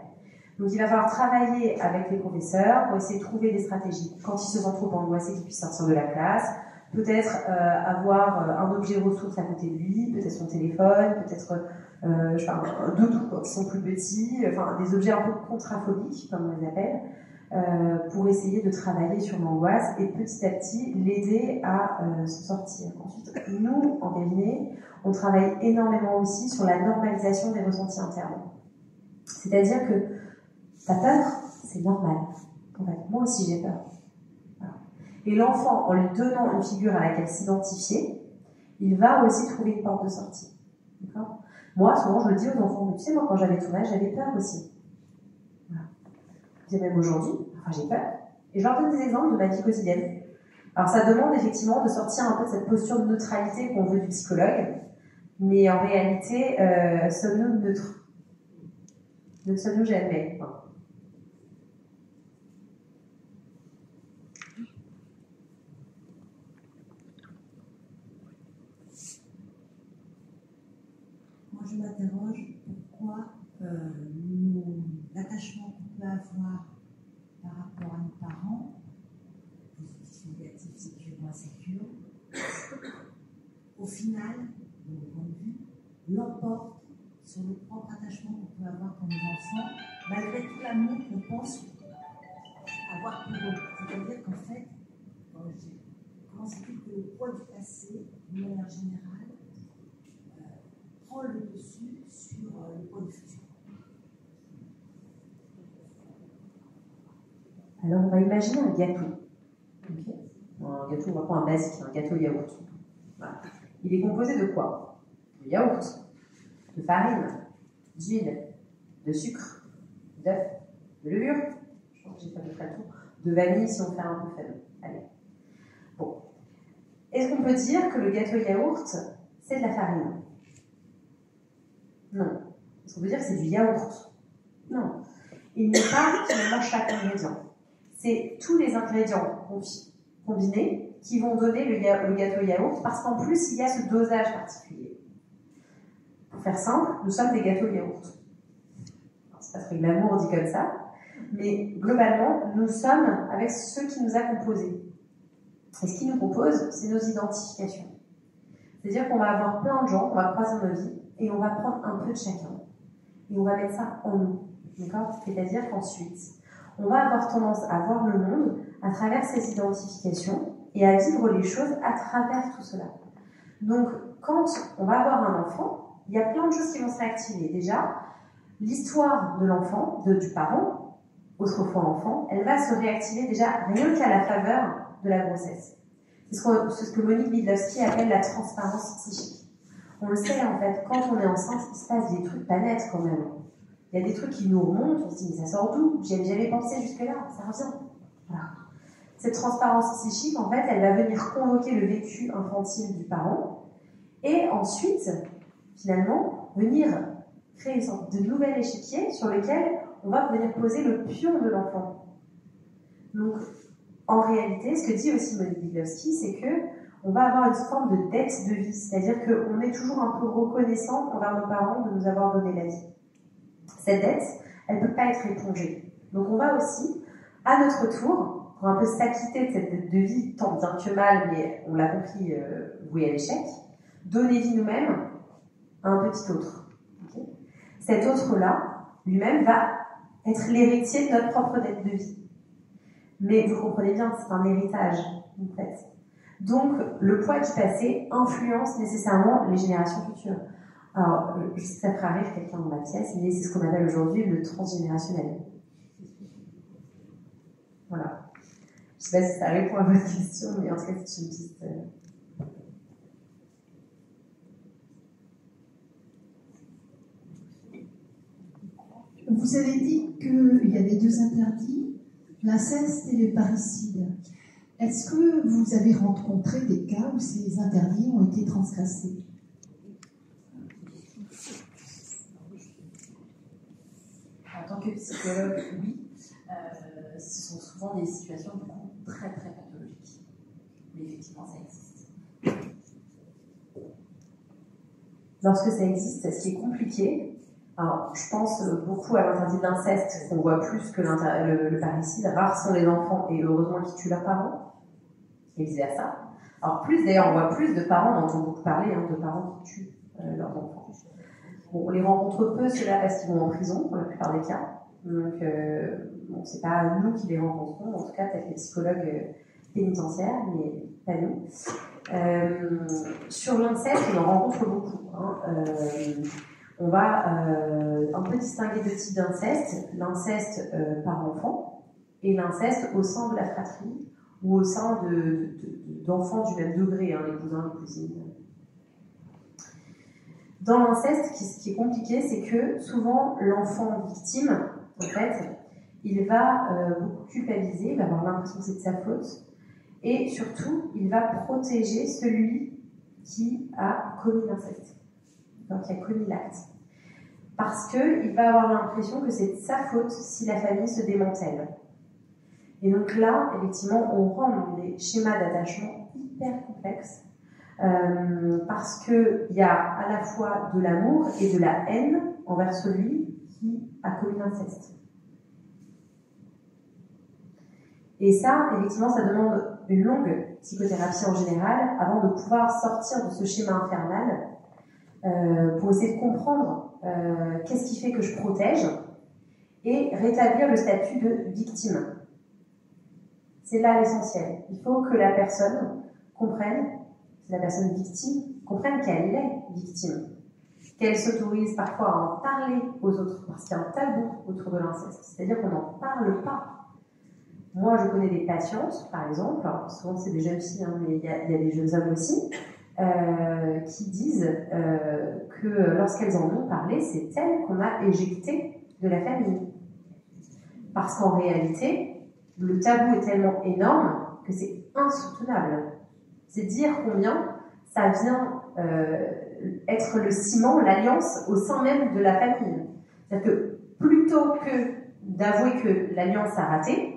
Donc il va falloir travailler avec les professeurs pour essayer de trouver des stratégies. Quand il se sent trop angoissé, qu'il puisse sortir de la classe, peut-être avoir un objet ressource à côté de lui, peut-être son téléphone, peut-être je sais pas, un doudou quand ils sont plus petits, enfin des objets un peu contraphobiques, comme on les appelle, pour essayer de travailler sur l'angoisse et petit à petit l'aider à s'en sortir. Ensuite, nous, en cabinet, on travaille énormément aussi sur la normalisation des ressentis internes. C'est-à-dire que t'as peur, c'est normal. En fait, moi aussi j'ai peur. Voilà. Et l'enfant, en lui donnant une figure à laquelle s'identifier, il va aussi trouver une porte de sortie. D'accord ? Moi, souvent, je le dis aux enfants, mais tu sais, moi, quand j'avais ton âge, j'avais peur aussi. Voilà. Et même aujourd'hui, enfin, j'ai peur. Et je leur donne des exemples de ma vie quotidienne. Alors, ça demande effectivement de sortir un peu de cette posture de neutralité qu'on veut du psychologue, mais en réalité, sommes-nous neutres ? Ne sommes-nous jamais ? Enfin, je m'interroge pourquoi l'attachement qu'on peut avoir par rapport à nos parents, positif, négatif, sécure ou insécure, au final, de mon point de vue, l'emporte sur le propre attachement qu'on peut avoir pour nos enfants, malgré tout l'amour qu'on pense avoir pour eux. C'est-à-dire qu'en fait, comment c'est que le poids du passé, de manière générale, prend le dessus sur le point de futur. Alors, on va imaginer un gâteau. Okay. Un gâteau, on va prendre un basique, un gâteau yaourt. Voilà. Il est composé de quoi ? De yaourt, de farine, d'huile, de sucre, d'œuf, de levure, je pense que j'ai fait à peu près le tour, de vanille si on fait un peu faible. Allez. Bon. Est-ce qu'on peut dire que le gâteau yaourt, c'est de la farine ? Non. Est-ce qu'on peut dire que c'est du yaourt ? Non. Il n'est pas finalement chaque ingrédient. C'est tous les ingrédients combinés qui vont donner le gâteau yaourt, parce qu'en plus, il y a ce dosage particulier. Pour faire simple, nous sommes des gâteaux yaourt. C'est pas très glamour dit comme ça, mais globalement, nous sommes avec ce qui nous a composés. Et ce qui nous compose, c'est nos identifications. C'est-à-dire qu'on va avoir plein de gens, on va croiser nos vies, et on va prendre un peu de chacun. Et on va mettre ça en nous. D'accord ? C'est-à-dire qu'ensuite, on va avoir tendance à voir le monde à travers ces identifications et à vivre les choses à travers tout cela. Donc, quand on va avoir un enfant, il y a plein de choses qui vont se réactiver. Déjà, l'histoire de l'enfant, du parent, autrefois enfant, elle va se réactiver déjà rien qu'à la faveur de la grossesse. C'est ce que Monique Wydlowski appelle la transparence psychique. On le sait, en fait, quand on est enceinte, il se passe des trucs pas nets quand même. Il y a des trucs qui nous remontent, on se dit, mais ça sort d'où ? J'y avais jamais pensé jusque-là, ça revient. Voilà. Cette transparence psychique, en fait, elle va venir convoquer le vécu infantile du parent et ensuite, finalement, venir créer une sorte de nouvel échiquier sur lequel on va venir poser le pion de l'enfant. Donc, en réalité, ce que dit aussi Monique Wydlowski, c'est que on va avoir une forme de dette de vie, c'est-à-dire qu'on est toujours un peu reconnaissant envers nos parents de nous avoir donné la vie. Cette dette, elle ne peut pas être épongée. Donc on va aussi, à notre tour, pour un peu s'acquitter de cette dette de vie, tant bien que mal, mais on l'a compris, vouée à l'échec, donner vie nous-mêmes à un petit autre. Okay ? Cet autre-là, lui-même, va être l'héritier de notre propre dette de vie. Mais vous comprenez bien, c'est un héritage, en fait. Donc, le poids du passé influence nécessairement les générations futures. Alors, je sais que ça fera rire quelqu'un dans la pièce, mais c'est ce qu'on appelle aujourd'hui le transgénérationnel. Voilà. Je ne sais pas si ça répond à votre question, mais en tout cas, c'est une piste. Vous avez dit qu'il y avait deux interdits, l'inceste et le parricide. Est-ce que vous avez rencontré des cas où ces interdits ont été transgressés ? En tant que psychologue, oui. Ce sont souvent des situations du coup très très pathologiques. Mais effectivement, ça existe. Lorsque ça existe, ce qui est compliqué, alors je pense beaucoup à l'interdit de l'inceste, qu'on voit plus que le parricide. Rares sont les enfants, et heureusement, qui tuent leurs parents, et vice-versa. Alors d'ailleurs, on voit plus de parents, on entend beaucoup parler, de parents qui tuent leurs enfants. Bon, on les rencontre peu, ceux-là, parce qu'ils vont en prison, pour la plupart des cas. Donc, c'est pas nous qui les rencontrons, en tout cas, peut-être les psychologues pénitentiaires, mais pas nous. Sur l'inceste, on en rencontre beaucoup. On va un peu distinguer deux types d'inceste. L'inceste par enfant et l'inceste au sein de la fratrie ou au sein d'enfants du même degré, les cousins, les cousines. Dans l'inceste, ce qui est compliqué, c'est que souvent l'enfant victime, en fait, il va beaucoup culpabiliser, il va avoir l'impression que c'est de sa faute, et surtout, il va protéger celui qui a commis l'inceste, donc qui a commis l'acte. Parce qu'il va avoir l'impression que c'est de sa faute si la famille se démantèle. Et donc là, effectivement, on rentre dans des schémas d'attachement hyper complexes, parce qu'il y a à la fois de l'amour et de la haine envers celui qui a commis l'inceste. Et ça, effectivement, ça demande une longue psychothérapie en général avant de pouvoir sortir de ce schéma infernal pour essayer de comprendre qu'est-ce qui fait que je protège et rétablir le statut de victime. C'est là l'essentiel. Il faut que la personne comprenne, la personne victime, comprenne qu'elle est victime, qu'elle s'autorise parfois à en parler aux autres, parce qu'il y a un tabou autour de l'inceste, c'est-à-dire qu'on n'en parle pas. Moi, je connais des patientes, par exemple, souvent c'est des jeunes filles, mais il y a des jeunes hommes aussi, qui disent que lorsqu'elles en ont parlé, c'est elles qu'on a éjectées de la famille. Parce qu'en réalité, le tabou est tellement énorme que c'est insoutenable. C'est dire combien ça vient être le ciment, l'alliance au sein même de la famille. C'est-à-dire que plutôt que d'avouer que l'alliance a raté,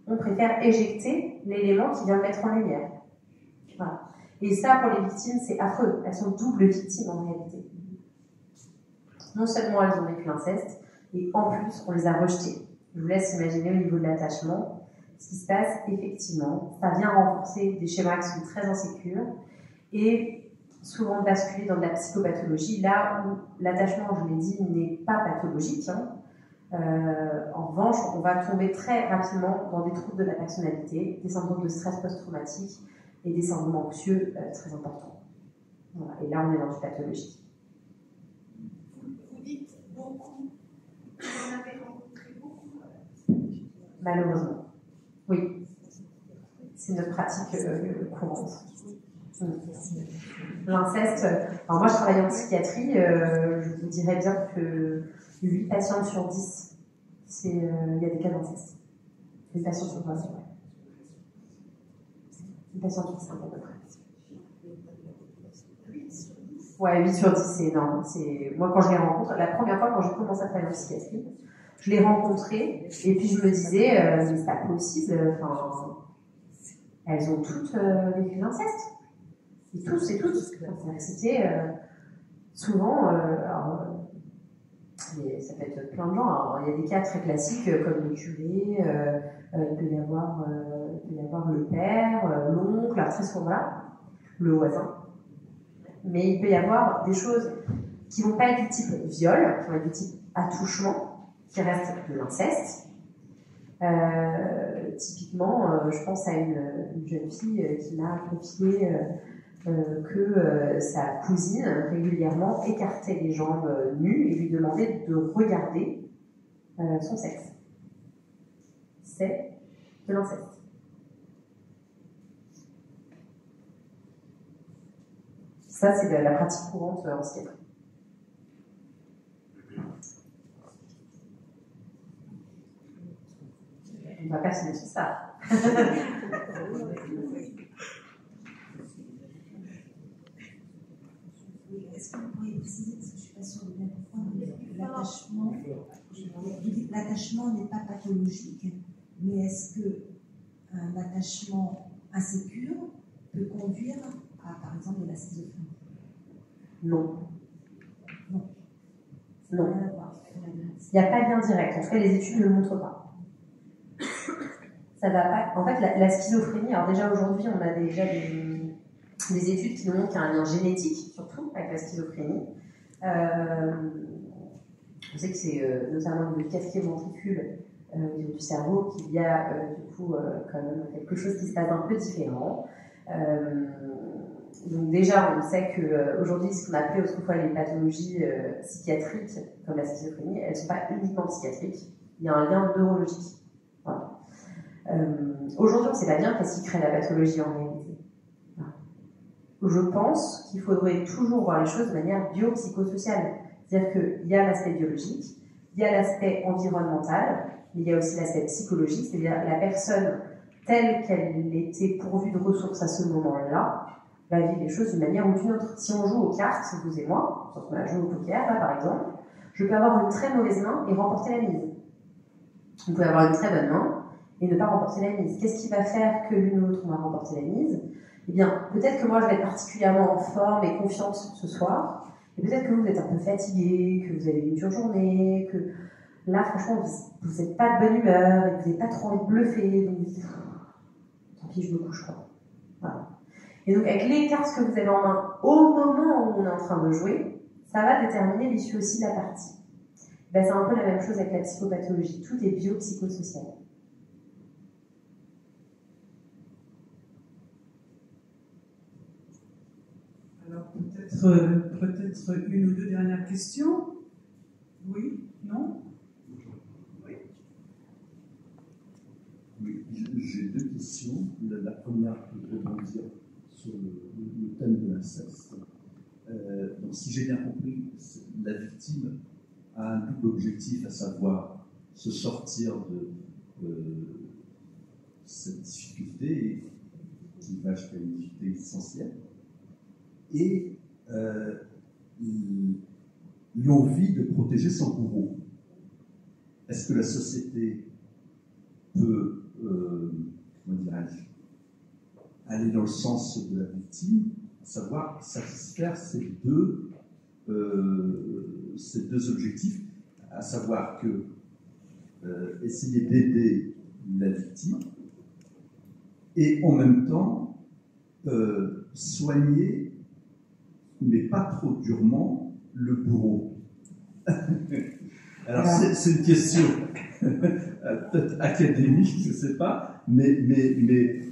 on préfère éjecter l'élément qui vient de mettre en lumière. Voilà. Et ça, pour les victimes, c'est affreux. Elles sont doubles victimes en réalité. Non seulement elles ont vécu l'inceste, et en plus, on les a rejetées. Je vous laisse imaginer au niveau de l'attachement ce qui se passe effectivement. Ça vient renforcer des schémas qui sont très insécures et souvent basculer dans de la psychopathologie, là où l'attachement, je l'ai dit, n'est pas pathologique. En revanche, on va tomber très rapidement dans des troubles de la personnalité, des syndromes de stress post-traumatique et des syndromes anxieux très importants. Voilà. Et là, on est dans du pathologique. Vous dites beaucoup, vous en avez rencontré beaucoup. Malheureusement. Oui. C'est notre pratique courante. L'inceste, alors moi je travaille en psychiatrie, je vous dirais bien que 8 patients sur 10, il y a des cas d'inceste. 8 patients sur 10, ouais. 8 patients sur 10, à peu près. Ouais, 8 sur 10, c'est énorme. Moi quand je les rencontre, la première fois quand j'ai commencé à travailler en psychiatrie, je les rencontrais et puis je me disais, mais c'est pas possible, elles ont toutes vécu l'inceste. Et tous et toutes. C'était souvent, ça peut être plein de gens. Alors, il y a des cas très classiques comme le curé, il peut y avoir le père, l'oncle, très souvent là, le voisin. Mais il peut y avoir des choses qui ne vont pas être du type viol, qui vont être du type attouchement, qui restent de l'inceste. Typiquement, je pense à une jeune fille qui m'a confié que sa cousine régulièrement écartait les jambes nues et lui demandait de regarder son sexe. C'est de l'inceste. Ça, c'est de la pratique courante en psychiatrie. On ne va pas se mettre sur ça. Est-ce que vous pourriez préciser, parce que je ne suis pas sûre de bien comprendre, l'attachement n'est pas pathologique, mais est-ce qu'un attachement insécure peut conduire à, par exemple, de la schizophrénie? Non. Non. Non. Il n'y a pas de lien direct. En tout cas, les études ne le montrent pas. ça va pas. En fait, la schizophrénie, alors déjà aujourd'hui, on a déjà des études qui nous montrent qu'il y a un lien génétique, surtout, avec la schizophrénie. On sait que c'est notamment le 4e ventricule du cerveau qu'il y a du coup quand même quelque chose qui se passe un peu différent. Donc déjà, on sait qu'aujourd'hui, ce qu'on appelait autrefois les pathologies psychiatriques, comme la schizophrénie, elles ne sont pas uniquement psychiatriques. Il y a un lien neurologique. Voilà. Aujourd'hui, on ne sait pas bien qu'est-ce qui crée la pathologie en réalité. Voilà. Je pense qu'il faudrait toujours voir les choses de manière biopsychosociale. C'est-à-dire qu'il y a l'aspect biologique, il y a l'aspect environnemental, mais il y a aussi l'aspect psychologique, c'est-à-dire la personne telle qu'elle était pourvue de ressources à ce moment-là, va vivre les choses d'une manière ou d'une autre. Si on joue aux cartes, vous et moi, quand on a joué au poker, là par exemple, je peux avoir une très mauvaise main et remporter la mise. Vous pouvez avoir une très bonne main et ne pas remporter la mise. Qu'est-ce qui va faire que l'une ou l'autre va remporter la mise? Eh bien, peut-être que moi je vais être particulièrement en forme et confiante ce soir, et peut-être que vous êtes un peu fatigué, que vous avez une dure journée, que là, franchement, vous n'êtes pas de bonne humeur, et que vous n'avez pas trop envie de bluffer, donc vous dites, tant pis, je me couche pas. Voilà. Et donc, avec les cartes que vous avez en main, au moment où on est en train de jouer, ça va déterminer l'issue aussi de la partie. Ben, c'est un peu la même chose avec la psychopathologie. Tout est biopsychosocial. Alors, peut-être une ou deux dernières questions. Oui? Non? Oui, j'ai deux questions. La première, pour rebondir sur le thème de l'inceste. Donc, si j'ai bien compris, la victime a un double objectif, à savoir se sortir de cette difficulté qui va jusqu'à une difficulté existentielle, et l'envie de protéger son bourreau. Est-ce que la société peut, comment dirais-je, aller dans le sens de la victime, à savoir satisfaire ces deux objectifs, à savoir que essayer d'aider la victime et en même temps soigner, mais pas trop durement, le bourreau. Alors c'est une question peut-être académique, je ne sais pas, mais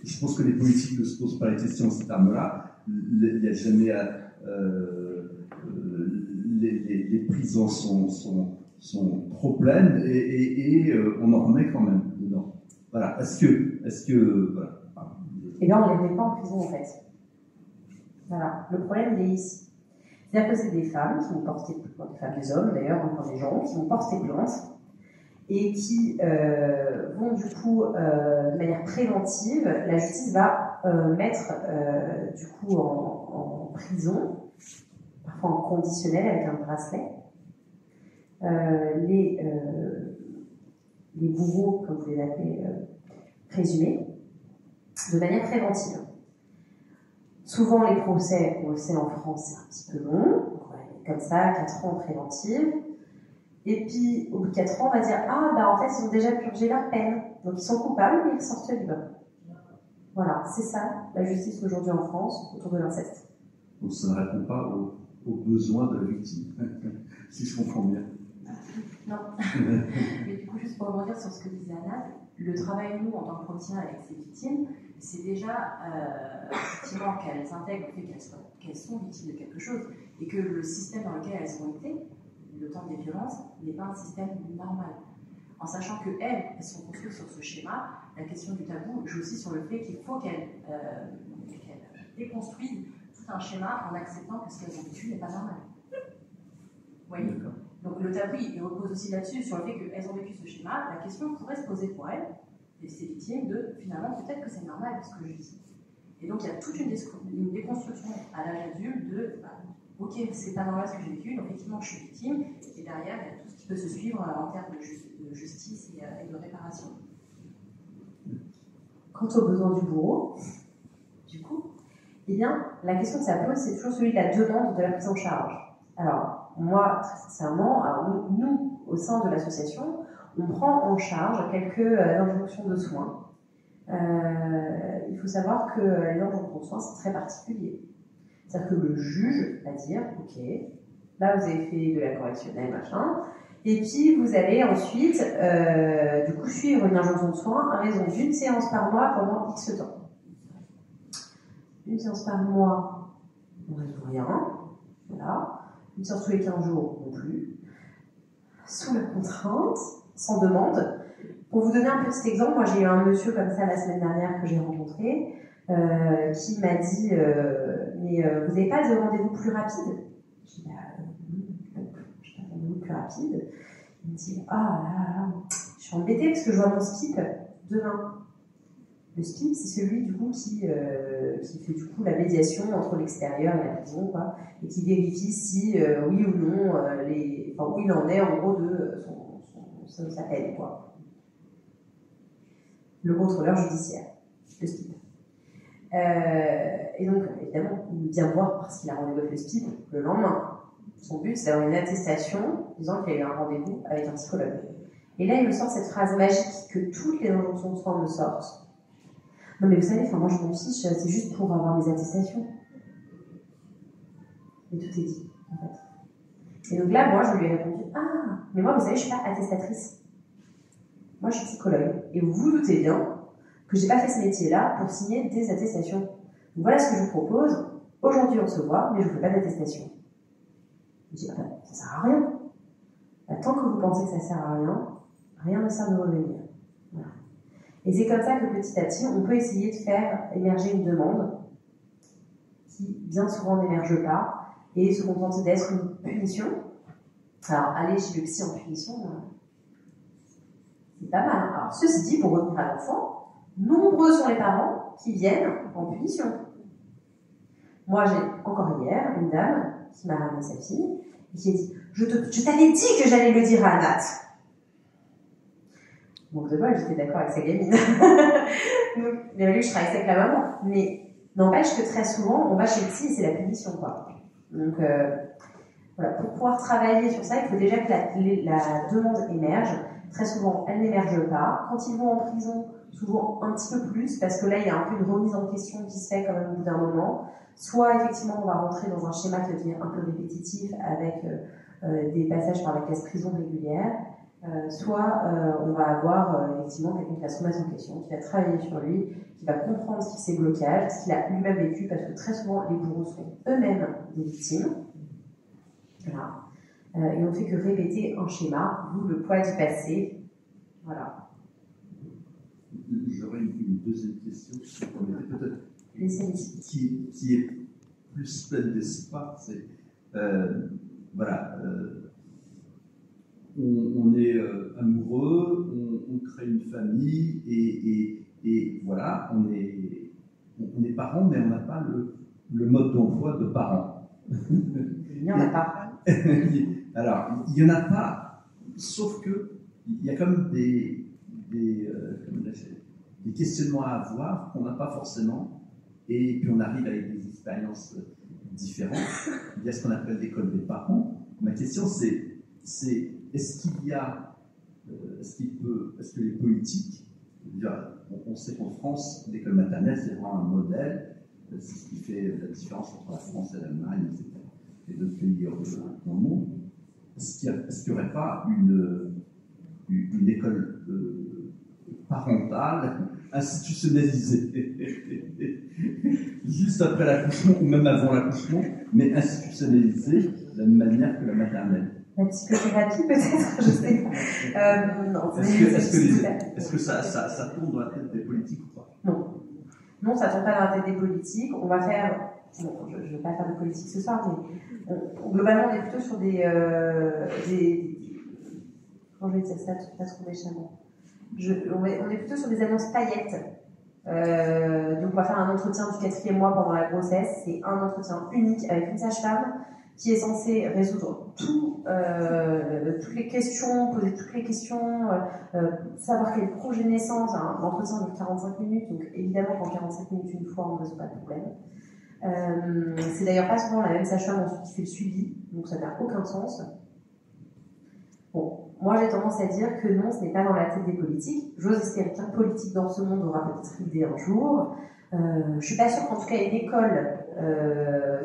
je pense que les politiques ne se posent pas la question en ces termes-là. Il n'y a jamais les prisons sont trop pleines et on en remet quand même dedans. Voilà. Est-ce que voilà. Et bien, on ne les met pas en prison en fait. Voilà. Le problème, il est ici. C'est-à-dire que c'est des femmes qui vont porter, des femmes, des hommes d'ailleurs, encore des gens, qui vont porter plainte et qui vont du coup, de manière préventive, la justice va mettre du coup en prison, parfois en conditionnel avec un bracelet, les bourreaux, comme vous les appelez, présumés, de manière préventive. Souvent, les procès, on le sait en France, c'est un petit peu long, comme ça, 4 ans préventive. Et puis, au bout de 4 ans, on va dire, ah, bah en fait, ils ont déjà purgé leur peine. Donc, ils sont coupables, mais ils sortent libres. Voilà, c'est ça, la justice aujourd'hui en France, autour de l'inceste. Donc, ça ne répond pas aux besoins de la victime, si je comprends bien. Non. Mais du coup, juste pour rebondir sur ce que disait Anna, le travail, nous, en tant que professionnels avec ces victimes, c'est déjà effectivement qu'elles intègrent le fait qu'elles sont victimes de quelque chose et que le système dans lequel elles ont été, le temps des violences, n'est pas un système normal. En sachant qu'elles sont construites sur ce schéma, la question du tabou joue aussi sur le fait qu'il faut qu'elles déconstruisent tout un schéma en acceptant que ce qu'elles ont vécu n'est pas normal. Vous voyez ? Donc le tabou, il repose aussi là-dessus, sur le fait qu'elles ont vécu ce schéma. La question pourrait se poser pour elles, et ces victimes, de finalement, peut-être que c'est normal ce que je dis. Et donc il y a toute une déconstruction à l'âge adulte de ok, c'est pas normal ce que j'ai vécu, donc effectivement je suis victime, et derrière il y a tout ce qui peut se suivre en termes de justice et de réparation. Quant aux besoins du bourreau, du coup, eh bien, la question que ça pose, c'est toujours celui de la demande de la prise en charge. Alors, moi, très sincèrement, nous, au sein de l'association, on prend en charge quelques injonctions de soins il faut savoir que les injonctions de soins, c'est très particulier. C'est-à-dire que le juge va dire, ok, là vous avez fait de la correctionnelle, machin, et puis vous allez ensuite, du coup, suivre une injonction de soins à raison d'une séance par mois pendant X temps. Une séance par mois, on ne résout rien, voilà. Une séance tous les 15 jours, non plus. Sous la contrainte, sans demande. Pour vous donner un petit exemple, moi j'ai eu un monsieur comme ça la semaine dernière que j'ai rencontré, qui m'a dit mais vous n'avez pas de rendez-vous plus rapide? Je dis je n'ai pas de rendez-vous plus rapide. Il me dit ah là, je suis embêtée parce que je vois mon SPIP demain. Le SPIP, c'est celui du coup qui fait du coup la médiation entre l'extérieur et la prison, quoi, et qui vérifie si oui ou non où il en est en gros de sa peine, quoi. Le contrôleur judiciaire, le SPIP. Et donc, évidemment, il vient voir parce qu'il a rendez-vous avec le SPIP le lendemain. Son but, c'est d'avoir une attestation disant qu'il a eu un rendez-vous avec un psychologue. Et là, il me sort cette phrase magique que toutes les injonctions de soins me sortent. Non, mais vous savez, moi, je m'en fiche, c'est juste pour avoir mes attestations. Et tout est dit, en fait. Et donc là, moi, je lui ai répondu, ah, mais moi, vous savez, je ne suis pas attestatrice. Moi, je suis psychologue. Et vous vous doutez bien que je n'ai pas fait ce métier-là pour signer des attestations. Donc voilà ce que je vous propose. Aujourd'hui, on se voit, mais je ne vous fais pas d'attestation. Je dis, ah ben, ça ne sert à rien. Ben, tant que vous pensez que ça ne sert à rien, rien ne sert de revenir. Voilà. Et c'est comme ça que petit à petit, on peut essayer de faire émerger une demande qui, bien souvent, n'émerge pas et se contente d'être une punition. Alors, aller chez le psy en punition, c'est pas mal. Alors, ceci dit, pour revenir à l'enfant, nombreux sont les parents qui viennent en punition. Moi, j'ai encore hier une dame qui m'a ramené sa fille et qui a dit « Je t'avais dit que j'allais le dire à Anat !» Donc, de bol, j'étais d'accord avec sa gamine. Donc, il a fallu que je travaille avec la maman. Mais n'empêche que très souvent, on va chez le psy et c'est la punition, quoi. Donc, voilà, pour pouvoir travailler sur ça, il faut déjà que la demande émerge. Très souvent, elle n'émerge pas. Quand ils vont en prison, souvent un petit peu plus, parce que là, il y a un peu une remise en question qui se fait quand même au bout d'un moment. Soit, effectivement, on va rentrer dans un schéma qui va devenir un peu répétitif avec des passages par la case prison régulière. Soit, on va avoir effectivement quelqu'un qui va se remettre en question, qui va travailler sur lui, qui va comprendre ce qui s'est blocage, ce qu'il a lui-même vécu, parce que très souvent, les bourreaux sont eux-mêmes des victimes. Voilà. Et on ne fait que répéter un schéma, d'où le poids du passé. Voilà. J'aurais une deuxième question, peut-être qui est plus pleine d'espoir. C'est voilà, on est amoureux, on crée une famille et voilà, on est parents, mais on n'a pas le mode d'emploi de parents. Il n'y en a pas. Alors, il n'y en a pas, sauf que il y a comme des questionnements à avoir qu'on n'a pas forcément, et puis on arrive avec des expériences différentes. Il y a ce qu'on appelle l'école des parents. Ma question c'est est-ce que les politiques, on sait qu'en France, l'école maternelle c'est vraiment un modèle, c'est ce qui fait la différence entre la France et l'Allemagne, etc. et d'autres pays dans le monde. Est-ce qu'il n'y aurait pas une école parentale institutionnalisée juste après l'accouchement ou même avant l'accouchement, mais institutionnalisée de la même manière que la maternelle? La psychothérapie peut-être, je sais pas. Non. Est-ce que ça tourne dans la tête des politiques ou pas? Non, ça ne tourne pas dans la tête des politiques. On va faire... Bon, je ne vais pas faire de politique ce soir, mais globalement, on est plutôt sur des comment je vais dire ça, pas trop méchamment. On est plutôt sur des annonces paillettes. Donc, on va faire un entretien du 4e mois pendant la grossesse. C'est un entretien unique avec une sage-femme qui est censée résoudre toutes les questions, poser toutes les questions, savoir quel projet de naissance. L'entretien dure 45 minutes, donc évidemment, qu'en 45 minutes une fois, on ne résout pas de problème. C'est d'ailleurs pas souvent la même sage-femme ensuite qui fait le suivi, donc ça n'a aucun sens. Bon, moi j'ai tendance à dire que non, ce n'est pas dans la tête des politiques. J'ose espérer qu'un politique dans ce monde aura peut-être l'idée un jour. Je suis pas sûre qu'en tout cas une école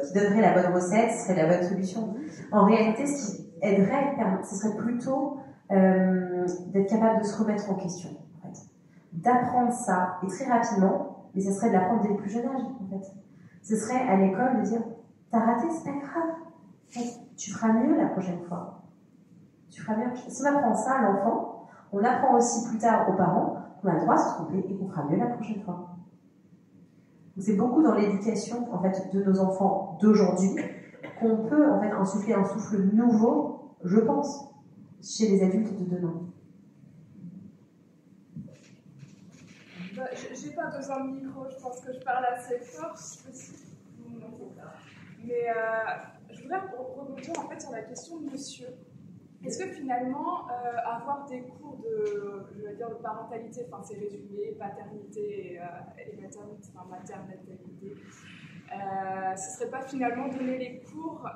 qui donnerait la bonne recette serait la bonne solution. En réalité, ce qui aiderait, ce serait plutôt d'être capable de se remettre en question, en fait. D'apprendre ça, et très rapidement, mais ça serait de l'apprendre dès le plus jeune âge, en fait. Ce serait à l'école de dire, t'as raté, c'est pas grave. Tu feras mieux la prochaine fois. Tu feras mieux. Si on apprend ça à l'enfant, on apprend aussi plus tard aux parents qu'on a le droit de se tromper et qu'on fera mieux la prochaine fois. C'est beaucoup dans l'éducation en fait, de nos enfants d'aujourd'hui qu'on peut en fait, insuffler un souffle nouveau, je pense, chez les adultes de demain. J'ai pas besoin de micro, je pense que je parle assez fort. Mais je voudrais rebondir en fait sur la question de monsieur. Est-ce que finalement, avoir des cours de parentalité, enfin c'est résumé, paternité et maternité, enfin maternalité, ce serait pas finalement donner les cours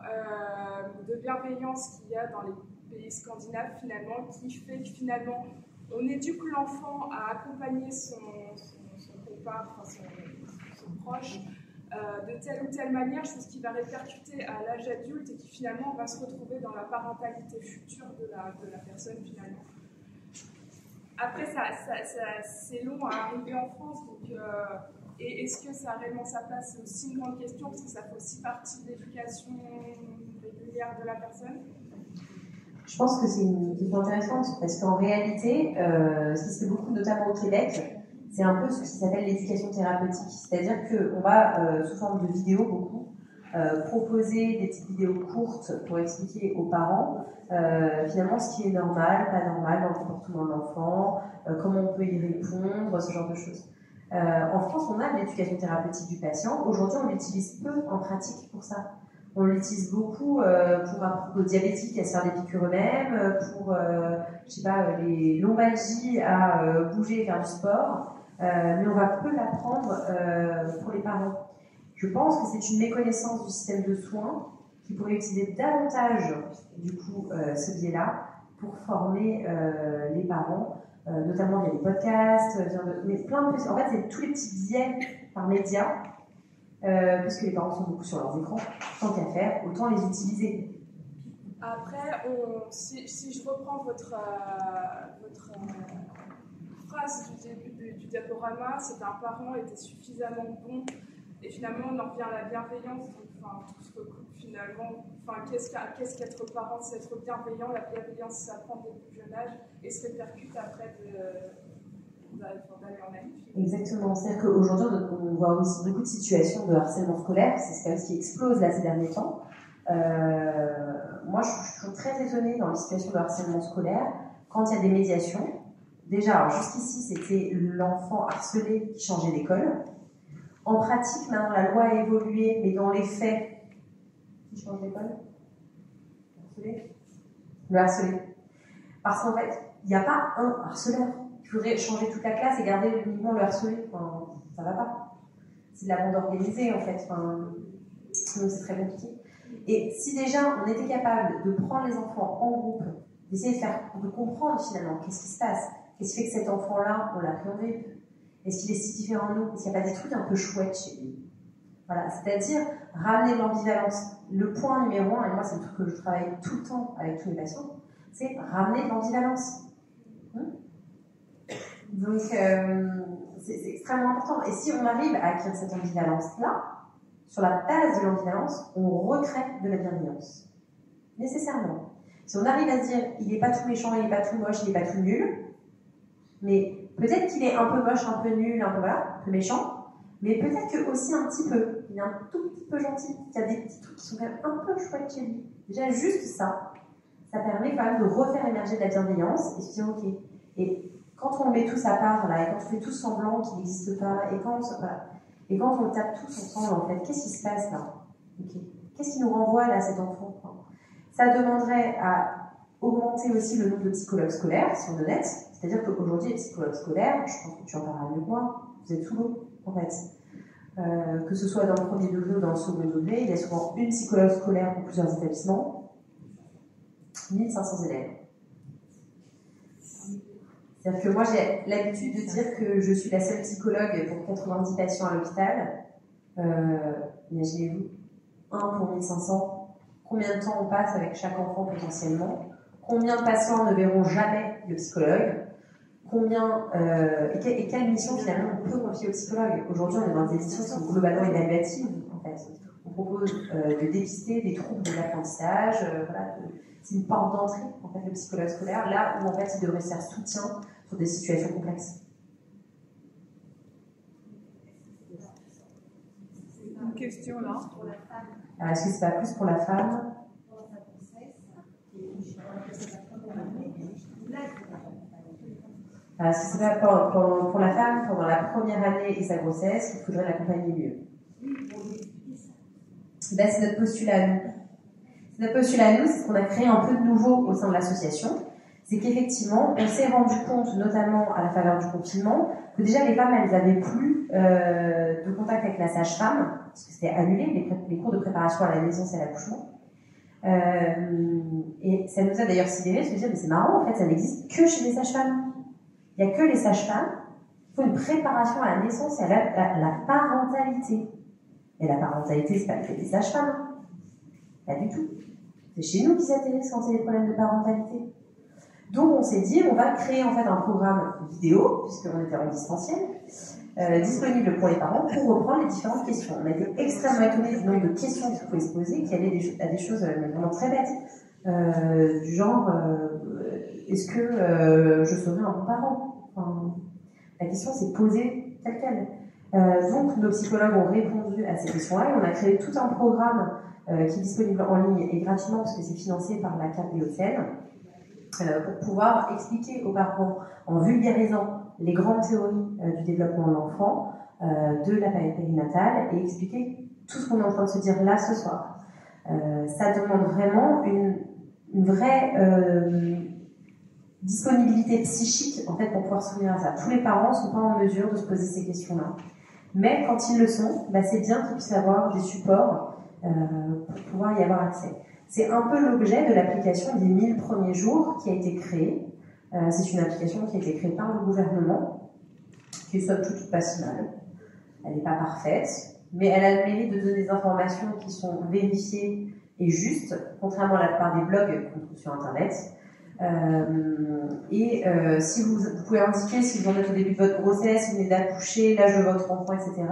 de bienveillance qu'il y a dans les pays scandinaves finalement, qui fait que finalement on éduque l'enfant à accompagner son copain, enfin son proche, de telle ou telle manière, chose qui va répercuter à l'âge adulte et qui finalement va se retrouver dans la parentalité future de la personne finalement. Après, c'est long à arriver en France, donc, et est-ce que ça a réellement sa place? C'est aussi une grande question, parce que ça fait aussi partie de l'éducation régulière de la personne. Je pense que c'est une question intéressante, parce qu'en réalité, ce qui se fait beaucoup, notamment au Québec, c'est un peu ce qui s'appelle l'éducation thérapeutique. C'est-à-dire qu'on va, sous forme de vidéos beaucoup, proposer des petites vidéos courtes pour expliquer aux parents finalement ce qui est normal, pas normal dans le comportement de l'enfant, comment on peut y répondre, ce genre de choses. En France, on a de l'éducation thérapeutique du patient. Aujourd'hui, on l'utilise peu en pratique pour ça. On l'utilise beaucoup pour apprendre aux diabétiques à se faire des piqûres eux-mêmes, pour, je sais pas, les lombalgies à bouger et faire du sport. Mais on va peu l'apprendre pour les parents. Je pense que c'est une méconnaissance du système de soins qui pourrait utiliser davantage, du coup, ce biais-là pour former les parents, notamment via des podcasts, mais plein de petits. En fait, c'est tous les petits biais par médias, puisque les parents sont beaucoup sur leurs écrans, tant qu'à faire, autant les utiliser. Après, si je reprends votre phrase du début du diaporama, c'est un parent était suffisamment bon, et finalement on en revient à la bienveillance, donc enfin, tout se recoupe finalement. Enfin, qu'est-ce qu'être parent? C'est être bienveillant, la bienveillance s'apprend dès le plus jeune âge et se répercute après d'aller en année. Exactement, c'est-à-dire qu'aujourd'hui on voit aussi beaucoup de situations de harcèlement scolaire, c'est quelque chose qui explose là ces derniers temps. Moi je suis toujours très étonnée dans les situations de harcèlement scolaire, quand il y a des médiations. Déjà, alors jusqu'ici, c'était l'enfant harcelé qui changeait d'école. En pratique, maintenant, la loi a évolué, mais dans les faits, qui change d'école? Le harcelé. Parce qu'en fait, il n'y a pas un harceleur. Il faudrait changer toute la classe et garder uniquement le harcelé. Enfin, ça va pas. C'est de la bande organisée, en fait. Enfin, donc c'est très compliqué. Et si déjà, on était capable de prendre les enfants en groupe, d'essayer de comprendre finalement qu'est-ce qui se passe, qu'est-ce qui fait que cet enfant-là, on l'a pris en grippe? Est-ce qu'il est si différent de nous? Est-ce qu'il n'y a pas des trucs un peu chouettes chez lui? Voilà, c'est-à-dire ramener l'ambivalence. Le point numéro 1, et moi c'est le truc que je travaille tout le temps avec tous mes patients, c'est ramener l'ambivalence. Donc c'est extrêmement important. Et si on arrive à acquérir cette ambivalence-là, sur la base de l'ambivalence, on recrée de la bienveillance. Nécessairement. Si on arrive à se dire, il n'est pas tout méchant, il n'est pas tout moche, il n'est pas tout nul, mais peut-être qu'il est un peu moche, un peu nul, un peu, voilà, un peu méchant, mais peut-être que aussi un petit peu, il est un tout petit peu gentil, qu'il y a des petits trucs qui sont quand même un peu chouettes chez lui. Déjà, juste ça, ça permet quand même de refaire émerger de la bienveillance et se dire, ok. Et quand on le met tous à part, là, et quand on fait tous semblant qu'il n'existe pas, et quand on le tape tous ensemble, en fait, qu'est-ce qui se passe là? Okay. Qu'est-ce qui nous renvoie là, cet enfant? Ça demanderait à augmenter aussi le nombre de psychologues scolaires, si on est honnête. C'est-à-dire qu'aujourd'hui, les psychologues scolaires, je pense que tu en parleras mieux que moi, vous êtes sous l'eau, en fait. Que ce soit dans le premier degré ou dans le second degré, il y a souvent une psychologue scolaire pour plusieurs établissements, 1500 élèves. C'est-à-dire que moi, j'ai l'habitude de dire que je suis la seule psychologue pour 90 patients à l'hôpital. Imaginez-vous, 1 pour 1500. Combien de temps on passe avec chaque enfant potentiellement? Combien de patients ne verront jamais le psychologue? Et quelle mission finalement on peut confier au psychologue? Aujourd'hui, on est dans des missions qui sont globalement évaluatives, en fait. On propose de dépister des troubles de l'apprentissage, voilà, c'est une porte d'entrée, en fait, le psychologue scolaire, là où en fait il devrait se faire soutien sur des situations complexes. Une question là. Alors, est-ce que c'est pas plus pour la femme? Alors, est-ce que c'est pas pour la femme, pendant la première année et sa grossesse, qu'il faudrait l'accompagner mieux? Ben, c'est notre postulat à nous. Notre postulat à nous, c'est ce qu'on a créé un peu de nouveau au sein de l'association. C'est qu'effectivement, on s'est rendu compte, notamment à la faveur du confinement, que déjà les femmes, elles n'avaient plus de contact avec la sage-femme, parce que c'était annulé, les cours de préparation à la naissance et à l'accouchement. Et ça nous a d'ailleurs sidéré de se dire, mais c'est marrant, en fait, ça n'existe que chez les sages-femmes. Il n'y a que les sages-femmes qui font une préparation à la naissance et à la parentalité. Et la parentalité, c'est pas le fait des sages-femmes. Pas du tout. C'est chez nous qu'ils s'intéressent quand il y a des problèmes de parentalité. Donc on s'est dit, on va créer en fait un programme vidéo, puisqu'on était en distanciel, disponible pour les parents pour reprendre les différentes questions. On a été extrêmement étonnés du nombre de questions qui pouvaient se poser, qui allaient à des choses vraiment très bêtes, du genre est-ce que je serai un bon parent? Enfin, la question s'est posée telle quelle. Donc nos psychologues ont répondu à ces questions-là et on a créé tout un programme qui est disponible en ligne et gratuitement parce que c'est financé par la CAP des Hauts-de-Seine, pour pouvoir expliquer aux parents en vulgarisant les grandes théories du développement de l'enfant, de la période périnatale et expliquer tout ce qu'on est en train de se dire là ce soir. Ça demande vraiment une vraie disponibilité psychique en fait pour pouvoir s'ouvrir à ça. Tous les parents ne sont pas en mesure de se poser ces questions-là. Mais quand ils le sont, bah, c'est bien qu'ils puissent avoir des supports pour pouvoir y avoir accès. C'est un peu l'objet de l'application des 1000 premiers jours qui a été créée. C'est une application qui a été créée par le gouvernement, qui est somme toute pas si mal. Elle n'est pas parfaite, mais elle a le mérite de donner des informations qui sont vérifiées et justes, contrairement à la plupart des blogs qu'on trouve sur Internet. Si vous pouvez indiquer si vous en êtes au début de votre grossesse, si vous venez d'accoucher, l'âge de votre enfant, etc.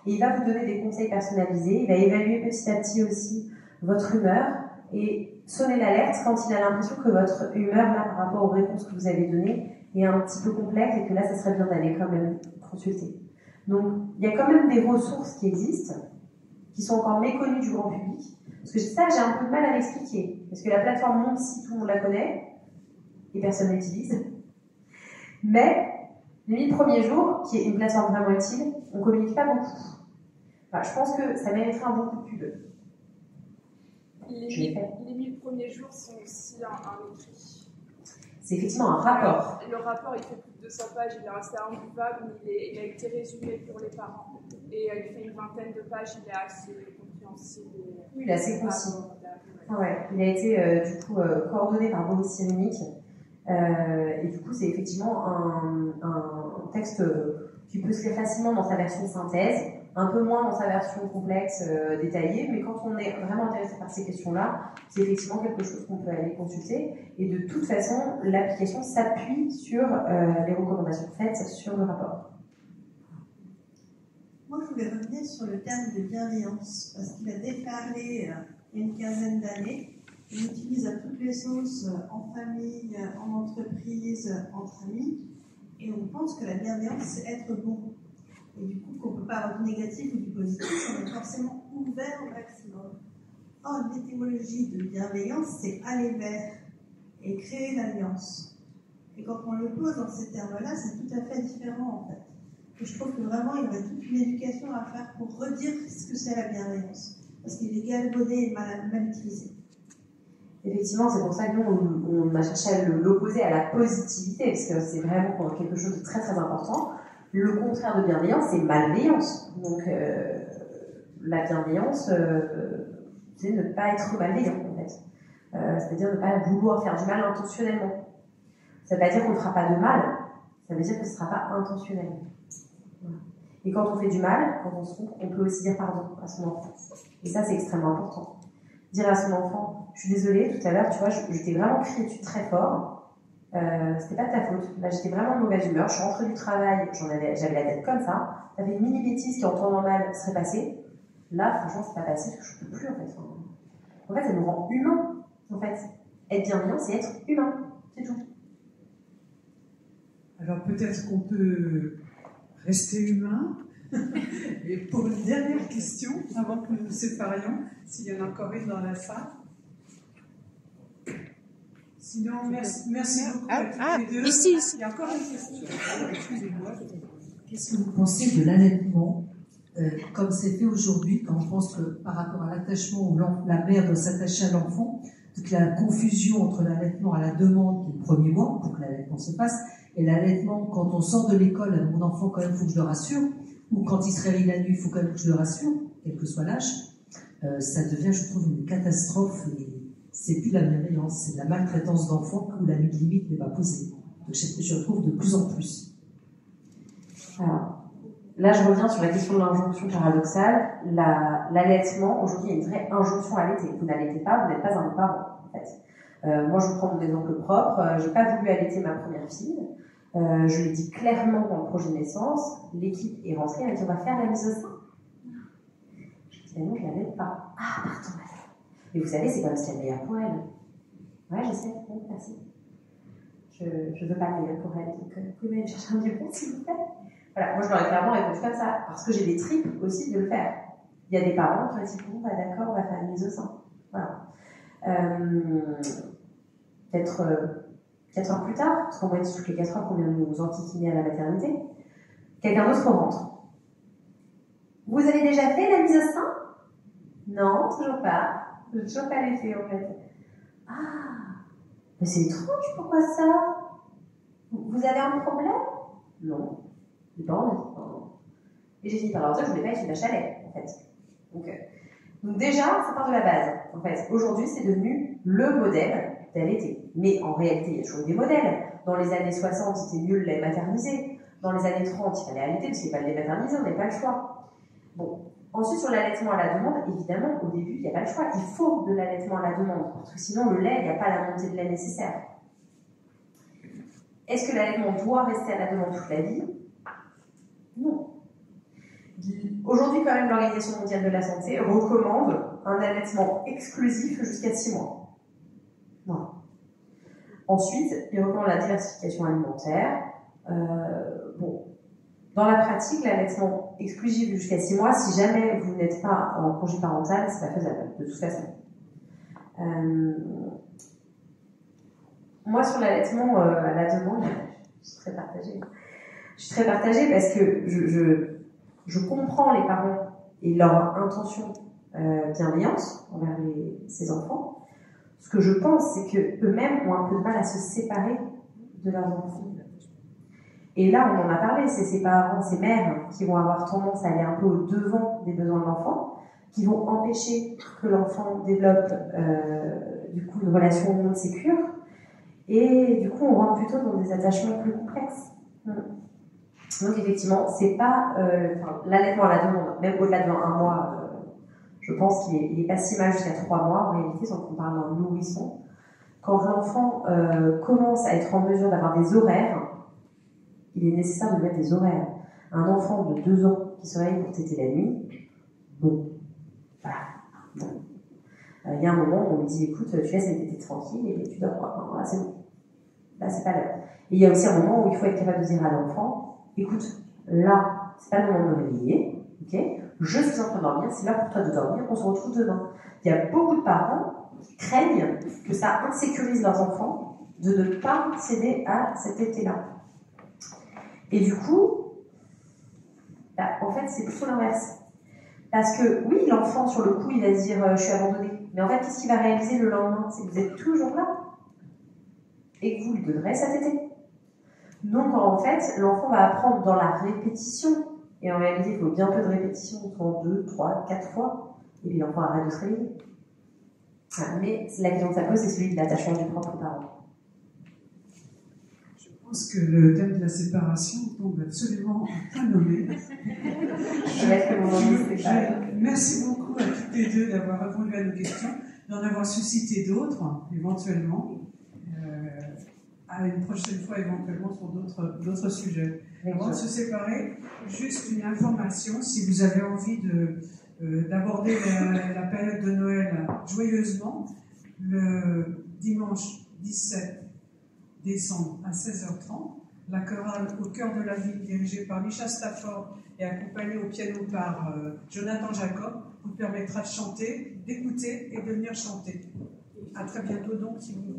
Et il va vous donner des conseils personnalisés. Il va évaluer petit à petit aussi votre humeur et sonner l'alerte quand il a l'impression que votre humeur, là, par rapport aux réponses que vous avez données, est un petit peu complexe et que là, ça serait bien d'aller quand même consulter. Donc, il y a quand même des ressources qui existent, qui sont encore méconnues du grand public. Parce que ça, j'ai un peu de mal à l'expliquer. Parce que la plateforme Monsi, tout le monde la connaît, et personne n'utilise. Mais les 1000 premiers jours, qui est une plateforme vraiment utile, on ne communique pas beaucoup. Enfin, je pense que ça mériterait un bon coup de pub. Les 1000 premiers jours sont aussi un écrit. C'est effectivement un rapport. Le rapport, il fait plus de 200 pages, il est assez imbuvable, mais il a été résumé pour les parents. Et il fait une vingtaine de pages, il est assez compréhensible. Oui, il est assez concis. Ouais, il a été du coup coordonné par Boris Cyrulnik. Et du coup, c'est effectivement un texte qui peut se lire facilement dans sa version synthèse, un peu moins dans sa version complexe, détaillée, mais quand on est vraiment intéressé par ces questions-là, c'est effectivement quelque chose qu'on peut aller consulter. Et de toute façon, l'application s'appuie sur les recommandations faites sur le rapport. Moi, je voulais revenir sur le terme de bienveillance, parce qu'il a déferlé il y a une quinzaine d'années. On l'utilise à toutes les sauces, en famille, en entreprise, entre amis, et on pense que la bienveillance, c'est être bon. Et du coup, qu'on ne peut pas avoir du négatif ou du positif, on est forcément ouvert au maximum. Or, l'étymologie de bienveillance, c'est aller vers et créer l'alliance. Et quand on le pose dans ces termes-là, c'est tout à fait différent, en fait. Et je trouve que vraiment, il y aurait toute une éducation à faire pour redire ce que c'est la bienveillance. Parce qu'il est galvaudé et mal utilisé. Effectivement, c'est pour ça que nous, on a cherché à l'opposer à la positivité, parce que c'est vraiment quelque chose de très très important. Le contraire de bienveillance, c'est malveillance. Donc, la bienveillance, c'est ne pas être malveillant, en fait. C'est-à-dire ne pas vouloir faire du mal intentionnellement. Ça ne veut pas dire qu'on ne fera pas de mal, ça veut dire que ce ne sera pas intentionnel. Voilà. Et quand on fait du mal, quand on se trompe, on peut aussi dire pardon à son enfant. Et ça, c'est extrêmement important. Dire à son enfant, je suis désolée, tout à l'heure, tu vois, je t'ai vraiment crié dessus très fort, c'était pas de ta faute. Là, j'étais vraiment de mauvaise humeur, je suis rentrée du travail, j'avais la tête comme ça, t'avais une mini bêtise qui, en temps normal, serait passée. Là, franchement, c'est pas passé parce que je peux plus, en fait. En fait, ça nous rend humains, en fait. Être bienveillant, c'est être humain, c'est tout. Alors, peut-être qu'on peut rester humain. Et pour une dernière question, avant que nous nous séparions, s'il y en a encore une dans la salle. Sinon, merci beaucoup à toutes les deux. Ici. Il y a encore une question. Excusez-moi. Qu'est-ce que vous pensez de l'allaitement comme c'est fait aujourd'hui, quand on pense que par rapport à l'attachement où la mère doit s'attacher à l'enfant, toute la confusion entre l'allaitement à la demande, qui est le premier mois, pour que l'allaitement se passe, et l'allaitement quand on sort de l'école, mon enfant quand même il faut que je le rassure, ou quand il se réveille la nuit, il faut quand même que je le rassure, quel que soit l'âge, ça devient, je trouve, une catastrophe. Et c'est plus de la bienveillance, c'est de la maltraitance d'enfants où la limite n'est pas posée. Donc je retrouve de plus en plus. Alors, là, je reviens sur la question de l'injonction paradoxale. L'allaitement, aujourd'hui, il y a une vraie injonction à allaiter. Vous n'allaitez pas, vous n'êtes pas un parent, en fait. Moi, je vous prends mon exemple propre. J'ai pas voulu allaiter ma première fille. Je l'ai dit clairement dans le projet de naissance. L'équipe est rentrée, elle a dit on va faire la mise au sein. Je dis mais non, je l'allaite pas. Ah, pardon, madame. Mais vous savez, c'est comme ce qu'il y a de meilleur pour elle. Ouais, je sais, bon, merci. Je veux pas le meilleur pour elle, donc vous pouvez me chercher un biberon, s'il vous plaît. Voilà, moi je leur ai clairement répondu comme ça, parce que j'ai des tripes aussi de le faire. Il y a des parents qui ont dit bon, bah d'accord, on va faire une mise au sein. Voilà. Peut-être 4 heures plus tard, parce qu'en moyenne, c'est toutes les 4 heures qu'on vient de nous enquiquiner à la maternité, quelqu'un d'autre rentre. Vous avez déjà fait la mise au sein? Non, toujours pas. Je n'ai toujours pas les fait en fait. Ah, mais c'est étrange, pourquoi ça? Vous avez un problème? Non. J'ai pas envie. Et j'ai fini par leur dire que je voulais pas être une vache à lait, en fait. Donc déjà, ça part de la base. En fait, aujourd'hui, c'est devenu le modèle d'allaiter. Mais en réalité, il y a toujours des modèles. Dans les années 60, c'était mieux le lait maternisé. Dans les années 30, il fallait allaiter parce qu'il n'y avait pas le lait maternisé, on n'avait pas le choix. Bon. Ensuite, sur l'allaitement à la demande, évidemment, au début, il n'y a pas le choix. Il faut de l'allaitement à la demande. Parce que sinon, le lait, il n'y a pas la montée de lait nécessaire. Est-ce que l'allaitement doit rester à la demande toute la vie? Non. Aujourd'hui, quand même, l'Organisation mondiale de la santé recommande un allaitement exclusif jusqu'à 6 mois. Voilà. Ensuite, il recommande la diversification alimentaire. Bon, dans la pratique, l'allaitement exclusif jusqu'à 6 mois, si jamais vous n'êtes pas en congé parental, c'est pas faisable, de toute façon. Moi, sur l'allaitement à la demande, je suis très partagée. Je suis très partagée parce que je comprends les parents et leur intention bienveillante envers ces enfants. Ce que je pense, c'est qu'eux-mêmes ont un peu de mal à se séparer de leurs enfants. Et là, on en a parlé, c'est ces parents, ces mères qui vont avoir tendance à aller un peu au-devant des besoins de l'enfant, qui vont empêcher que l'enfant développe du coup une relation au monde sécure, et du coup on rentre plutôt dans des attachements plus complexes. Donc effectivement, c'est pas l'allaitement à la demande, même au-delà de 1 mois, je pense qu'il est pas si mal jusqu'à 3 mois, en réalité, quand on parle d'un nourrisson. Quand l'enfant commence à être en mesure d'avoir des horaires, il est nécessaire de mettre des horaires. Un enfant de 2 ans qui se réveille pour téter la nuit, bon, voilà. Bon. Il y a un moment où on lui dit, écoute, tu laisses les tétés tranquilles et tu dors pas. Non, là, c'est bon. Là, c'est pas l'heure. Et il y a aussi un moment où il faut être capable de dire à l'enfant, écoute, là, c'est pas le moment de me réveiller, ok? Je suis en train de dormir, c'est l'heure pour toi de dormir, on se retrouve demain. Il y a beaucoup de parents qui craignent que ça insécurise leurs enfants de ne pas céder à cet été-là. Et du coup, bah, en fait, c'est plutôt l'inverse. Parce que oui, l'enfant, sur le coup, il va se dire je suis abandonné. Mais en fait, qu'est-ce qu'il va réaliser le lendemain? C'est que vous êtes toujours là. Et que vous lui donnerez sa tétée. Donc, en fait, l'enfant va apprendre dans la répétition. Et en réalité, il faut bien peu de répétition, souvent 2, 3, 4 fois. Et puis l'enfant arrête de se réveiller. Mais la question que ça pose, c'est celui de l'attachement du propre parent. pense que le thème de la séparation tombe absolument à point nommé. Merci beaucoup à toutes les deux d'avoir répondu à nos questions, d'en avoir suscité d'autres, éventuellement, à une prochaine fois, éventuellement, sur d'autres sujets. Avant de se séparer, juste une information, si vous avez envie d'aborder la période de Noël joyeusement, le dimanche 17 décembre à 16h30, la chorale Au cœur de la ville, dirigée par Micha Stafford et accompagnée au piano par Jonathan Jacob, vous permettra de chanter, d'écouter et de venir chanter. À très bientôt donc, si vous